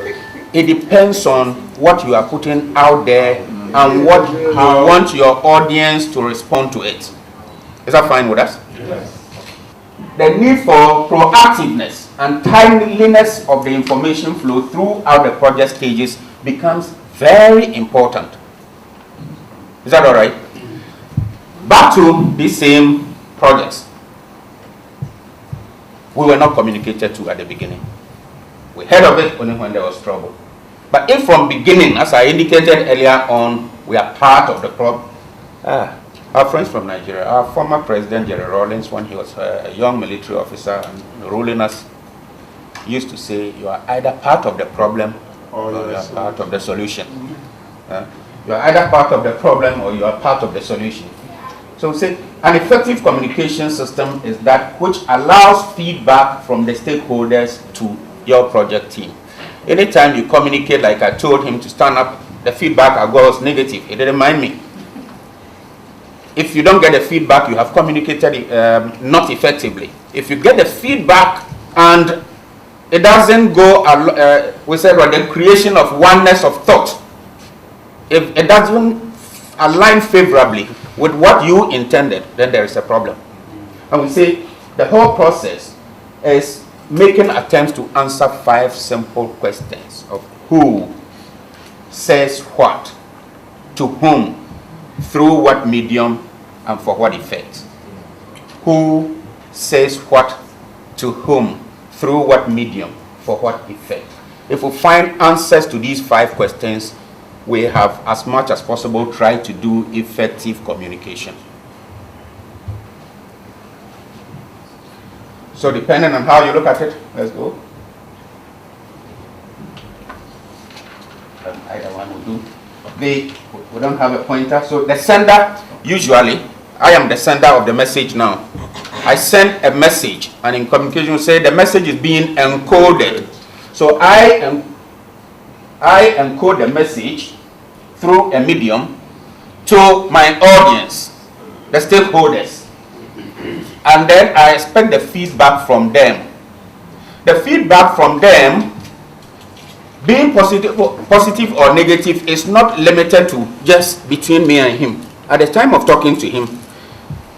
it depends on what you are putting out there and what you want your audience to respond to it. Is that fine with us? Yes. The need for proactiveness and timeliness of the information flow throughout the project stages becomes very important. Is that all right? Back to these same projects. We were not communicated to at the beginning. We heard of it only when there was trouble. But if from beginning, as I indicated earlier on, we are part of the problem. Our friends from Nigeria, our former President Jerry Rawlings, when he was a young military officer and ruling us, used to say, you are either part of the problem or you are part of the solution. You are either part of the problem or you are part of the solution. So say, an effective communication system is that which allows feedback from the stakeholders to your project team. Anytime you communicate, like I told him to stand up, the feedback I got was negative. He didn't mind me. If you don't get the feedback, you have communicated not effectively. If you get the feedback and it doesn't go, we said, well, the creation of oneness of thought, if it doesn't align favorably with what you intended, then there is a problem. And we say the whole process is making attempts to answer 5 simple questions of who says what, to whom, through what medium, and for what effect. Who says what, to whom, through what medium, for what effect. If we find answers to these 5 questions, we have, as much as possible, tried to do effective communication. So depending on how you look at it, let's go. Either one will do. We don't have a pointer. So the sender, usually, I am the sender of the message now. I send a message, and in communication, we say the message is being encoded. So I encode the message through a medium to my audience, the stakeholders. And then I expect the feedback from them. The feedback from them, being positive or negative, is not limited to just between me and him. At the time of talking to him,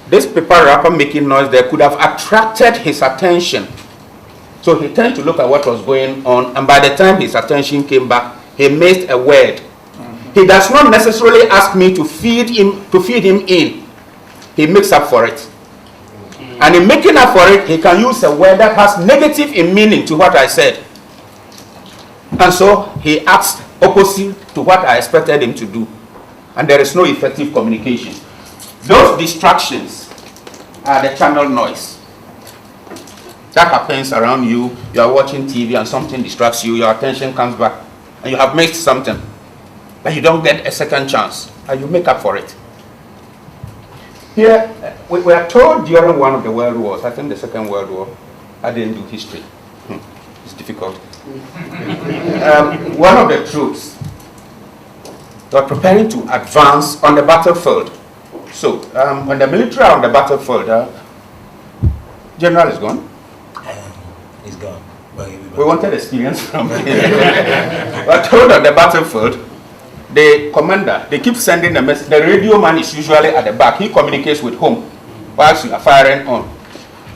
this paper wrapper making noise there could have attracted his attention. So he turned to look at what was going on, and by the time his attention came back, he missed a word. He does not necessarily ask me to feed him in. He makes up for it. And in making up for it, he can use a word that has negative in meaning to what I said. And so he acts opposite to what I expected him to do. And there is no effective communication. Those distractions are the channel noise. That happens around you. You are watching TV and something distracts you. Your attention comes back. And you have missed something. But you don't get a second chance. And you make up for it. Here, we are told during one of the world wars, I think the Second World War, I didn't do history. It's difficult. One of the troops, they were preparing to advance on the battlefield. So, when the military are on the battlefield, General is gone. He's gone. We wanted experience from him. We are told on the battlefield, the commander, they keep sending a message. The radio man is usually at the back. He communicates with home whilst you are firing on.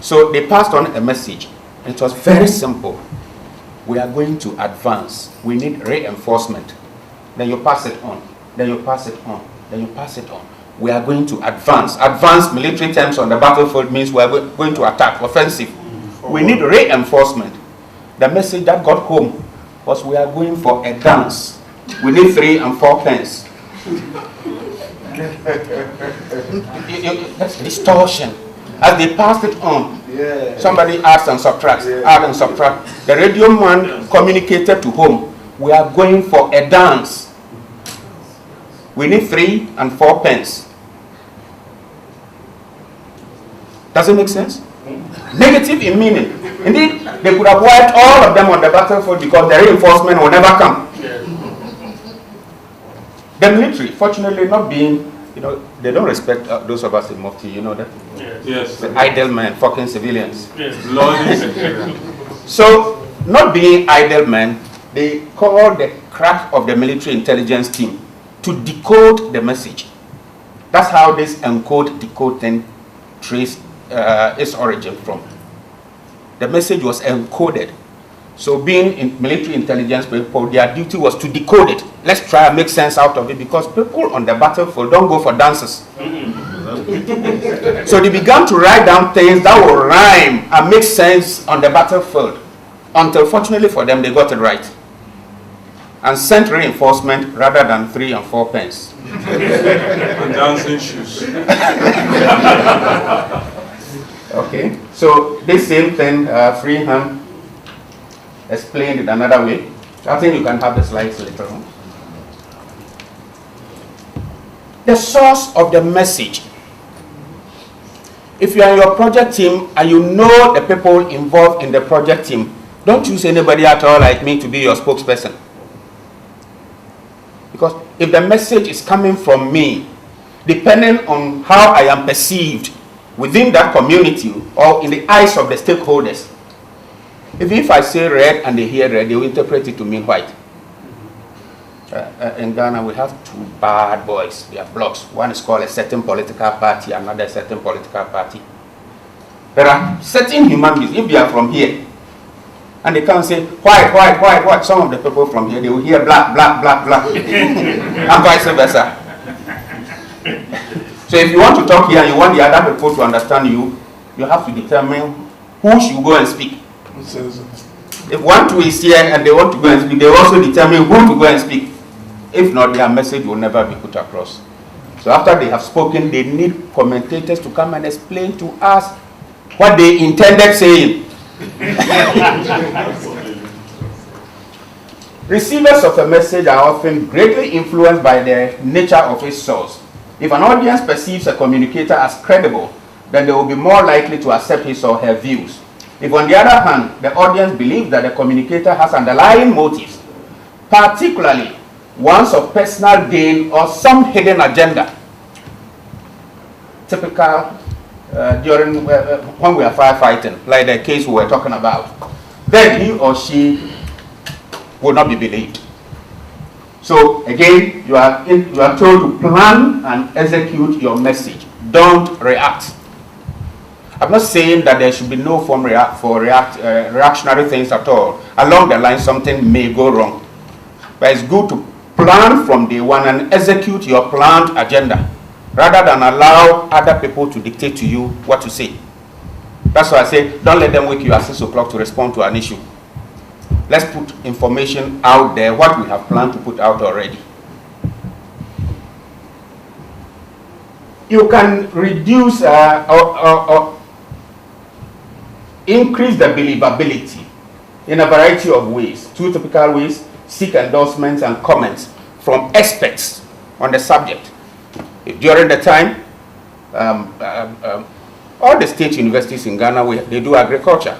So they passed on a message. It was very simple. We are going to advance. We need reinforcement. Then you pass it on. Then you pass it on. Then you pass it on. We are going to advance. Advanced military terms on the battlefield means we are going to attack, offensive. We need reinforcement. The message that got home was we are going for a dance. We need 3 and 4 pence. That's distortion. As they passed it on, somebody adds and subtracts, add and subtract. The radio man communicated to home, we are going for a dance. We need 3 and 4 pence. Does it make sense? Negative in meaning. Indeed, they could have wiped all of them on the battlefield because the reinforcement will never come. The military, fortunately, not being, they don't respect those of us in Mufti, you know that? Yes. The idle men, fucking civilians. Yes. So, not being idle men, they called the crack of the military intelligence team to decode the message. That's how this encode decode thing traced its origin from. The message was encoded. So being in military intelligence people, their duty was to decode it. Let's try and make sense out of it, because people on the battlefield don't go for dances. So they began to write down things that will rhyme and make sense on the battlefield, until fortunately for them they got it right and sent reinforcement rather than 3 and 4 pence. And dancing shoes. Okay, so this same thing, Freehand explained it another way. I think you can have the slides later on. The source of the message. If you are in your project team and you know the people involved in the project team, don't choose anybody at all like me to be your spokesperson. Because if the message is coming from me, depending on how I am perceived within that community or in the eyes of the stakeholders, if I say red and they hear red, they will interpret it to mean white. In Ghana, we have 2 bad boys. We have blocks. One is called a certain political party, another certain political party. There are certain human beings, if they are from here, and they can't say white, white, white, white. Some of the people from here, they will hear black, black, black, black, and vice versa. So if you want to talk here and you want the other people to understand you, you have to determine who should go and speak. If 1, 2 is here and they want to go and speak, they also determine who to go and speak. If not, their message will never be put across. So after they have spoken, they need commentators to come and explain to us what they intended saying. Receivers of a message are often greatly influenced by the nature of its source. If an audience perceives a communicator as credible, then they will be more likely to accept his or her views. If, on the other hand, the audience believes that the communicator has underlying motives, particularly ones of personal gain or some hidden agenda, typical during when we are firefighting, like the case we were talking about, then he or she will not be believed. So again, you are told to plan and execute your message. Don't react. I'm not saying that there should be no form reactionary things at all. Along the line, something may go wrong. But it's good to plan from day one and execute your planned agenda, rather than allow other people to dictate to you what to say. That's why I say, don't let them wake you at 6 o'clock to respond to an issue. Let's put information out there, what we have planned to put out already. You can reduce increase the believability in a variety of ways. 2 typical ways: seek endorsements and comments from experts on the subject. During the time, all the state universities in Ghana, they do agriculture.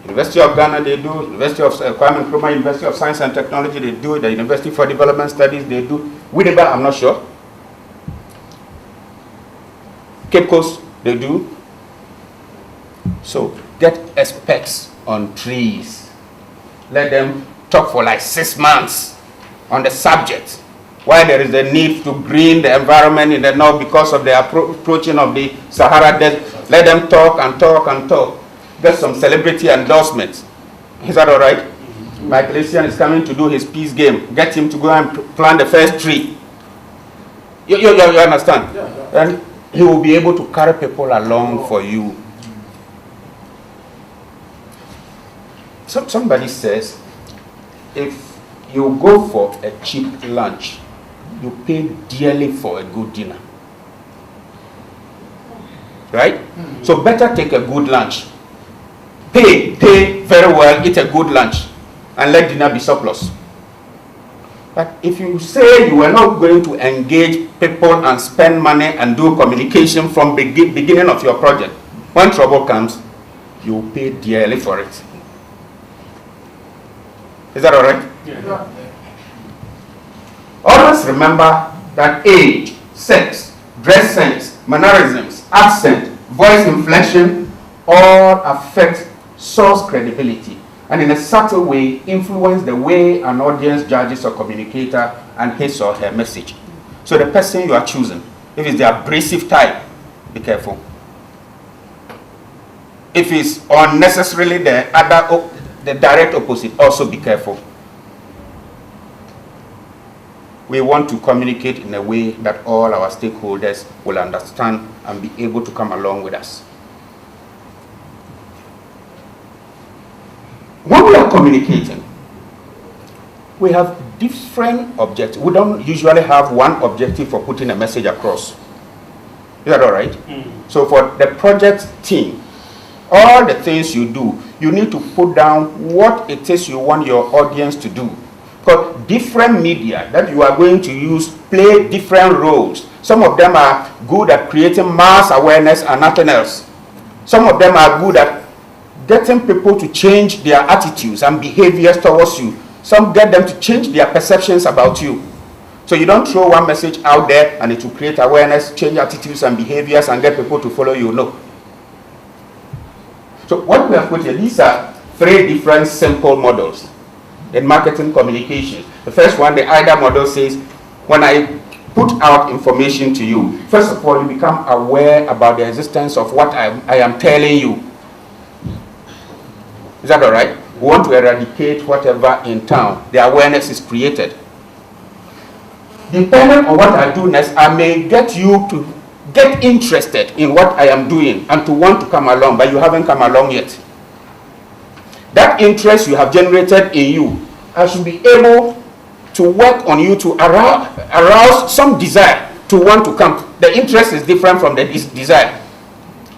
University of Ghana, they do. University of Kwame Nkrumah, University of Science and Technology, they do. The University for Development Studies, they do. Winneba, I'm not sure. Cape Coast, they do. So get experts on trees. Let them talk for like 6 months on the subject. Why there is a need to green the environment in the north because of the approaching of the Sahara Desert. Let them talk and talk and talk. Get some celebrity endorsements. Is that all right? Michael Essien is coming to do his peace game. Get him to go and plant the first tree. You understand? Yeah. And he will be able to carry people along for you. Somebody says, if you go for a cheap lunch, you pay dearly for a good dinner. Right? So better take a good lunch. Pay very well, eat a good lunch, and let dinner be surplus. But if you say you are not going to engage people and spend money and do communication from beginning of your project, when trouble comes, you pay dearly for it. Is that all right? Yeah. Always remember that age, sex, dress sense, mannerisms, accent, voice inflection all affect source credibility and in a subtle way influence the way an audience judges a communicator and his or her message. So the person you are choosing, if it's the abrasive type, be careful. If it's unnecessarily the direct opposite, also be careful. We want to communicate in a way that all our stakeholders will understand and be able to come along with us. When we are communicating, we have different objectives. We don't usually have one objective for putting a message across. Is that all right? So for the project team, all the things you do, you need to put down what it is you want your audience to do. Because different media that you are going to use play different roles. Some of them are good at creating mass awareness and nothing else. Some of them are good at getting people to change their attitudes and behaviors towards you. Some get them to change their perceptions about you. So you don't throw one message out there and it will create awareness, change attitudes and behaviors and get people to follow you. No. So what we have put here, these are 3 different simple models in marketing communication. The first one, the IDA model, says, when I put out information to you, first of all, you become aware about the existence of what I am telling you. Is that all right? We want to eradicate whatever in town. The awareness is created. Depending on what I do next, I may get you to get interested in what I am doing and to want to come along, but you haven't come along yet. That interest you have generated in you, I should be able to work on you to arouse some desire to want to come. The interest is different from the desire.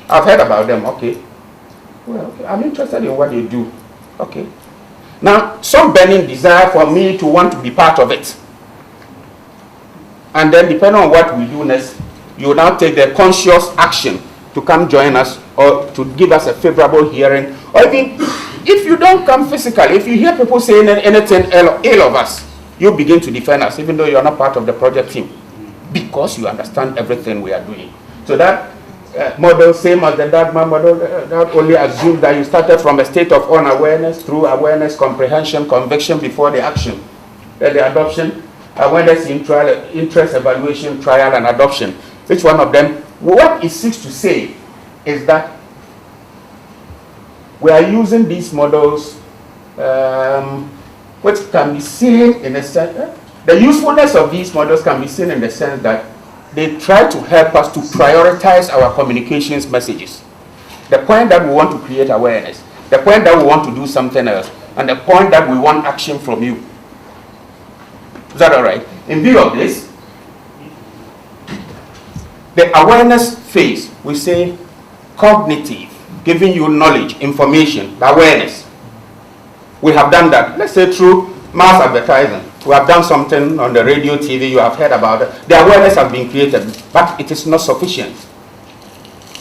I've heard about them. Okay. Well, okay. I'm interested in what you do. Okay. Now, some burning desire for me to want to be part of it. And then, depending on what we do next, you now take the conscious action to come join us or to give us a favorable hearing. Or even if you don't come physically, if you hear people saying anything ill of us, you begin to defend us, even though you are not part of the project team, because you understand everything we are doing. So that model, same as the Dagmar model, that only assumes that you started from a state of unawareness through awareness, comprehension, conviction before the action, then the adoption, awareness, interest, evaluation, trial, and adoption. Each one of them, what it seeks to say is that we are using these models which can be seen in a sense, the usefulness of these models can be seen in the sense that they try to help us to prioritize our communications messages. The point that we want to create awareness, the point that we want to do something else, and the point that we want action from you. Is that all right? In view of this, the awareness phase, we say cognitive, giving you knowledge, information, awareness. We have done that. Let's say through mass advertising. We have done something on the radio, TV, you have heard about it. The awareness has been created, but it is not sufficient.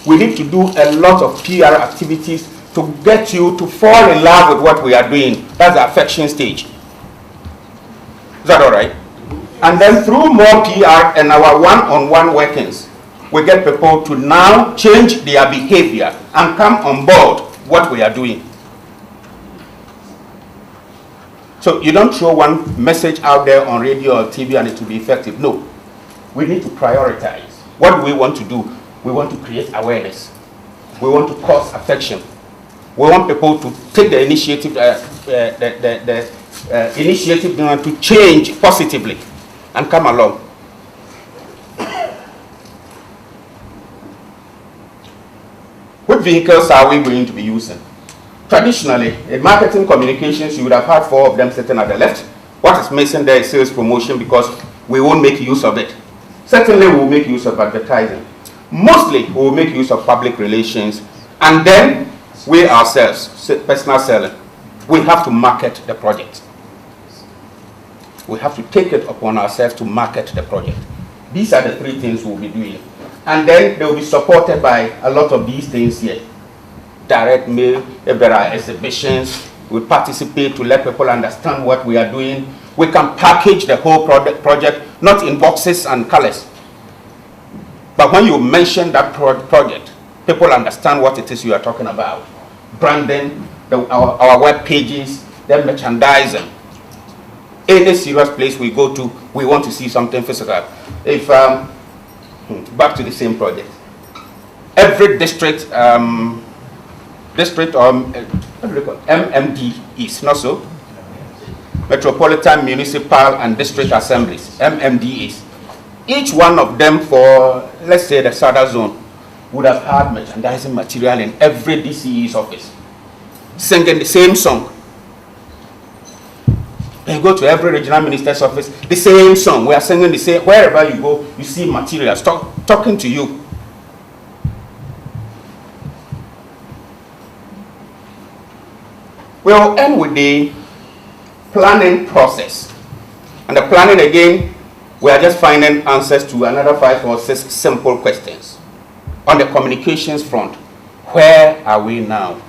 We need to do a lot of PR activities to get you to fall in love with what we are doing. That's the affection stage. Is that all right? And then through more PR and our one-on-one workings, we get people to now change their behavior and come on board what we are doing. So you don't throw one message out there on radio or TV and it will be effective. No. We need to prioritize. What do we want to do? We want to create awareness. We want to cause affection. We want people to take the initiative, initiative to change positively and come along. What vehicles are we going to be using? Traditionally, in marketing communications, you would have had 4 of them sitting at the left. What is missing there is sales promotion, because we won't make use of it. Certainly, we will make use of advertising. Mostly, we will make use of public relations. And then, we ourselves, personal selling, we have to market the project. We have to take it upon ourselves to market the project. These are the 3 things we'll be doing. And then they will be supported by a lot of these things here. Direct mail, if there are exhibitions, we participate to let people understand what we are doing. We can package the whole project, not in boxes and colors. But when you mention that project, people understand what it is you are talking about. Branding, our web pages, the merchandising. Any serious place we go to, we want to see something physical. If back to the same project, every district, MMD is not so. Metropolitan Municipal and District Assemblies, MMDAs. Each one of them for, let's say, the Southern Zone would have had merchandising material in every DCE's office, singing the same song. And you go to every regional minister's office, the same song. We are singing the same. Wherever you go, you see materials talking to you. We'll end with the planning process. And the planning, again, we are just finding answers to another 5 or 6 simple questions. On the communications front, where are we now?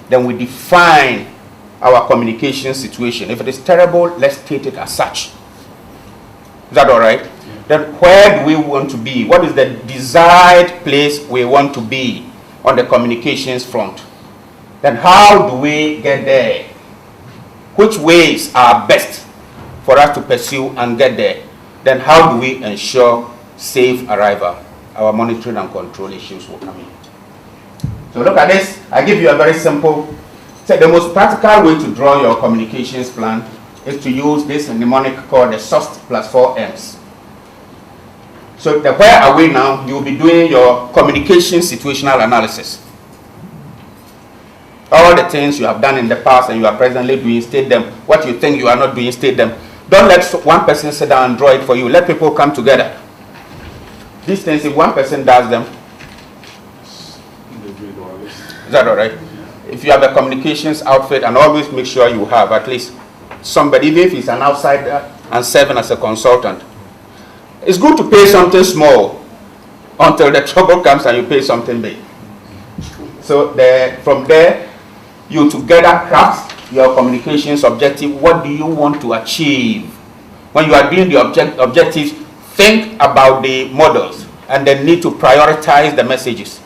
Then we define our communication situation. If it is terrible, let's state it as such. Is that all right? Then where do we want to be? What is the desired place we want to be on the communications front? Then how do we get there? Which ways are best for us to pursue and get there? Then how do we ensure safe arrival? Our monitoring and control issues will come in. So look at this. I give you a very simple. So the most practical way to draw your communications plan is to use this mnemonic called the SOST plus 4 M's. So the where are we now? You'll be doing your communication situational analysis. All the things you have done in the past and you are presently doing, state them. What you think you are not doing, state them. Don't let one person sit down and draw it for you. Let people come together. These things, if one person does them, is that all right? If you have a communications outfit, and always make sure you have at least somebody, even if he's an outsider and serving as a consultant. It's good to pay something small until the trouble comes and you pay something big. So from there, you together craft your communications objective. What do you want to achieve? When you are doing the objectives, think about the models and then need to prioritize the messages.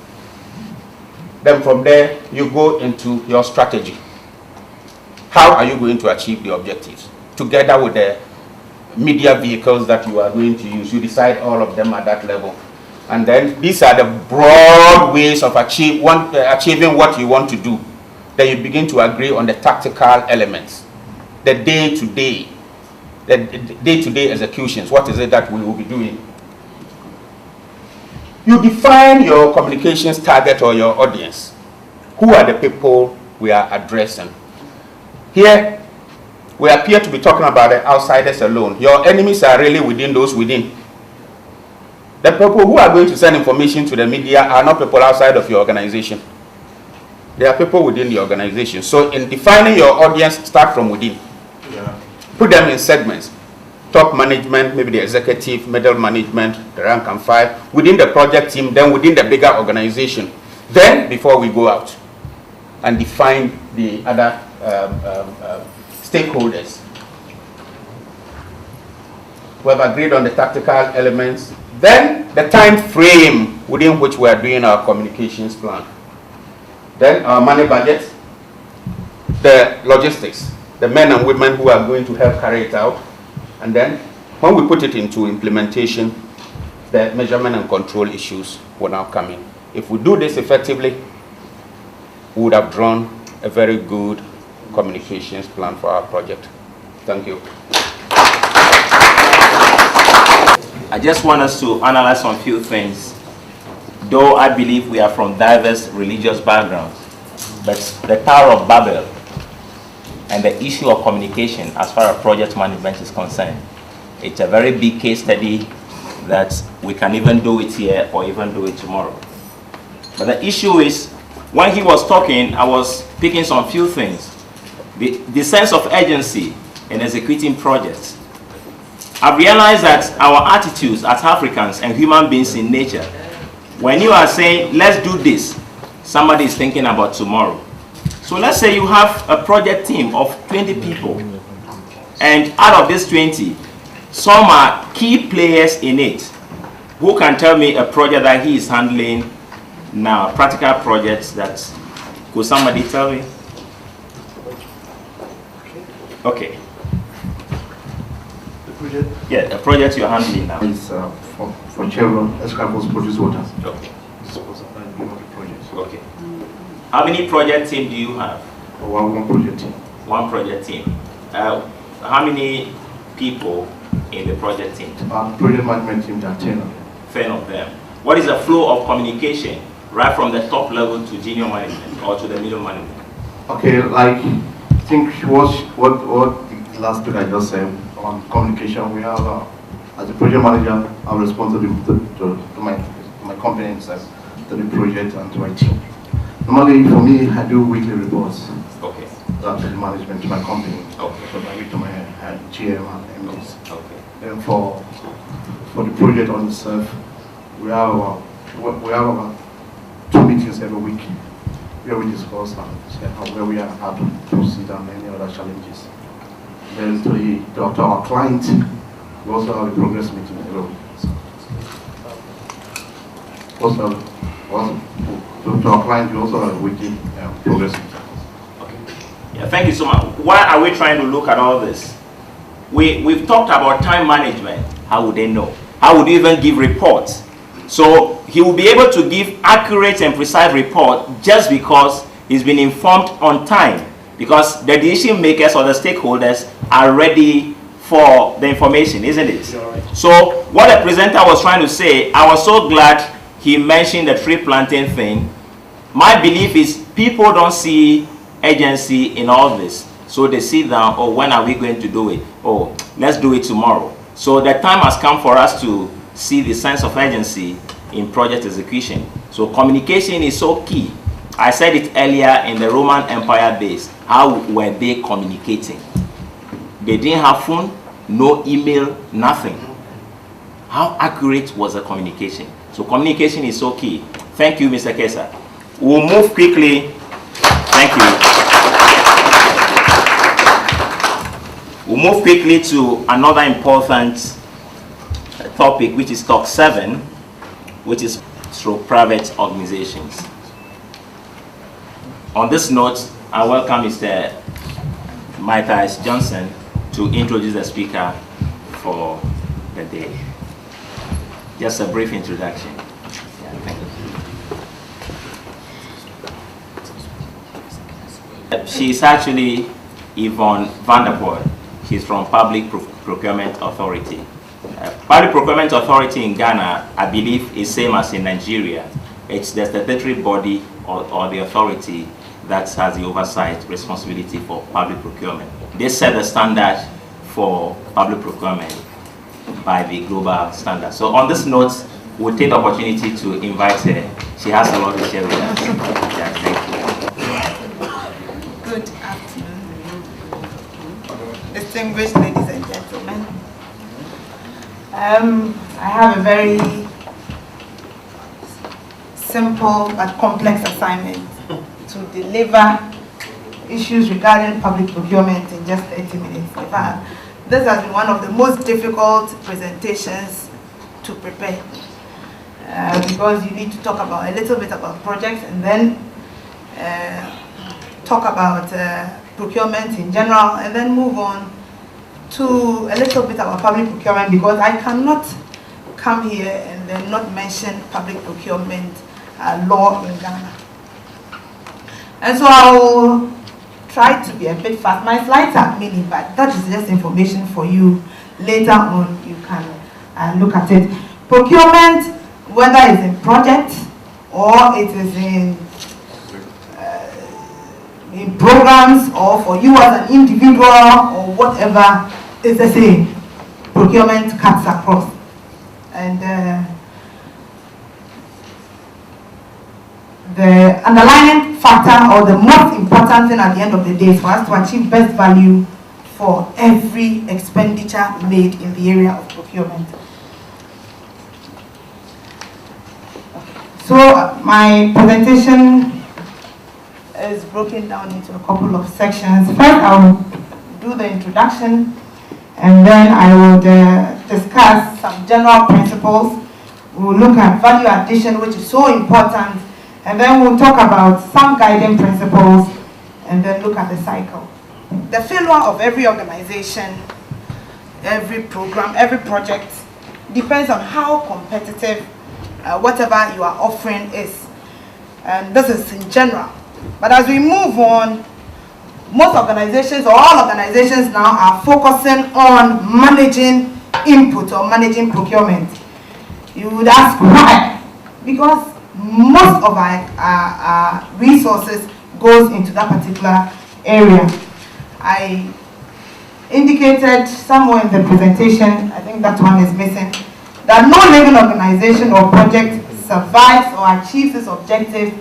Then from there, you go into your strategy. How are you going to achieve the objectives? Together with the media vehicles that you are going to use, you decide all of them at that level. And then these are the broad ways of achieving what you want to do. Then you begin to agree on the tactical elements, the day-to-day executions. What is it that we will be doing? You define your communications target or your audience. Who are the people we are addressing? Here, we appear to be talking about the outsiders alone. Your enemies are really within those within. The people who are going to send information to the media are not people outside of your organization. They are people within the organization. So in defining your audience, start from within. Yeah. Put them in segments. Top management, maybe the executive, middle management, the rank and file, within the project team, then within the bigger organization. Then, before we go out and define the other stakeholders. We have agreed on the tactical elements. Then, the time frame within which we are doing our communications plan. Then, our money budget, the logistics, the men and women who are going to help carry it out. And then, when we put it into implementation, the measurement and control issues will now come in. If we do this effectively, we would have drawn a very good communications plan for our project. Thank you. I just want us to analyze some few things. Though I believe we are from diverse religious backgrounds, but the Tower of Babel and the issue of communication as far as project management is concerned, it's a very big case study that we can even do it here or even do it tomorrow. But the issue is, when he was talking, I was picking some few things. The sense of urgency in executing projects. I've realized that our attitudes as Africans and human beings in nature, when you are saying, let's do this, somebody is thinking about tomorrow. So let's say you have a project team of 20 people, and out of this 20, some are key players in it. Who can tell me a project that he is handling now, practical projects that, could somebody tell me? Okay. The project? Yeah, the project you're handling now. Is for Chevron, Escravos Produce Waters. Okay. It's supposed to be one of the projects. Okay. How many project team do you have? One project team. One project team. How many people in the project team? Project management team, there are 10 of them. 10 of them. What is the flow of communication right from the top level to junior management or to the middle management? Okay, like I think what the last speaker I just said on communication. We have as a project manager, I'm responsible to my company itself, to the project and to my team. Normally for me, I do weekly reports. Okay. That's the management to my company. Okay. So I to my GM and MDs. Okay. Then for the project on itself, we have about 2 meetings every week where we discuss where we are, how to proceed and any other challenges. Then to our client, we also have a progress meeting every week. Also, to our client, we also have a weekly progress meeting. Yeah, thank you so much. Why are we trying to look at all this? We've talked about time management. How would they know? How would you even give reports? So he will be able to give accurate and precise report just because he's been informed on time, because the decision makers or the stakeholders are ready for the information, isn't it? So what the presenter was trying to say, I was so glad he mentioned the tree planting thing. My belief is people don't see urgency in all this. So they sit down, oh, when are we going to do it? Oh, let's do it tomorrow. So the time has come for us to see the sense of urgency in project execution. So communication is so key. I said it earlier, in the Roman Empire days, how were they communicating? They didn't have phone, no email, nothing. How accurate was the communication? So communication is so key. Thank you, Mr. Kesa. We'll move quickly. Thank you. We'll move quickly to another important topic, which is talk 7, which is through private organizations. On this note, I welcome Mr. Matthias Johnson to introduce the speaker for the day. Just a brief introduction. Yeah, thank you. She's actually Yvonne Vanderpoel. She's from Public Procurement Authority. Public Procurement Authority in Ghana, I believe, is same as in Nigeria. It's the statutory body or the authority that has the oversight responsibility for public procurement. They set the standard for public procurement by the global standard. So on this note, we'll take the opportunity to invite her. She has a lot to share with us. Yeah, thank you. Good afternoon, distinguished ladies and gentlemen. I have a very simple but complex assignment to deliver issues regarding public procurement in just 30 minutes. In fact, this has been one of the most difficult presentations to prepare because you need to talk about a little bit about projects and then talk about procurement in general and then move on to a little bit about public procurement, because I cannot come here and then not mention public procurement law in Ghana. And so I will try to be a bit fast. My slides are mini, but that is just information for you. Later on, you can look at it. Procurement, whether it's in project or it is in programs or for you as an individual or whatever, is the same. Procurement cuts across. And the underlying factor or the most important thing at the end of the day is for us to achieve best value for every expenditure made in the area of procurement. So my presentation is broken down into a couple of sections. First, I will do the introduction, and then I would discuss some general principles. We'll look at value addition, which is so important, and then we'll talk about some guiding principles, and then look at the cycle. the failure of every organization, every program, every project depends on how competitive whatever you are offering is. And this is in general. But as we move on, most organizations, or all organizations now, are focusing on managing input or managing procurement. You would ask why? Because most of our resources goes into that particular area. I indicated somewhere in the presentation, I think that one is missing, that no living organization or project survives or achieves its objective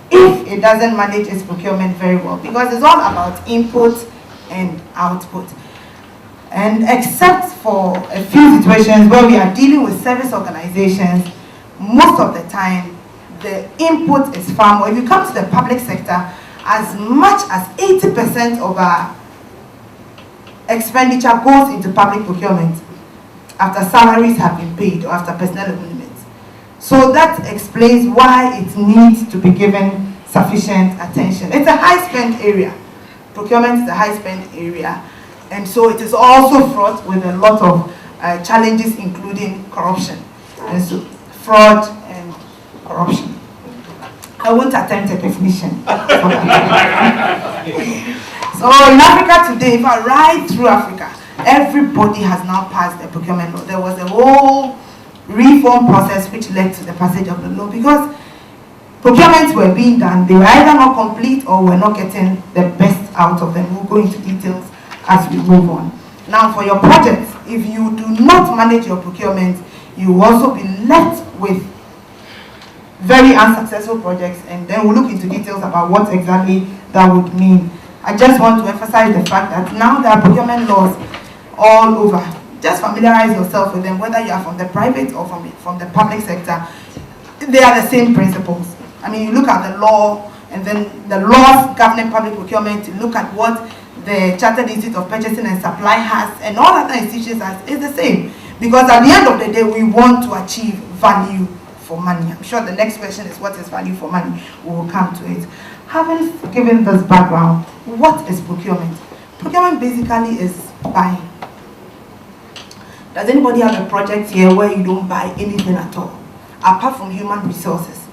if it doesn't manage its procurement very well, because it's all about input and output. And except for a few situations where we are dealing with service organizations, most of the time the input is far more. If you come to the public sector, as much as 80% of our expenditure goes into public procurement after salaries have been paid or after personnel agreements. So that explains why it needs to be given sufficient attention. It's a high spend area. Procurement is a high spend area, and so it is also fraught with a lot of challenges, including corruption, and so fraud and corruption. I won't attempt a definition. So in Africa today, if I ride through Africa, everybody has now passed the procurement law. There was a whole reform process which led to the passage of the law, because procurements were being done. They were either not complete or were not getting the best out of them. We'll go into details as we move on. Now, for your projects, if you do not manage your procurement, you will also be left with very unsuccessful projects, and then we'll look into details about what exactly that would mean. I just want to emphasize the fact that now there are procurement laws all over. Just familiarize yourself with them, whether you are from the private or from the public sector. They are the same principles. I mean, you look at the law, and then the laws governing public procurement, you look at what the Chartered Institute of Purchasing and Supply has, and all other institutions has, is the same. Because at the end of the day, we want to achieve value for money. I'm sure the next question is, what is value for money? We will come to it. Having given this background, what is procurement? Procurement basically is buying. Does anybody have a project here where you don't buy anything at all, apart from human resources?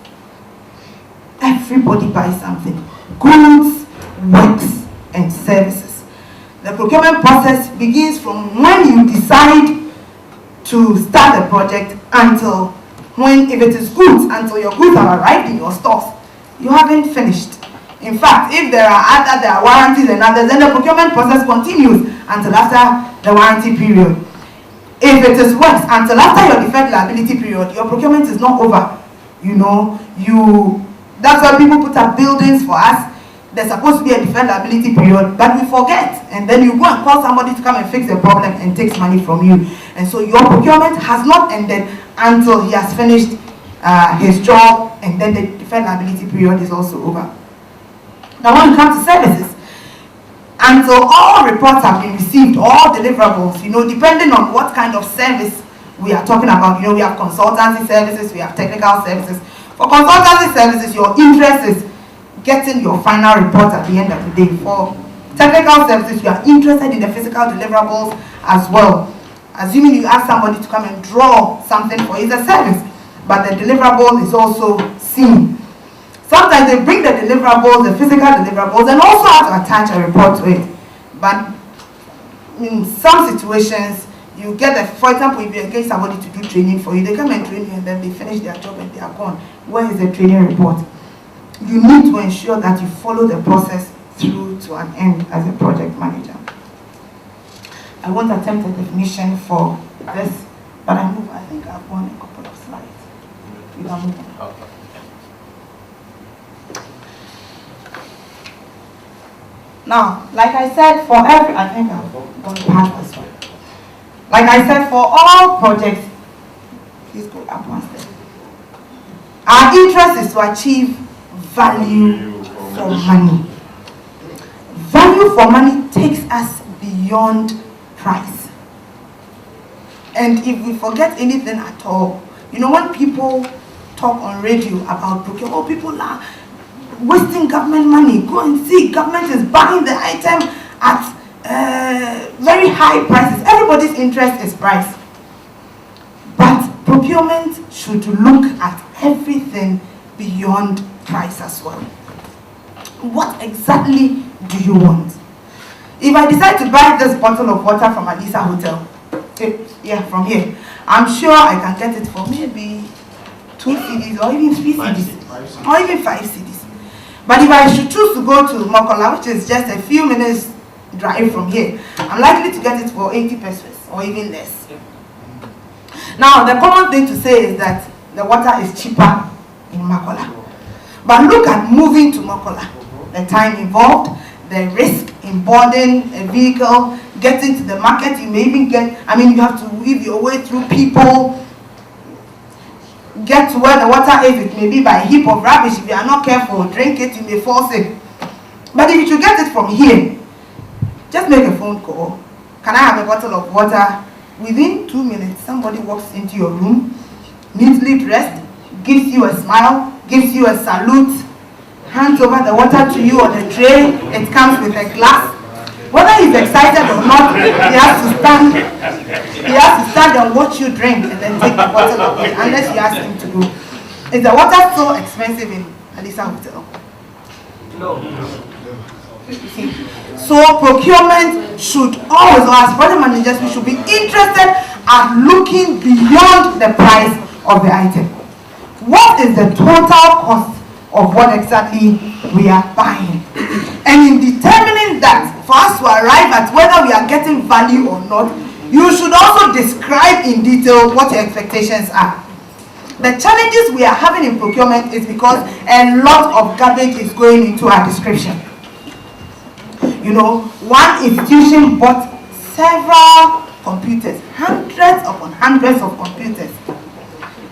Everybody buys something. Goods, works, and services. The procurement process begins from when you decide to start a project until when, if it is goods, until your goods have arrived in your stores. You haven't finished. In fact, if there are warranties and others, then the procurement process continues until after the warranty period. If it is works, until after your deferred liability period, your procurement is not over. You know, that's why people put up buildings for us. There's supposed to be a deferred liability period, but we forget. And then you go and call somebody to come and fix the problem and takes money from you. And so your procurement has not ended until he has finished his job, and then the deferred liability period is also over. Now when it comes to services, until all reports have been received, all deliverables, depending on what kind of service we are talking about, we have consultancy services, we have technical services. For consultancy services, your interest is getting your final report at the end of the day. For technical services, you are interested in the physical deliverables as well. Assuming you ask somebody to come and draw something for you, it's a service, but the deliverable is also seen. Sometimes they bring the deliverables, the physical deliverables, and also have to attach a report to it. But in some situations, you get for example, if you engage somebody to do training for you, they come and train you and then they finish their job and they are gone. Where is the training report? You need to ensure that you follow the process through to an end as a project manager. I won't attempt a definition for this, but I think I've won a couple of slides. You can move on. Okay. Now, like I said, for every, I think I've gone past this one. Like I said, for all projects, please go up one step. Our interest is to achieve value for money. Value for money takes us beyond price. And if we forget anything at all, when people talk on radio about procurement, people are wasting government money. Go and see, government is buying the item at very high prices. Everybody's interest is price. But procurement should look at everything beyond price as well. What exactly do you want? If I decide to buy this bottle of water from Alisa Hotel, from here, I'm sure I can get it for maybe 2 cedis or even 3 cedis or even 5 cedis. But if I should choose to go to Mokola, which is just a few minutes drive from here, I'm likely to get it for 80 pesos or even less. Now, the common thing to say is that the water is cheaper in Mokola. But look at moving to Mokola. The time involved, the risk in boarding a vehicle, getting to the market, you may even get, you have to weave your way through people, get to where the water is. It may be by a heap of rubbish. If you are not careful, drink it, you may fall sick. But if you get it from here, just make a phone call. Can I have a bottle of water? Within 2 minutes, somebody walks into your room, neatly dressed, gives you a smile, gives you a salute, hands over the water to you on a tray. It comes with a glass. Whether he's excited or not, he has to stand and watch you drink and then take the bottle of it, unless you ask him to go. Is the water so expensive in Alisa Hotel? No. So procurement should always, or as project managers, we should be interested at looking beyond the price of the item. What is the total cost of what exactly we are buying? And in determining that, for us to arrive at whether we are getting value or not, you should also describe in detail what your expectations are. The challenges we are having in procurement is because a lot of garbage is going into our description. One institution bought several computers, hundreds upon hundreds of computers,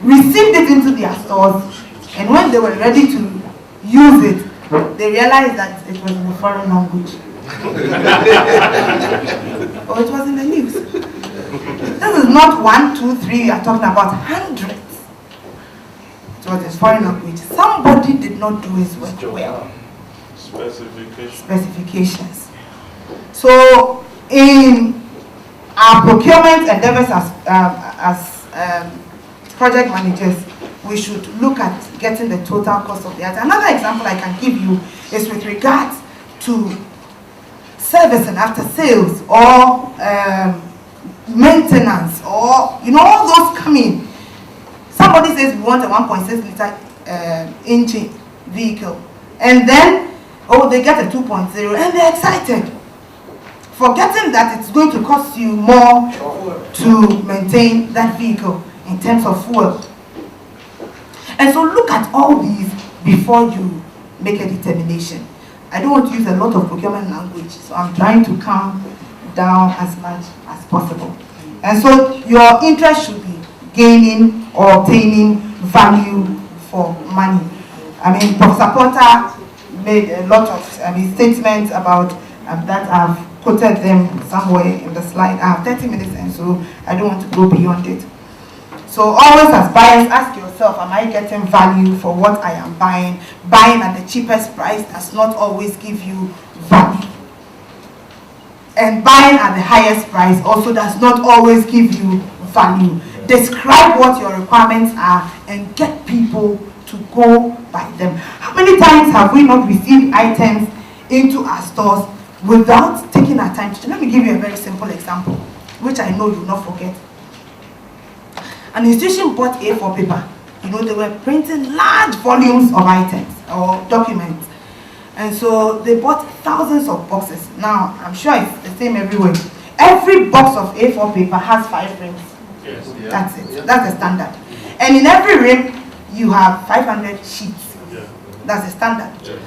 received it into their stores, and when they were ready to use it, they realized that it was in a foreign language. Or it was in the news. This is not 1, 2, 3, we are talking about hundreds. It was in foreign language. Somebody did not do his work well. Specifications. So in our procurement endeavors as project managers, we should look at getting the total cost of the item. Another example I can give you is with regards to service and after sales or maintenance, or all those coming. Somebody says we want a 1.6 liter engine vehicle, and then they get a 2.0 and they're excited, forgetting that it's going to cost you more to maintain that vehicle in terms of fuel. And so look at all these before you make a determination. I don't want to use a lot of procurement language, so I'm trying to calm down as much as possible. And so your interest should be gaining or obtaining value for money. Professor Porter made a lot of statements about that. I've quoted them somewhere in the slide. I have 30 minutes, and so I don't want to go beyond it. So always as buyers, ask yourself, am I getting value for what I am buying? Buying at the cheapest price does not always give you value. And buying at the highest price also does not always give you value. Describe what your requirements are and get people to go by them. How many times have we not received items into our stores without taking our time to? Let me give you a very simple example, which I know you will not forget. An institution bought A4 paper. They were printing large volumes of items or documents. And so they bought thousands of boxes. Now, I'm sure it's the same everywhere. Every box of A4 paper has 5 rims. Yes. Yeah. That's it. That's the standard. And in every rim, you have 500 sheets. Yeah. That's the standard. Yes.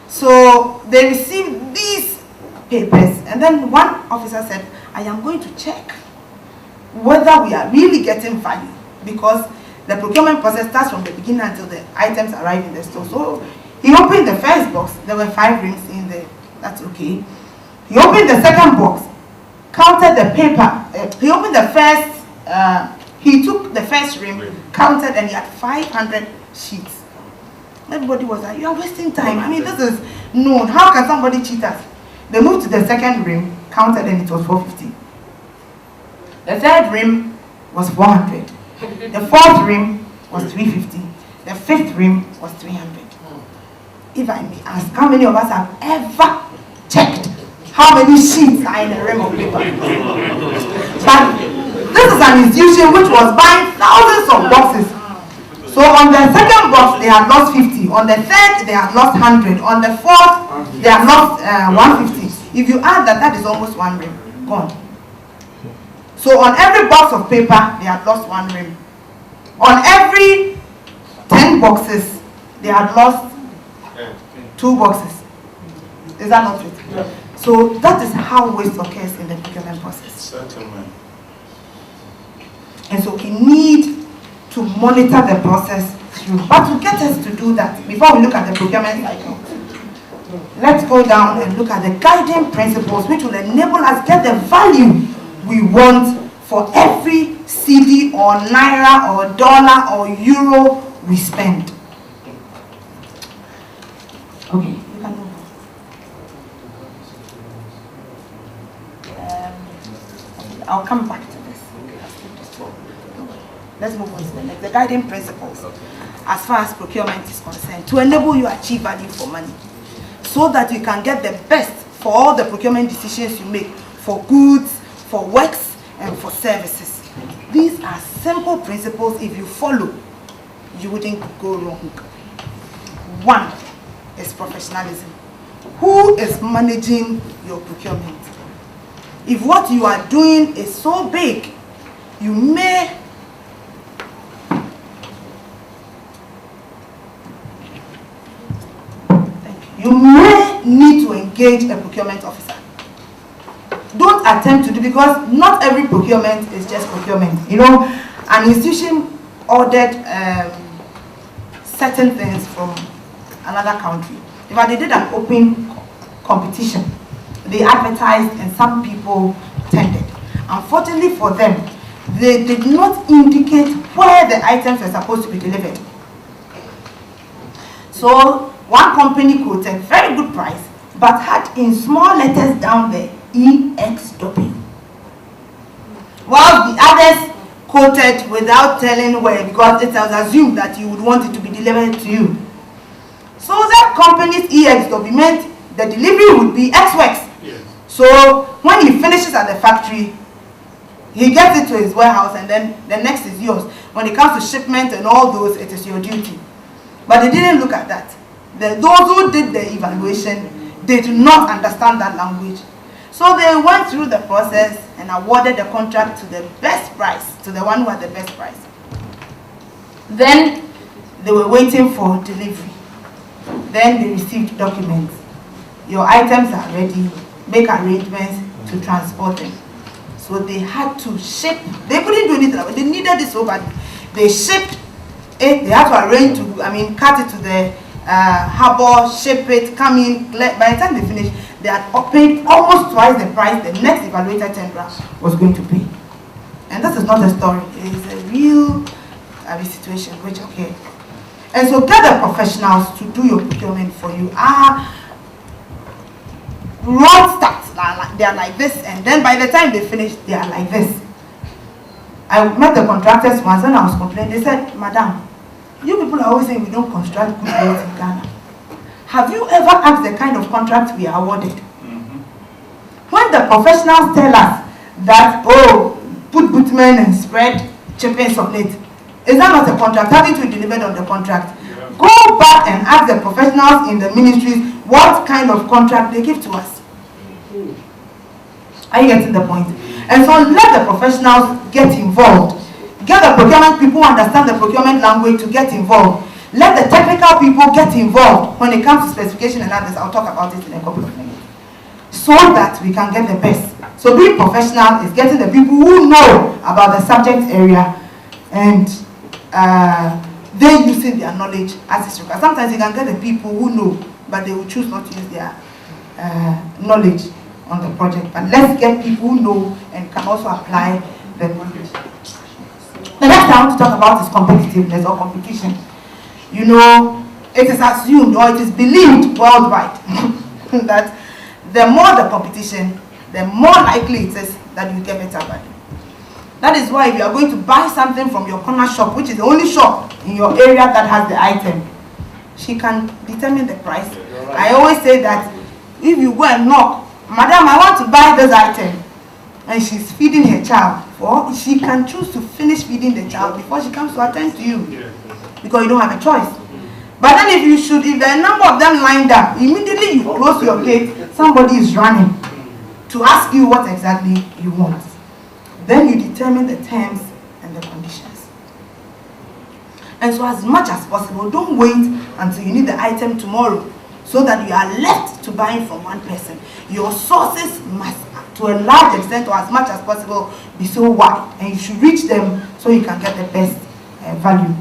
So they received these papers, and then one officer said, I am going to check whether we are really getting value, because the procurement process starts from the beginning until the items arrive in the store. So he opened the first box. There were 5 rings in there. That's okay. He opened the second box, counted the paper. He opened the first, he took the first rim, counted, and he had 500 sheets. Everybody was like, you are wasting time. This is known. How can somebody cheat us? They moved to the second rim, counted, and it was 450. The third rim was 400. The fourth rim was 350. The fifth rim was 300. If I may ask, how many of us have ever checked how many sheets are in a rim of paper? But this is an institution which was buying thousands of boxes. So on the second box, they had lost 50. On the third, they had lost 100. On the fourth, they had lost 150. If you add that, that is almost one rim gone. So on every box of paper, they had lost one rim. On every 10 boxes, they had lost 2 boxes. Is that not it? Yeah. So that is how waste occurs in the procurement process. Certainly. And so we need to monitor the process through. But to get us to do that, before we look at the procurement cycle, let's go down and look at the guiding principles which will enable us get the value we want for every CD or naira or dollar or euro we spend. Okay, you can move on. I'll come back to this. Let's move on to the next. The guiding principles as far as procurement is concerned to enable you to achieve value for money so that you can get the best for all the procurement decisions you make for goods, for works, and for services. These are simple principles. If you follow, you wouldn't go wrong. One is professionalism. Who is managing your procurement? If what you are doing is so big, you may need to engage a procurement officer. Don't attempt to do, because not every procurement is just procurement. You know, an institution ordered certain things from another country. In fact, they did an open competition. They advertised and some people tendered. Unfortunately for them, they did not indicate where the items were supposed to be delivered. So one company quoted very good price, but had in small letters down there, EXW. While the others quoted without telling where, because it was assumed that you would want it to be delivered to you. So that company's EXW meant the delivery would be XWorks. Yes. So when he finishes at the factory, he gets it to his warehouse, and then the next is yours. When it comes to shipment and all those, it is your duty. But they didn't look at that. Those who did the evaluation, they do not understand that language. So they went through the process and awarded the contract to the best price, to the one who had the best price. Then they were waiting for delivery. Then they received documents. Your items are ready, make arrangements to transport them. So they had to ship. They couldn't do anything. They needed it so bad. They shipped it. They had to arrange to, cut it to the harbor, ship it, come in. By the time they finished, they had paid almost twice the price the next evaluator tender was going to pay. And this is not a story. It is a real situation which occurred. And so get the professionals to do your procurement for you. Road starts, they are like this, and then by the time they finish, they are like this. I met the contractors once and I was complaining. They said, Madam, you people are always saying we don't construct good roads in Ghana. Have you ever asked the kind of contract we are awarded? When the professionals tell us that, oh, put bitumen and spread chippings on it, is that not a contract? Haven't we delivered on the contract? Yeah. Go back and ask the professionals in the ministries what kind of contract they give to us. Are you getting the point? And so let the professionals get involved. Get the procurement people who understand the procurement language to get involved. Let the technical people get involved when it comes to specification and others. I'll talk about it in a couple of minutes. So that we can get the best. So being professional is getting the people who know about the subject area and then using their knowledge as it's required. Sometimes you can get the people who know, but they will choose not to use their knowledge on the project. But let's get people who know and can also apply the knowledge. The next thing I want to talk about is competitiveness or competition. You know, it is assumed or it is believed worldwide that the more the competition, the more likely it is that you get better value. That is why if you are going to buy something from your corner shop, which is the only shop in your area that has the item, she can determine the price. I always say that if you go and knock, Madam, I want to buy this item, and she's feeding her child, or she can choose to finish feeding the child before she comes to attend to you, because you don't have a choice. But then if there are a number of them lined up, immediately you close your gate, somebody is running to ask you what exactly you want. Then you determine the terms and the conditions. And so as much as possible, don't wait until you need the item tomorrow so that you are left to buying from one person. Your sources must, to a large extent or as much as possible, be so wide, and you should reach them so you can get the best value.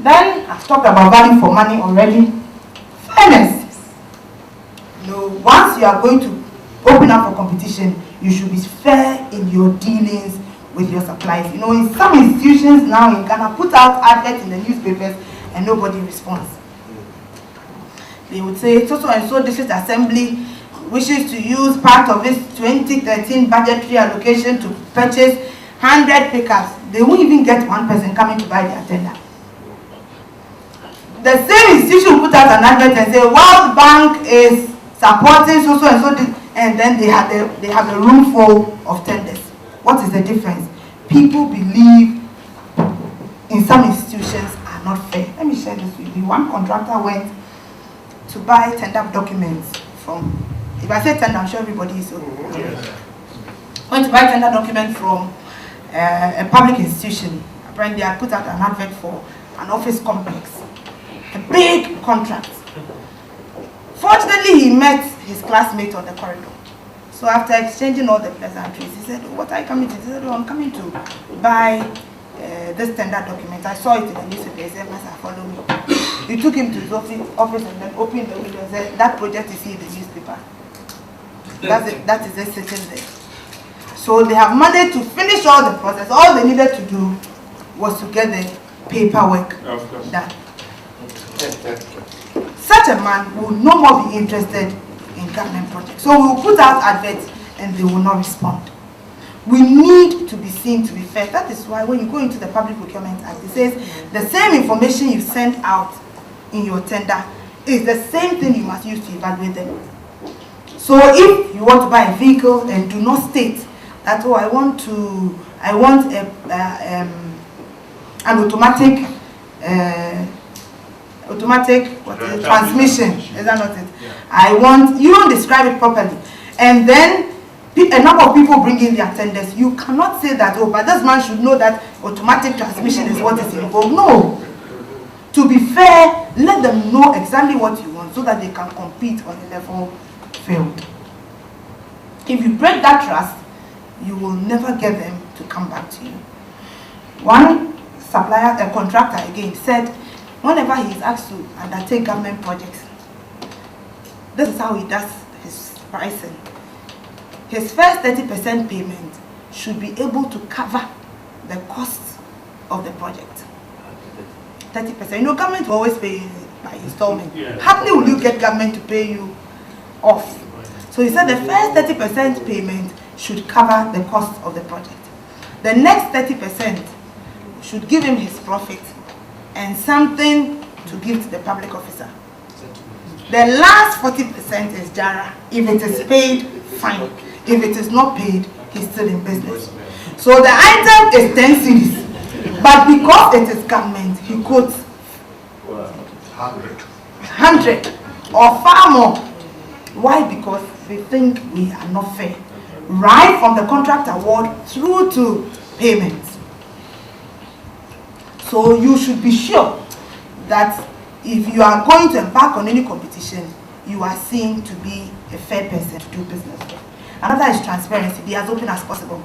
Then, I've talked about value for money already. Fairness. Once you are going to open up for competition, you should be fair in your dealings with your suppliers. In some institutions now in Ghana, put out adverts in the newspapers and nobody responds. They would say, so and so district assembly wishes to use part of its 2013 budgetary allocation to purchase 100 pickups. They won't even get one person coming to buy their tender. The same institution put out an advert and say World Bank is supporting so and so, and then they have a room full of tenders. What is the difference? People believe in some institutions are not fair. Let me share this with you. One contractor went to buy tender documents from, if I say tender, I'm sure everybody is went to buy tender documents from a public institution. Apparently, I put out an advert for an office complex. A big contract. Fortunately, he met his classmate on the corridor. So after exchanging all the pleasantries, he said, "What are you coming to?" He said, "Oh, I'm coming to buy this tender document. I saw it in the newspaper." He said, "Master, follow me." He took him to his office and then opened the window and said, "That project is here in the newspaper. That is it sitting there." So they have managed to finish all the process. All they needed to do was to get the paperwork done. Such a man will no more be interested in government projects. So we will put out adverts and they will not respond. We need to be seen to be fair. That is why when you go into the Public Procurement Act, it says the same information you send out in your tender is the same thing you must use to evaluate them. So if you want to buy a vehicle and do not state that, "Oh, I want an automatic transmission," is that not it? You don't describe it properly, and then a number of people bring in their tenders. You cannot say that, "Oh, but this man should know that automatic transmission is what is involved." No. To be fair, let them know exactly what you want so that they can compete on a level field. If you break that trust, you will never get them to come back to you. One supplier, a contractor again, said whenever he is asked to undertake government projects, this is how he does his pricing. His first 30% payment should be able to cover the costs of the project. 30%. Government will always pay by installment. Hardly will you get government to pay you off. So he said the first 30% payment should cover the cost of the project. The next 30% should give him his profit and something to give to the public officer. The last 40% is Jara. If it is paid, fine. If it is not paid, he's still in business. So the item is 10 cedis, but because it is government, he quotes 100 or far more. Why? Because they think we are not fair. Right from the contract award through to payments. So you should be sure that if you are going to embark on any competition, you are seen to be a fair person to do business with. Another is transparency, be as open as possible.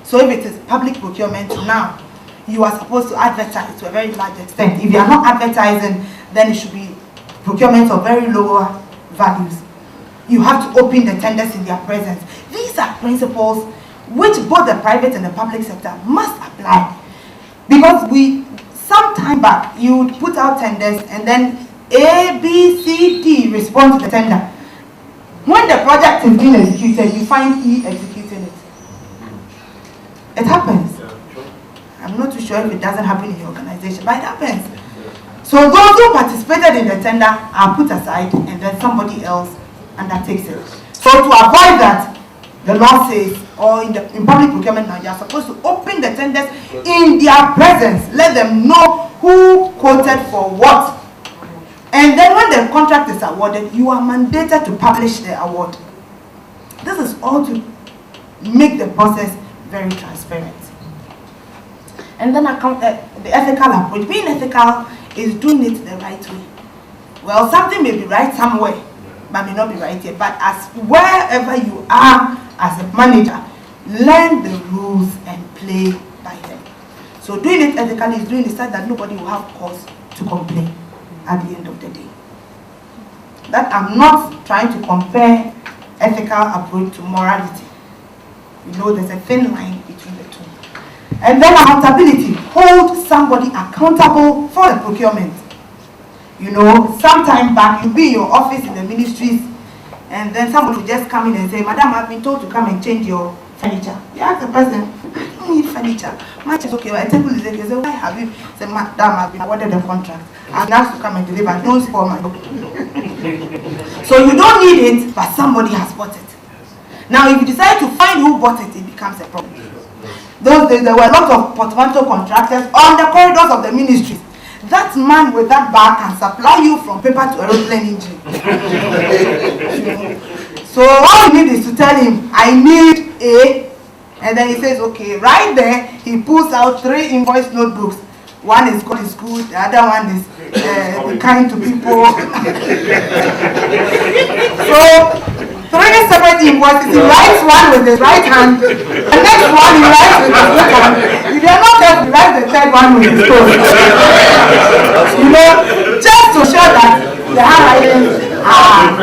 So if it is public procurement now, you are supposed to advertise to a very large extent. If you are not advertising, then it should be procurement of very lower values. You have to open the tenders in their presence. These are principles which both the private and the public sector must apply. Because some time back, you would put out tenders and then A, B, C, D respond to the tender. When the project is being executed, you find he executing it. It happens. I'm not too sure if it doesn't happen in your organization, but it happens. So those who participated in the tender are put aside and then somebody else undertakes it. So to avoid that, the law says, or in public procurement now, you are supposed to open the tenders in their presence. Let them know who quoted for what. And then when the contract is awarded, you are mandated to publish the award. This is all to make the process very transparent. And then the ethical approach. Being ethical is doing it the right way. Well, something may be right somewhere, but may not be right here. But as wherever you are as a manager, learn the rules and play by them. So doing it ethically is doing it such that nobody will have cause to complain at the end of the day. That I'm not trying to compare ethical approach to morality. You know, there's a thin line between the two. And then accountability. Hold somebody accountable for the procurement. You know, sometime back, you'll be in your office in the ministries, and then somebody will just come in and say, Madam, I've been told to come and change your furniture. You ask the person, I don't need furniture. Much is okay, but a table is okay. So why have you said, Madam, I've been awarded the contract. I've been asked to come and deliver. Don't spoil my book. So you don't need it, but somebody has bought it. Now, if you decide to find who bought it, it becomes a problem. Those days, there were a lot of portmanteau contractors on the corridors of the ministries. That man with that bag can supply you from paper to aeroplane engine. So all you need is to tell him, I need A, and then he says, okay, right there, he pulls out 3 invoice notebooks. One is God is good, the other one is be kind to people. So 3 separate invoices, he writes one with his right hand, the next one he writes with his left hand. If you're not there, he writes the third one with his toe. You know, just to show that the handwritings are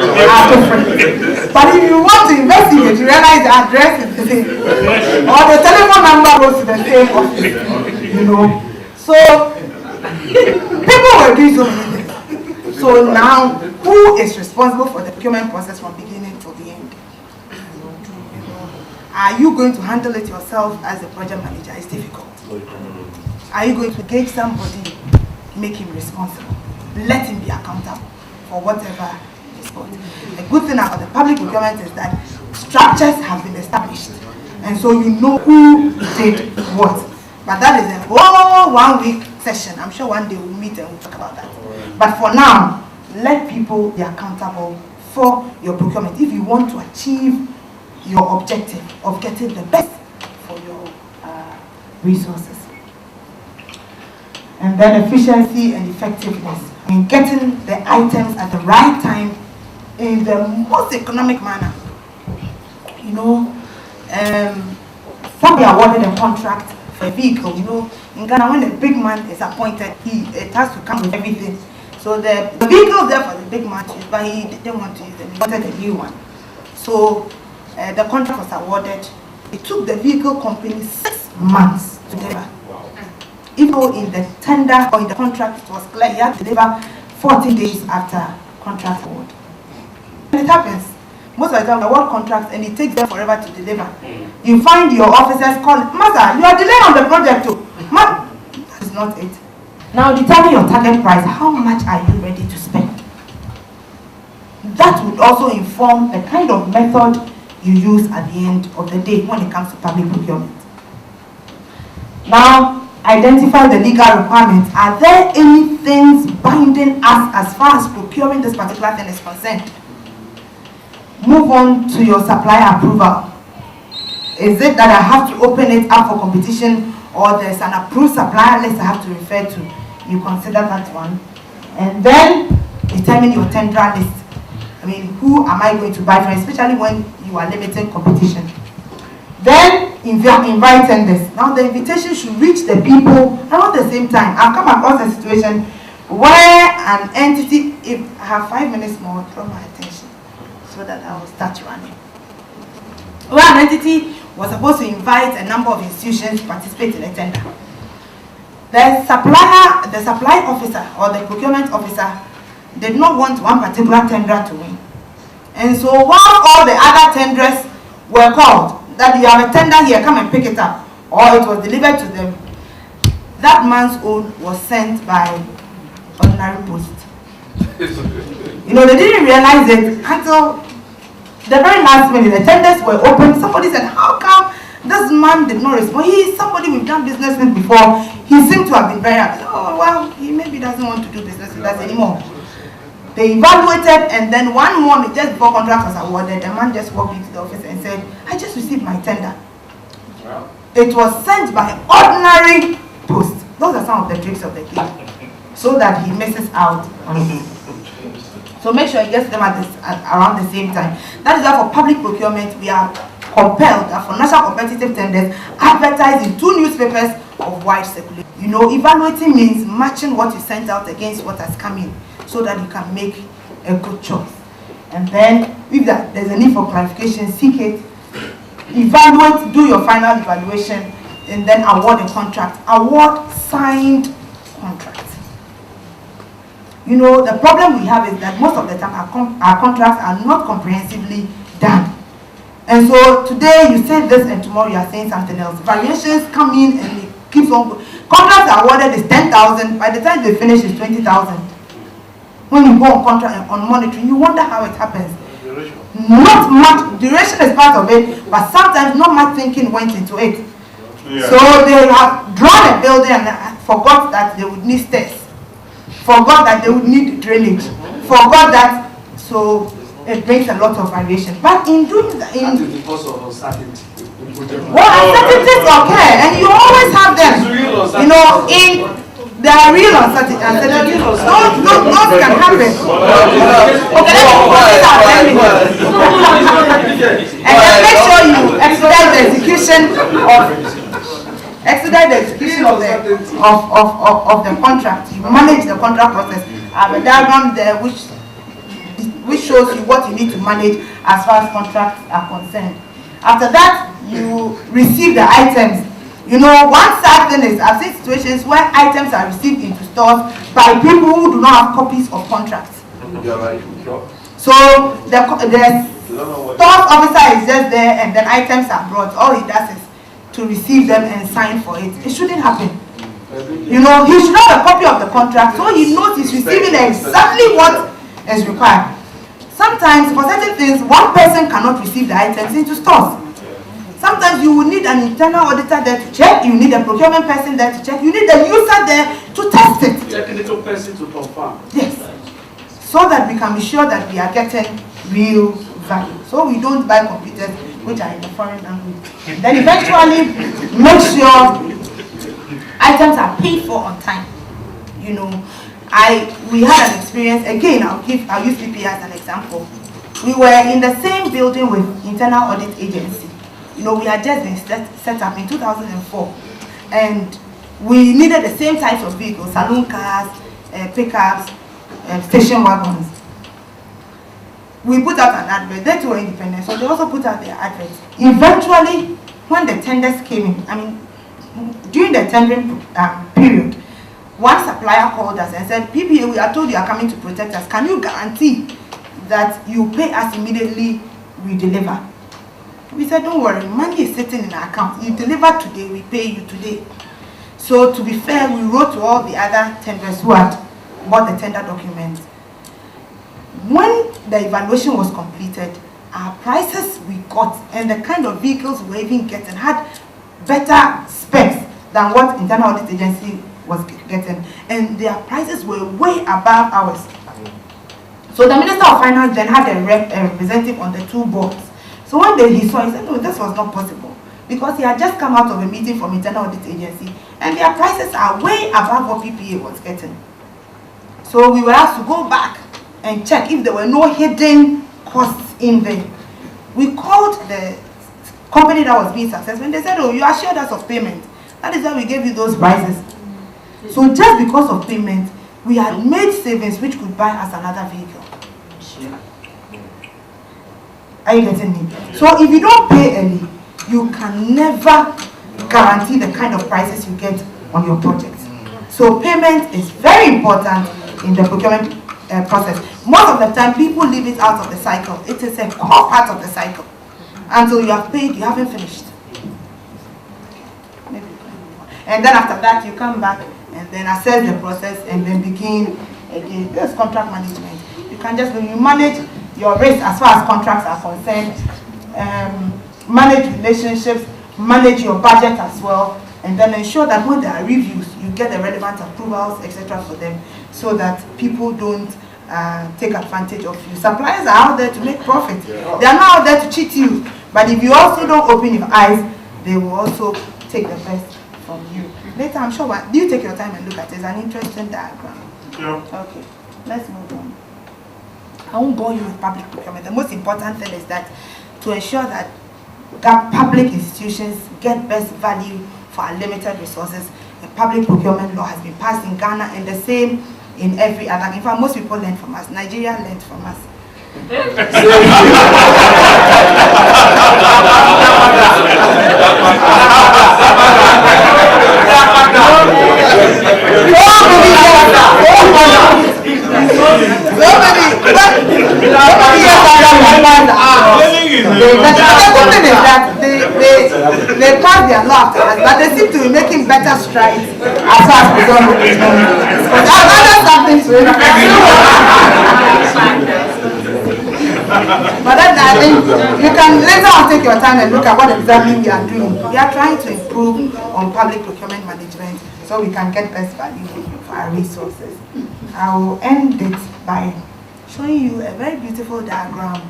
different. But if you want to investigate, you realize the address is the same. Or the telephone number goes to the same office. You know. So people were doing so many things. So now, who is responsible for the procurement process from beginning to the end? Are you going to handle it yourself as a project manager? It's difficult. Are you going to engage somebody, make him responsible, let him be accountable for whatever is bought? The good thing about the public procurement is that structures have been established, and so you know who did what. But that is a whole 1 week session. I'm sure one day we'll meet and we'll talk about that. But for now, let people be accountable for your procurement if you want to achieve your objective of getting the best for your resources. And then efficiency and effectiveness. I mean, getting the items at the right time in the most economic manner. You know, somebody awarded a contract for a vehicle. You know, in Ghana, when a big man is appointed, it has to come with everything. So the vehicle is there for the big man to use, but he didn't want to use them. He wanted a new one. So the contract was awarded. It took the vehicle company 6 months to deliver. Even though in the tender or in the contract it was clear he had to deliver 14 days after contract award. And it happens. Most of the time, award contracts and it takes them forever to deliver. You find your officers calling, Master, you are delayed on the project too. That is not it. Now determine your target price. How much are you ready to spend? That would also inform the kind of method you use at the end of the day when it comes to public procurement. Now, identify the legal requirements. Are there any things binding us as far as procuring this particular thing is concerned? Move on to your supplier approval. Is it that I have to open it up for competition, or there's an approved supplier list I have to refer to? You consider that one. And then determine your tender list. I mean, who am I going to buy from, especially when you are limiting competition. Then invite tenders. Now the invitation should reach the people around the same time. I've come across a situation where an entity, if I have 5 minutes more, draw my attention so that I will start running. Where an entity was supposed to invite a number of institutions to participate in a tender. The supply officer or the procurement officer did not want one particular tender to win. And so while all the other tenders were called, that you have a tender here, come and pick it up, or it was delivered to them, that man's own was sent by ordinary post. You know, they didn't realize it until the very last minute. The tenders were open. Somebody said, how come this man did not respond? He is somebody we've done business with before. He seemed to have been very happy. Oh, well, he maybe doesn't want to do business with us anymore. They evaluated, and then one morning, just before contract was awarded, the man just walked into the office and said, I just received my tender. Wow. It was sent by ordinary post. Those are some of the tricks of the game, so that he misses out on it. So make sure he gets them at around the same time. That is why for public procurement, we are compelled that for national competitive tenders, advertise in 2 newspapers of wide circulation. You know, evaluating means matching what you sent out against what has come in, so that you can make a good choice. And then, if there's a need for clarification, seek it, evaluate, do your final evaluation, and then award a contract. Award signed contract. You know, the problem we have is that most of the time our contracts are not comprehensively done. And so today you say this and tomorrow you are saying something else. Variations come in and it keeps on. Contracts are awarded is 10,000. By the time they finish, it's 20,000. When you go on contract on monitoring, you wonder how it happens. Not much duration is part of it, but sometimes not much thinking went into it. Yeah. So they have drawn a building and forgot that they would need stairs. Forgot that they would need drainage. Forgot that, so it brings a lot of variation. But in doing that, because of uncertainty. Well, uncertainties occur, and you always have them. You know, there are real uncertainties. Those can happen. Okay, and then make sure you expedite the execution of the contract. You manage the contract process. I have a diagram there which shows you what you need to manage as far as contracts are concerned. After that, you receive the items. You know, one sad thing is I've seen situations where items are received into stores by people who do not have copies of contracts. So the store officer is just there and then items are brought. All he does is to receive them and sign for it. It shouldn't happen. You know, he should have a copy of the contract so he knows he's receiving exactly what is required. Sometimes for certain things, one person cannot receive the items into stores. Sometimes you will need an internal auditor there to check, you need a procurement person there to check, you need a user there to test it. Technical person to confirm. Yes. So that we can be sure that we are getting real value. So we don't buy computers which are in the foreign language. Then eventually make sure items are paid for on time. You know, we had an experience, again I'll use PPA as an example. We were in the same building with internal audit agency. You know, we had just been set up in 2004, and we needed the same types of vehicles, saloon cars, pickups, station wagons. We put out an advert. They too were independent, so they also put out their adverts. Eventually, when the tenders came in, during the tendering period, one supplier called us and said, PPA, we are told you are coming to protect us. Can you guarantee that you pay us immediately we deliver? We said, don't worry, money is sitting in our account. You deliver today, we pay you today. So to be fair, we wrote to all the other tenders who had bought the tender documents. When the evaluation was completed, our prices we got and the kind of vehicles we were even getting had better specs than what internal audit agency was getting. And their prices were way above ours. So the Minister of Finance then had a representative on the 2 boards. So one day he saw, he said, no, this was not possible. Because he had just come out of a meeting from internal audit agency and their prices are way above what PPA was getting. So we were asked to go back and check if there were no hidden costs in there. We called the company that was being successful and they said, oh, you assured us of payment. That is why we gave you those prices. So just because of payment, we had made savings which could buy us another vehicle. Are you getting me? So if you don't pay early, you can never guarantee the kind of prices you get on your projects. So payment is very important in the procurement process. Most of the time, people leave it out of the cycle. It is a core part of the cycle. Until you have paid, you haven't finished. And then after that, you come back and then assess the process and then begin again. This contract management. You can just, when you manage your risk as far as contracts are concerned, manage relationships, manage your budget as well, and then ensure that when there are reviews, you get the relevant approvals, etc. for them, so that people don't take advantage of you. Suppliers are out there to make profit. They are not out there to cheat you. But if you also don't open your eyes, they will also take the best from you. Later, I'm sure, do you take your time and look at it? It's an interesting diagram. Yeah. Okay, let's move on. I won't bore you with public procurement. The most important thing is that to ensure that public institutions get best value for our limited resources, the public procurement law has been passed in Ghana and the same in every other. In fact, most people learn from us. Nigeria learned from us. They pass their law after us, but they seem to be making better strides as far as procurement is concerned. But then I think you can later on take your time and look at what exactly we are doing. We are trying to improve on public procurement management so we can get best value for our resources. I will end it by showing you a very beautiful diagram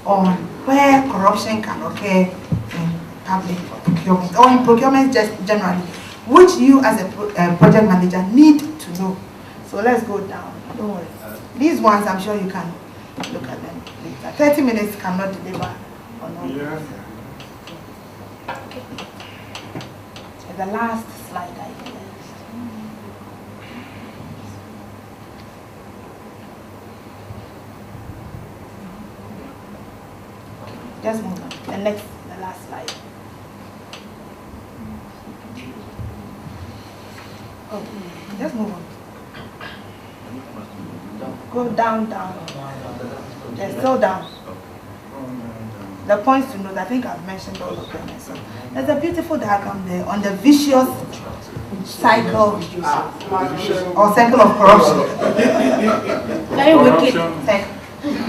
on where corruption can occur in public procurement, or in procurement just generally, which you as a project manager need to know. So let's go down. Don't worry. These ones, I'm sure you can look at them later. 30 minutes cannot deliver on all. Yeah. Okay. The last slide I guess. Just move on. The last slide. Okay, just move on. Go down. Just still down. The points to note, I think I've mentioned all of them. So there's a beautiful diagram there on the vicious cycle or cycle of corruption. Very wicked cycle.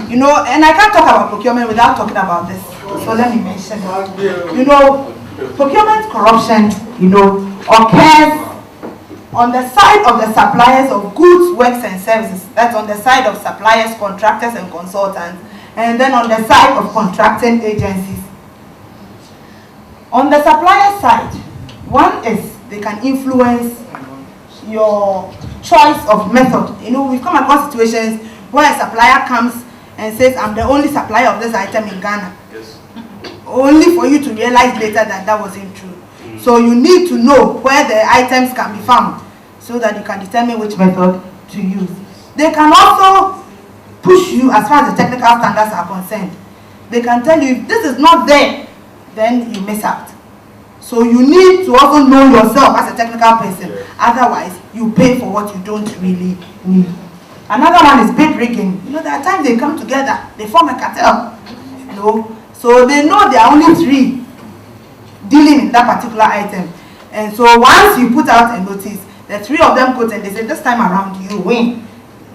You know, and I can't talk about procurement without talking about this. So let me mention it. You know, procurement corruption, you know, occurs on the side of the suppliers of goods, works, and services. That's on the side of suppliers, contractors, and consultants. And then on the side of contracting agencies. On the supplier side, one is they can influence your choice of method. You know, we've come across situations where a supplier comes and says, I'm the only supplier of this item in Ghana. Yes. Only for you to realize later that that wasn't true. So you need to know where the items can be found so that you can determine which method to use. They can also push you as far as the technical standards are concerned. They can tell you if this is not there, then you miss out. So you need to also know yourself as a technical person. Otherwise, you pay for what you don't really need. Another one is bid rigging. You know, there are times they come together, they form a cartel. You know, so they know there are only three dealing in that particular item. And so once you put out a notice, the three of them quote and they say, this time around you win.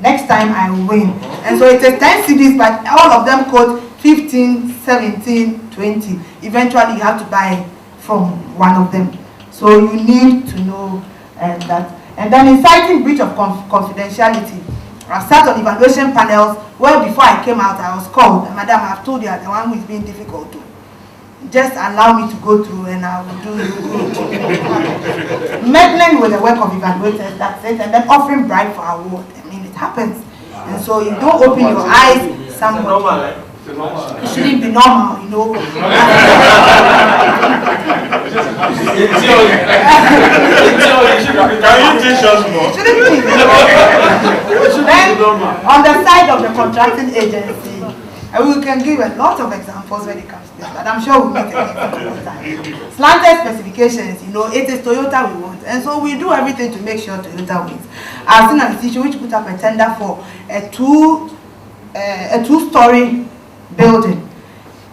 Next time I will win. And so it is 10 CDs, but all of them quote 15, 17, 20. Eventually you have to buy from one of them. So you need to know that. And then inciting breach of confidentiality. I've sat on evaluation panels where before I came out I was called, Madam, I've told you I'm the one who is being difficult to. Just allow me to go through and I will do you good. Meddling with the work of evaluators, that's it, and then offering bribe for award. I mean, it happens. And so you don't open your eyes, somebody. It shouldn't be normal, you know. Can you teach us more? Shouldn't be. Then, on the side of the contracting agency, And we can give a lot of examples when it comes to this, but I'm sure we'll meet again. Slanted specifications, you know, it is Toyota we want. And so we do everything to make sure Toyota wins. I've seen an institution which put up a tender for a two-story building,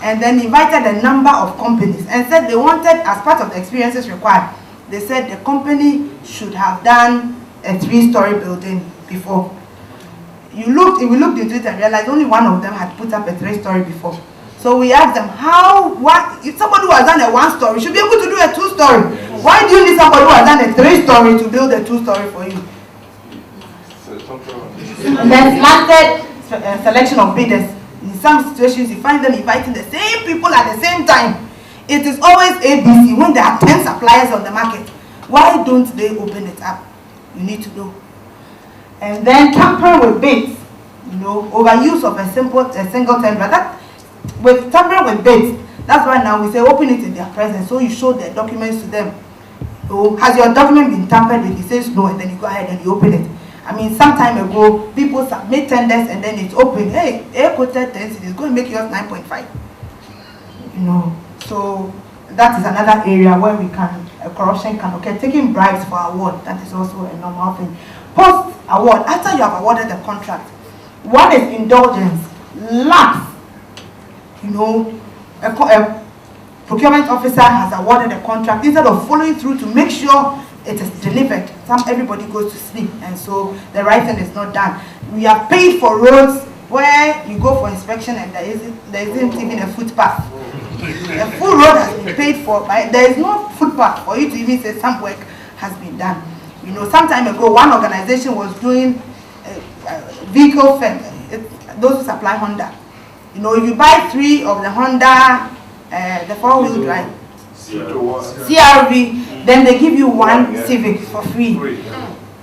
and then invited a number of companies and said they wanted, as part of the experiences required, they said the company should have done a 3-story building before. We looked into it and realized only one of them had put up a 3-story before. So we asked them, if somebody who has done a 1-story should be able to do a 2-story, why do you need somebody who has done a 3-story to build a 2-story for you? And then slanted selection of bidders. In some situations, you find them inviting the same people at the same time. It is always ABC when there are 10 suppliers on the market. Why don't they open it up? You need to know. And then tampering with bids. You know, overuse of a single tender. With tampering with bids, that's why now we say open it in their presence. So you show the documents to them. So has your document been tampered with? He says no, and then you go ahead and you open it. I mean, some time ago, people submit tenders and then it's open. Hey, air quoted 10 cities, going to make yours 9.5. You know, so that is another area where we can, corruption can occur. Taking bribes for award, that is also a normal thing. Post award, after you have awarded the contract, what is indulgence? Lapse. You know, a procurement officer has awarded a contract, instead of following through to make sure it is delivered, everybody goes to sleep, and so the right thing is not done. We have paid for roads where you go for inspection and there isn't even a footpath. A full road has been paid for, but there is no footpath for you to even say some work has been done. You know, some time ago, one organization was doing vehicle fence, those who supply Honda. You know, if you buy 3 of the Honda, the 4-wheel drive, CRV, then they give you 1 Civic for free.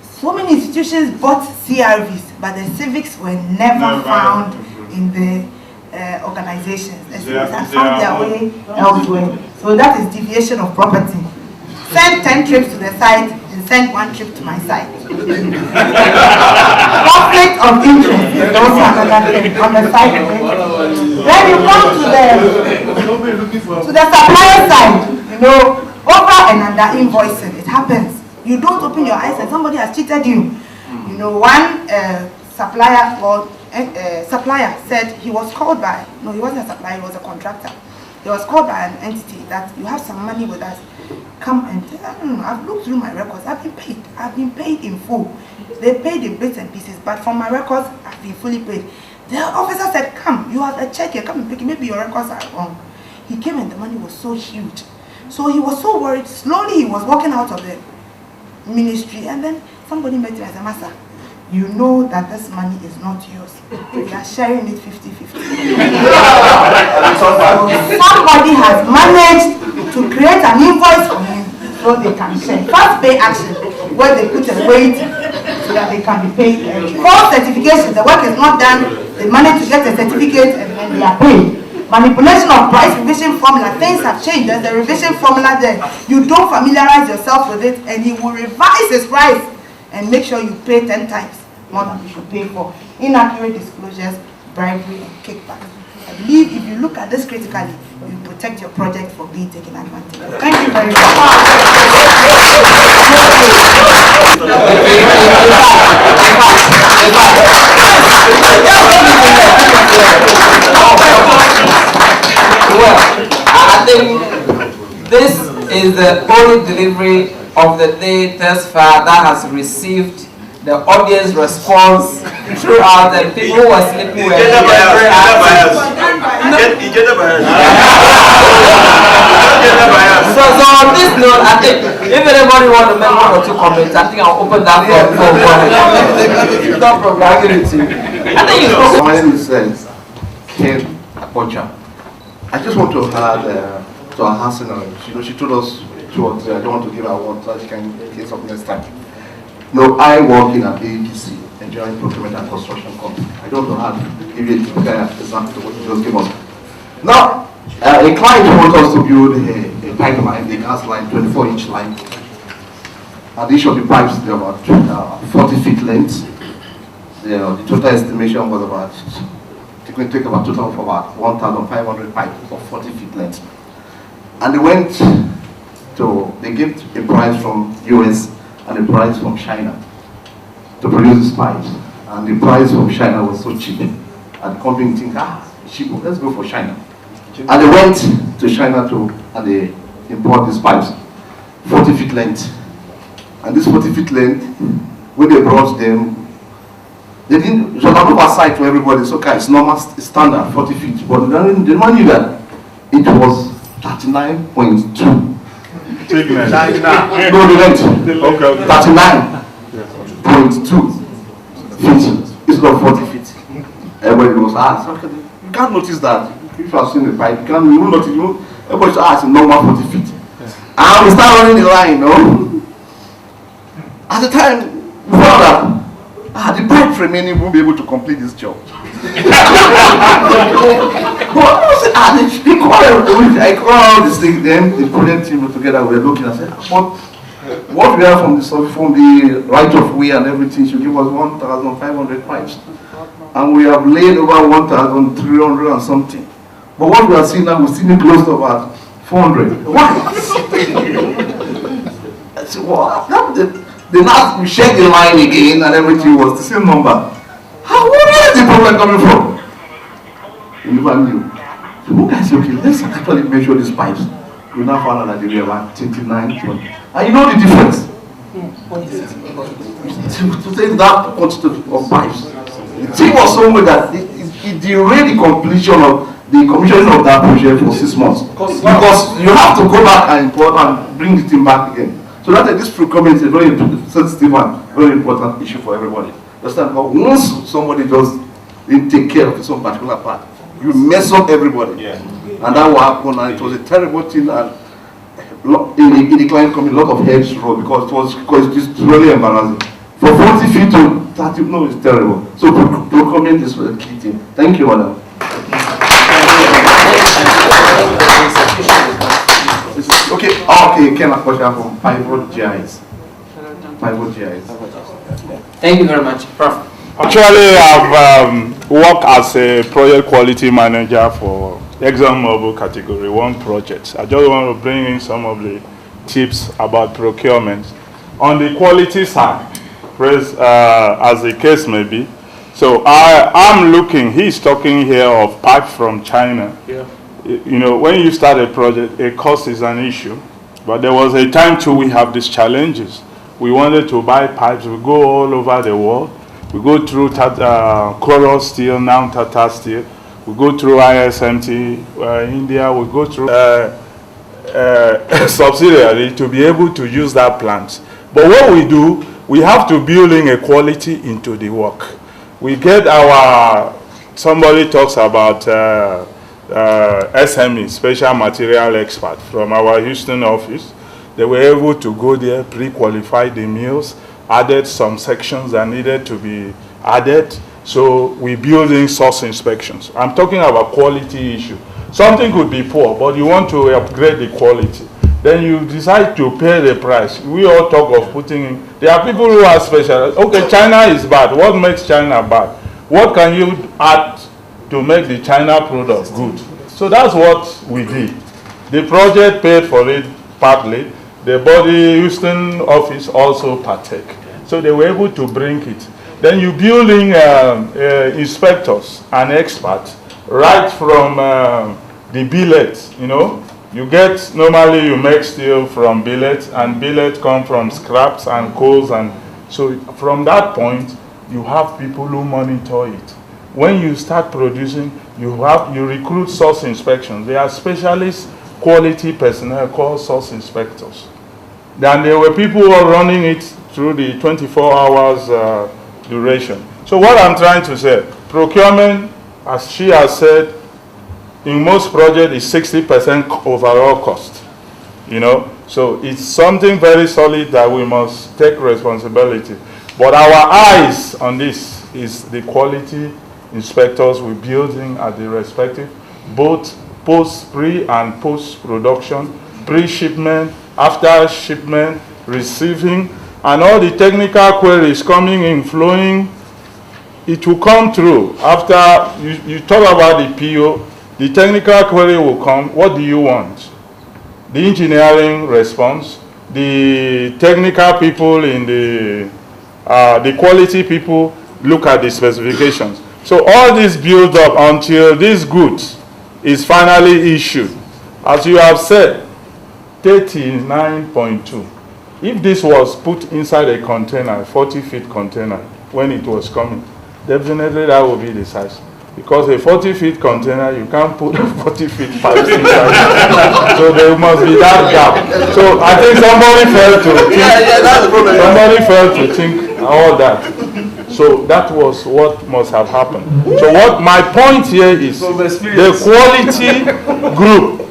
So many institutions bought CRVs, but the Civics were never found in the organizations. The Civics had found their way elsewhere. So that is deviation of property. Send 10 trips to the site and send 1 trip to my site. Conflict of interest is also another thing on the side of it. Then you come to the supplier side, you know, over and under invoicing. It happens. You don't open your eyes and somebody has cheated you. You know, one supplier said he was called by, no, he wasn't a supplier, he was a contractor. He was called by an entity that you have some money with us. Come and tell, I've looked through my records. I've been paid in full. They paid in bits and pieces, but from my records, I've been fully paid. The officer said, come, you have a check here, come and pick it. Maybe your records are wrong. He came and the money was so huge. So he was so worried. Slowly he was walking out of the ministry, and then somebody met him and said, Master, you know that this money is not yours. We are sharing it 50-50. So somebody has managed to create an invoice for him so they can share. First pay action, where they put a weight so that they can be paid. False certification, the work is not done, they manage to get a certificate and then they are paid. Manipulation of price revision formula, things have changed, there's a revision formula there. You don't familiarize yourself with it and he will revise his price and make sure you pay 10 times more than you should pay for. Inaccurate disclosures, bribery, and kickback. I believe if you look at this critically, you protect your project from being taken advantage of. Thank you very much. Well, I think this is the only delivery of the day thus far that has received the audience response throughout, and people who were sleeping were very active. So on this note, I think if anybody wants to make 1 or 2 comments, I think I'll open that for no problem. I'll give it to you. I think you spoke. My name is Ken Apocha. I just want to add to our Hassan. You know, she told us I don't want to give her one so she can get something next time. No, I work in an APC, Engineering Procurement and Construction Company. I don't know how to give you exactly what you just gave us. Now, a client wants us to build a pipeline, a gas line, 24-inch line. And each of the pipes, they're about 40 feet length. The total estimation was about It can take about total of about 1,500 pipes of 40 feet length. And they went to, they gave a price from US and a price from China to produce these pipes. And the price from China was so cheap. And the company think, cheap, let's go for China. And they went to China and they import these pipes, 40 feet length. And this 40 feet length, when they brought them, they didn't, it was an oversight to everybody. It's okay, it's normal, it's standard, 40 feet. But the man knew that it was 39.2. Thickness. No, the length. Okay. 39.2 feet instead of 40 feet. Everybody was asked, okay, you can't notice that. If you have seen the pipe, you won't notice, everybody should ask, normal 40 feet. And we start running the line, no? At the time, we found that the pipe remaining won't be able to complete this job. I call all these things, then the project team together, we were looking and said, but what we have from the right of way and everything should give us 1,500 pipes. And we have laid over 1,300 and something. But what we are seeing now, we're seeing close to about 400. Why? I said, well, they now we checked the line again and everything was the same number. Where is the problem coming from? We never knew. So one guy said, okay, let's actually measure these pipes. We now found out that they were about 29. And you know the difference? To take that quantity of pipes. The thing was so much that it delayed the completion of the commissioning of that project for 6 months. Because you have to go back and import and bring the thing back again. So that this procurement is a very sensitive and very important issue for everybody. Understand? But once somebody just didn't take care of some particular part, you mess up everybody. Yeah. And that will happen, and it was a terrible thing. And in the client company, a lot of heads rolled because it's really embarrassing. For 40 feet to 30, no, it's terrible. So procurement is a key thing. Thank you, madam. Okay, Ken, a question from Pivot GIS. Pivot GIS. Thank you very much, Prof. Actually, I've worked as a project quality manager for ExxonMobil Category 1 projects. I just want to bring in some of the tips about procurement. On the quality side, as the case may be, so I'm looking, he's talking here of pipes from China. Yeah. You know, when you start a project, a cost is an issue. But there was a time too we have these challenges. We wanted to buy pipes, we go all over the world. We go through Coral Steel, now Tata Steel. We go through ISMT, India, we go through subsidiary to be able to use that plant. But what we do, we have to build in a quality into the work. We get somebody talks about SME, Special Material Expert, from our Houston office. They were able to go there, pre-qualify the mills, added some sections that needed to be added. So we build in source inspections. I'm talking about quality issue. Something could be poor, but you want to upgrade the quality. Then you decide to pay the price. We all talk of putting in. There are people who are special. Okay, China is bad. What makes China bad? What can you add to make the China product good? So that's what we did. The project paid for it partly. The body Houston office also partake. So they were able to bring it. Then you build in inspectors and experts right from the billet, you know. You get, normally you make steel from billet, and billet come from scraps and coals, and so from that point, you have people who monitor it. When you start producing, you recruit source inspections. They are specialist quality personnel called source inspectors. Then there were people who are running it through the 24 hours duration. So what I'm trying to say, procurement, as she has said, in most projects is 60% overall cost, you know. So it's something very solid that we must take responsibility. But our eyes on this is the quality inspectors we're building at the respective, both pre and post-production, pre-shipment, after shipment, receiving, and all the technical queries coming in, flowing it will come through after you talk about the PO, the technical query will come. What do you want? The engineering response, the technical people in the quality people look at the specifications. So all this builds up until this goods is finally issued. As you have said, 39.2. If this was put inside a container, a 40-feet container, when it was coming, definitely that would be the size. Because a 40-feet container, you can't put 40-feet pipes inside. So there must be that gap. So I think somebody failed to think all that. So that was what must have happened. So what my point here is, the quality group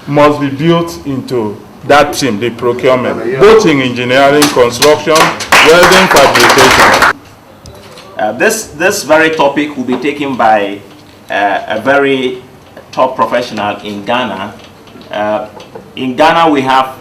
must be built into that team, the procurement, both in engineering, construction, welding, fabrication. This very topic will be taken by a very top professional in Ghana. In Ghana, we have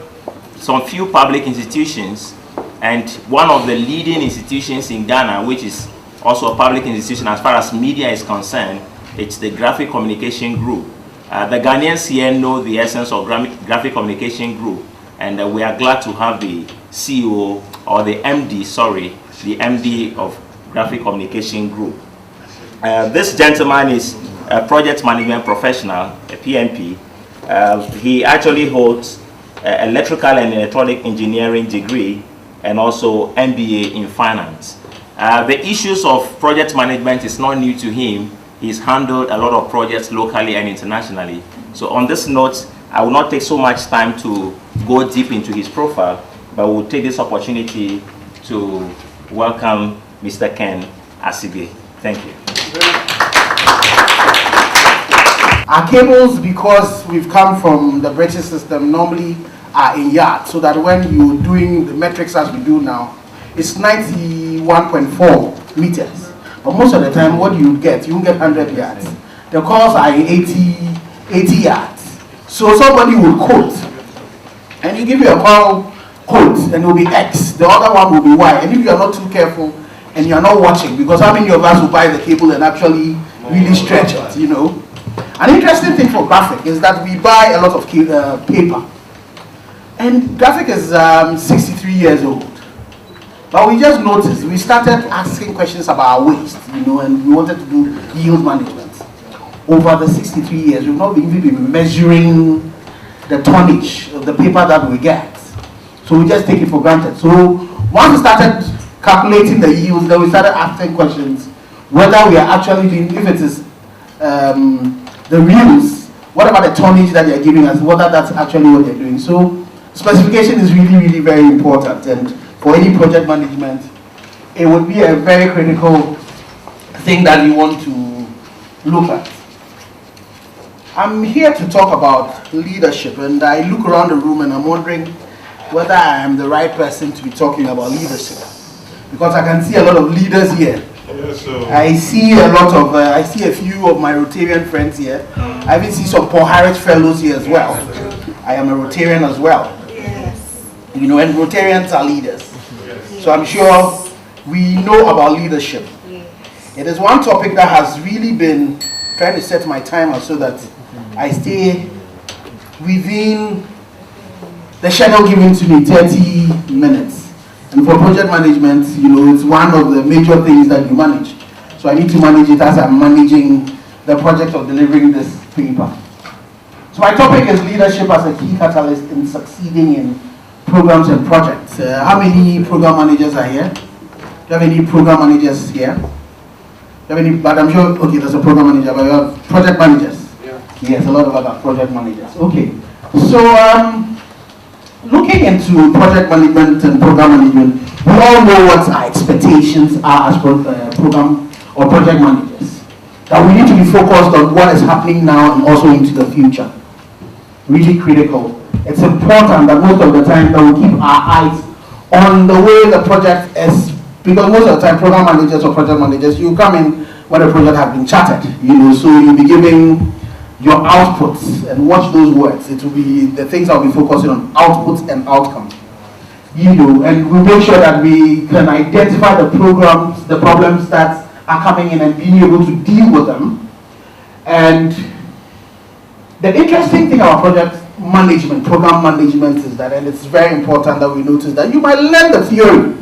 some few public institutions, and one of the leading institutions in Ghana, which is also a public institution as far as media is concerned, it's the Graphic Communication Group. The Ghanaians here know the essence of Graphic Communication Group, and we are glad to have the CEO, or the MD, sorry, the MD of Graphic Communication Group. This gentleman is a project management professional, a PMP. He actually holds electrical and electronic engineering degree and also MBA in finance. The issues of project management is not new to him. He's handled a lot of projects locally and internationally. So on this note, I will not take so much time to go deep into his profile, but we'll take this opportunity to welcome Mr. Ken Asibe. Thank you. Our cables, because we've come from the British system, normally are in yards, so that when you're doing the metrics as we do now, it's 91.4 meters. But most of the time, what you get 100 yards. The calls are 80 yards. So somebody will quote, and you give you a call quote, and it will be X. The other one will be Y. And if you are not too careful, and you are not watching, because how many of us will buy the cable and actually really stretch it, you know? An interesting thing for Graphic is that we buy a lot of paper. And Graphic is 63 years old. But we just noticed, we started asking questions about our waste, you know, and we wanted to do yield management. Over the 63 years, we've not even been measuring the tonnage of the paper that we get. So we just take it for granted. So once we started calculating the yields, then we started asking questions whether we are actually doing, if it is the reels, what about the tonnage that they are giving us, whether that's actually what they're doing. So specification is really, really very important, and for any project management, it would be a very critical thing that you want to look at. I'm here to talk about leadership, and I look around the room and I'm wondering whether I am the right person to be talking about leadership, because I can see a lot of leaders here. Yes, I see a lot of, I see a few of my Rotarian friends here. I even see some Paul Harris fellows here as well. I am a Rotarian as well. Yes. You know, and Rotarians are leaders. So I'm sure we know about leadership. It is one topic that has really been trying to set my timer so that I stay within the schedule given to me, 30 minutes. And for project management, you know, it's one of the major things that you manage. So I need to manage it as I'm managing the project of delivering this paper. So my topic is leadership as a key catalyst in succeeding in programs and projects. How many program managers are here? Do you have any program managers here? Do you have any, but I'm sure, okay, there's a program manager, but you have project managers? Yeah. Yes, a lot of other project managers. Okay. So, looking into project management and program management, we all know what our expectations are as program or project managers. That we need to be focused on what is happening now and also into the future. Really critical. It's important that most of the time that we keep our eyes on the way the project is, because most of the time program managers or project managers, you come in when the project has been charted, you know, so you'll be giving your outputs, and watch those words. It will be the things I'll be focusing on, outputs and outcomes. You know, and we make sure that we can identify the programs, the problems that are coming in and being able to deal with them. And the interesting thing about project management, program management, is that, and it's very important that we notice that you might learn the theory.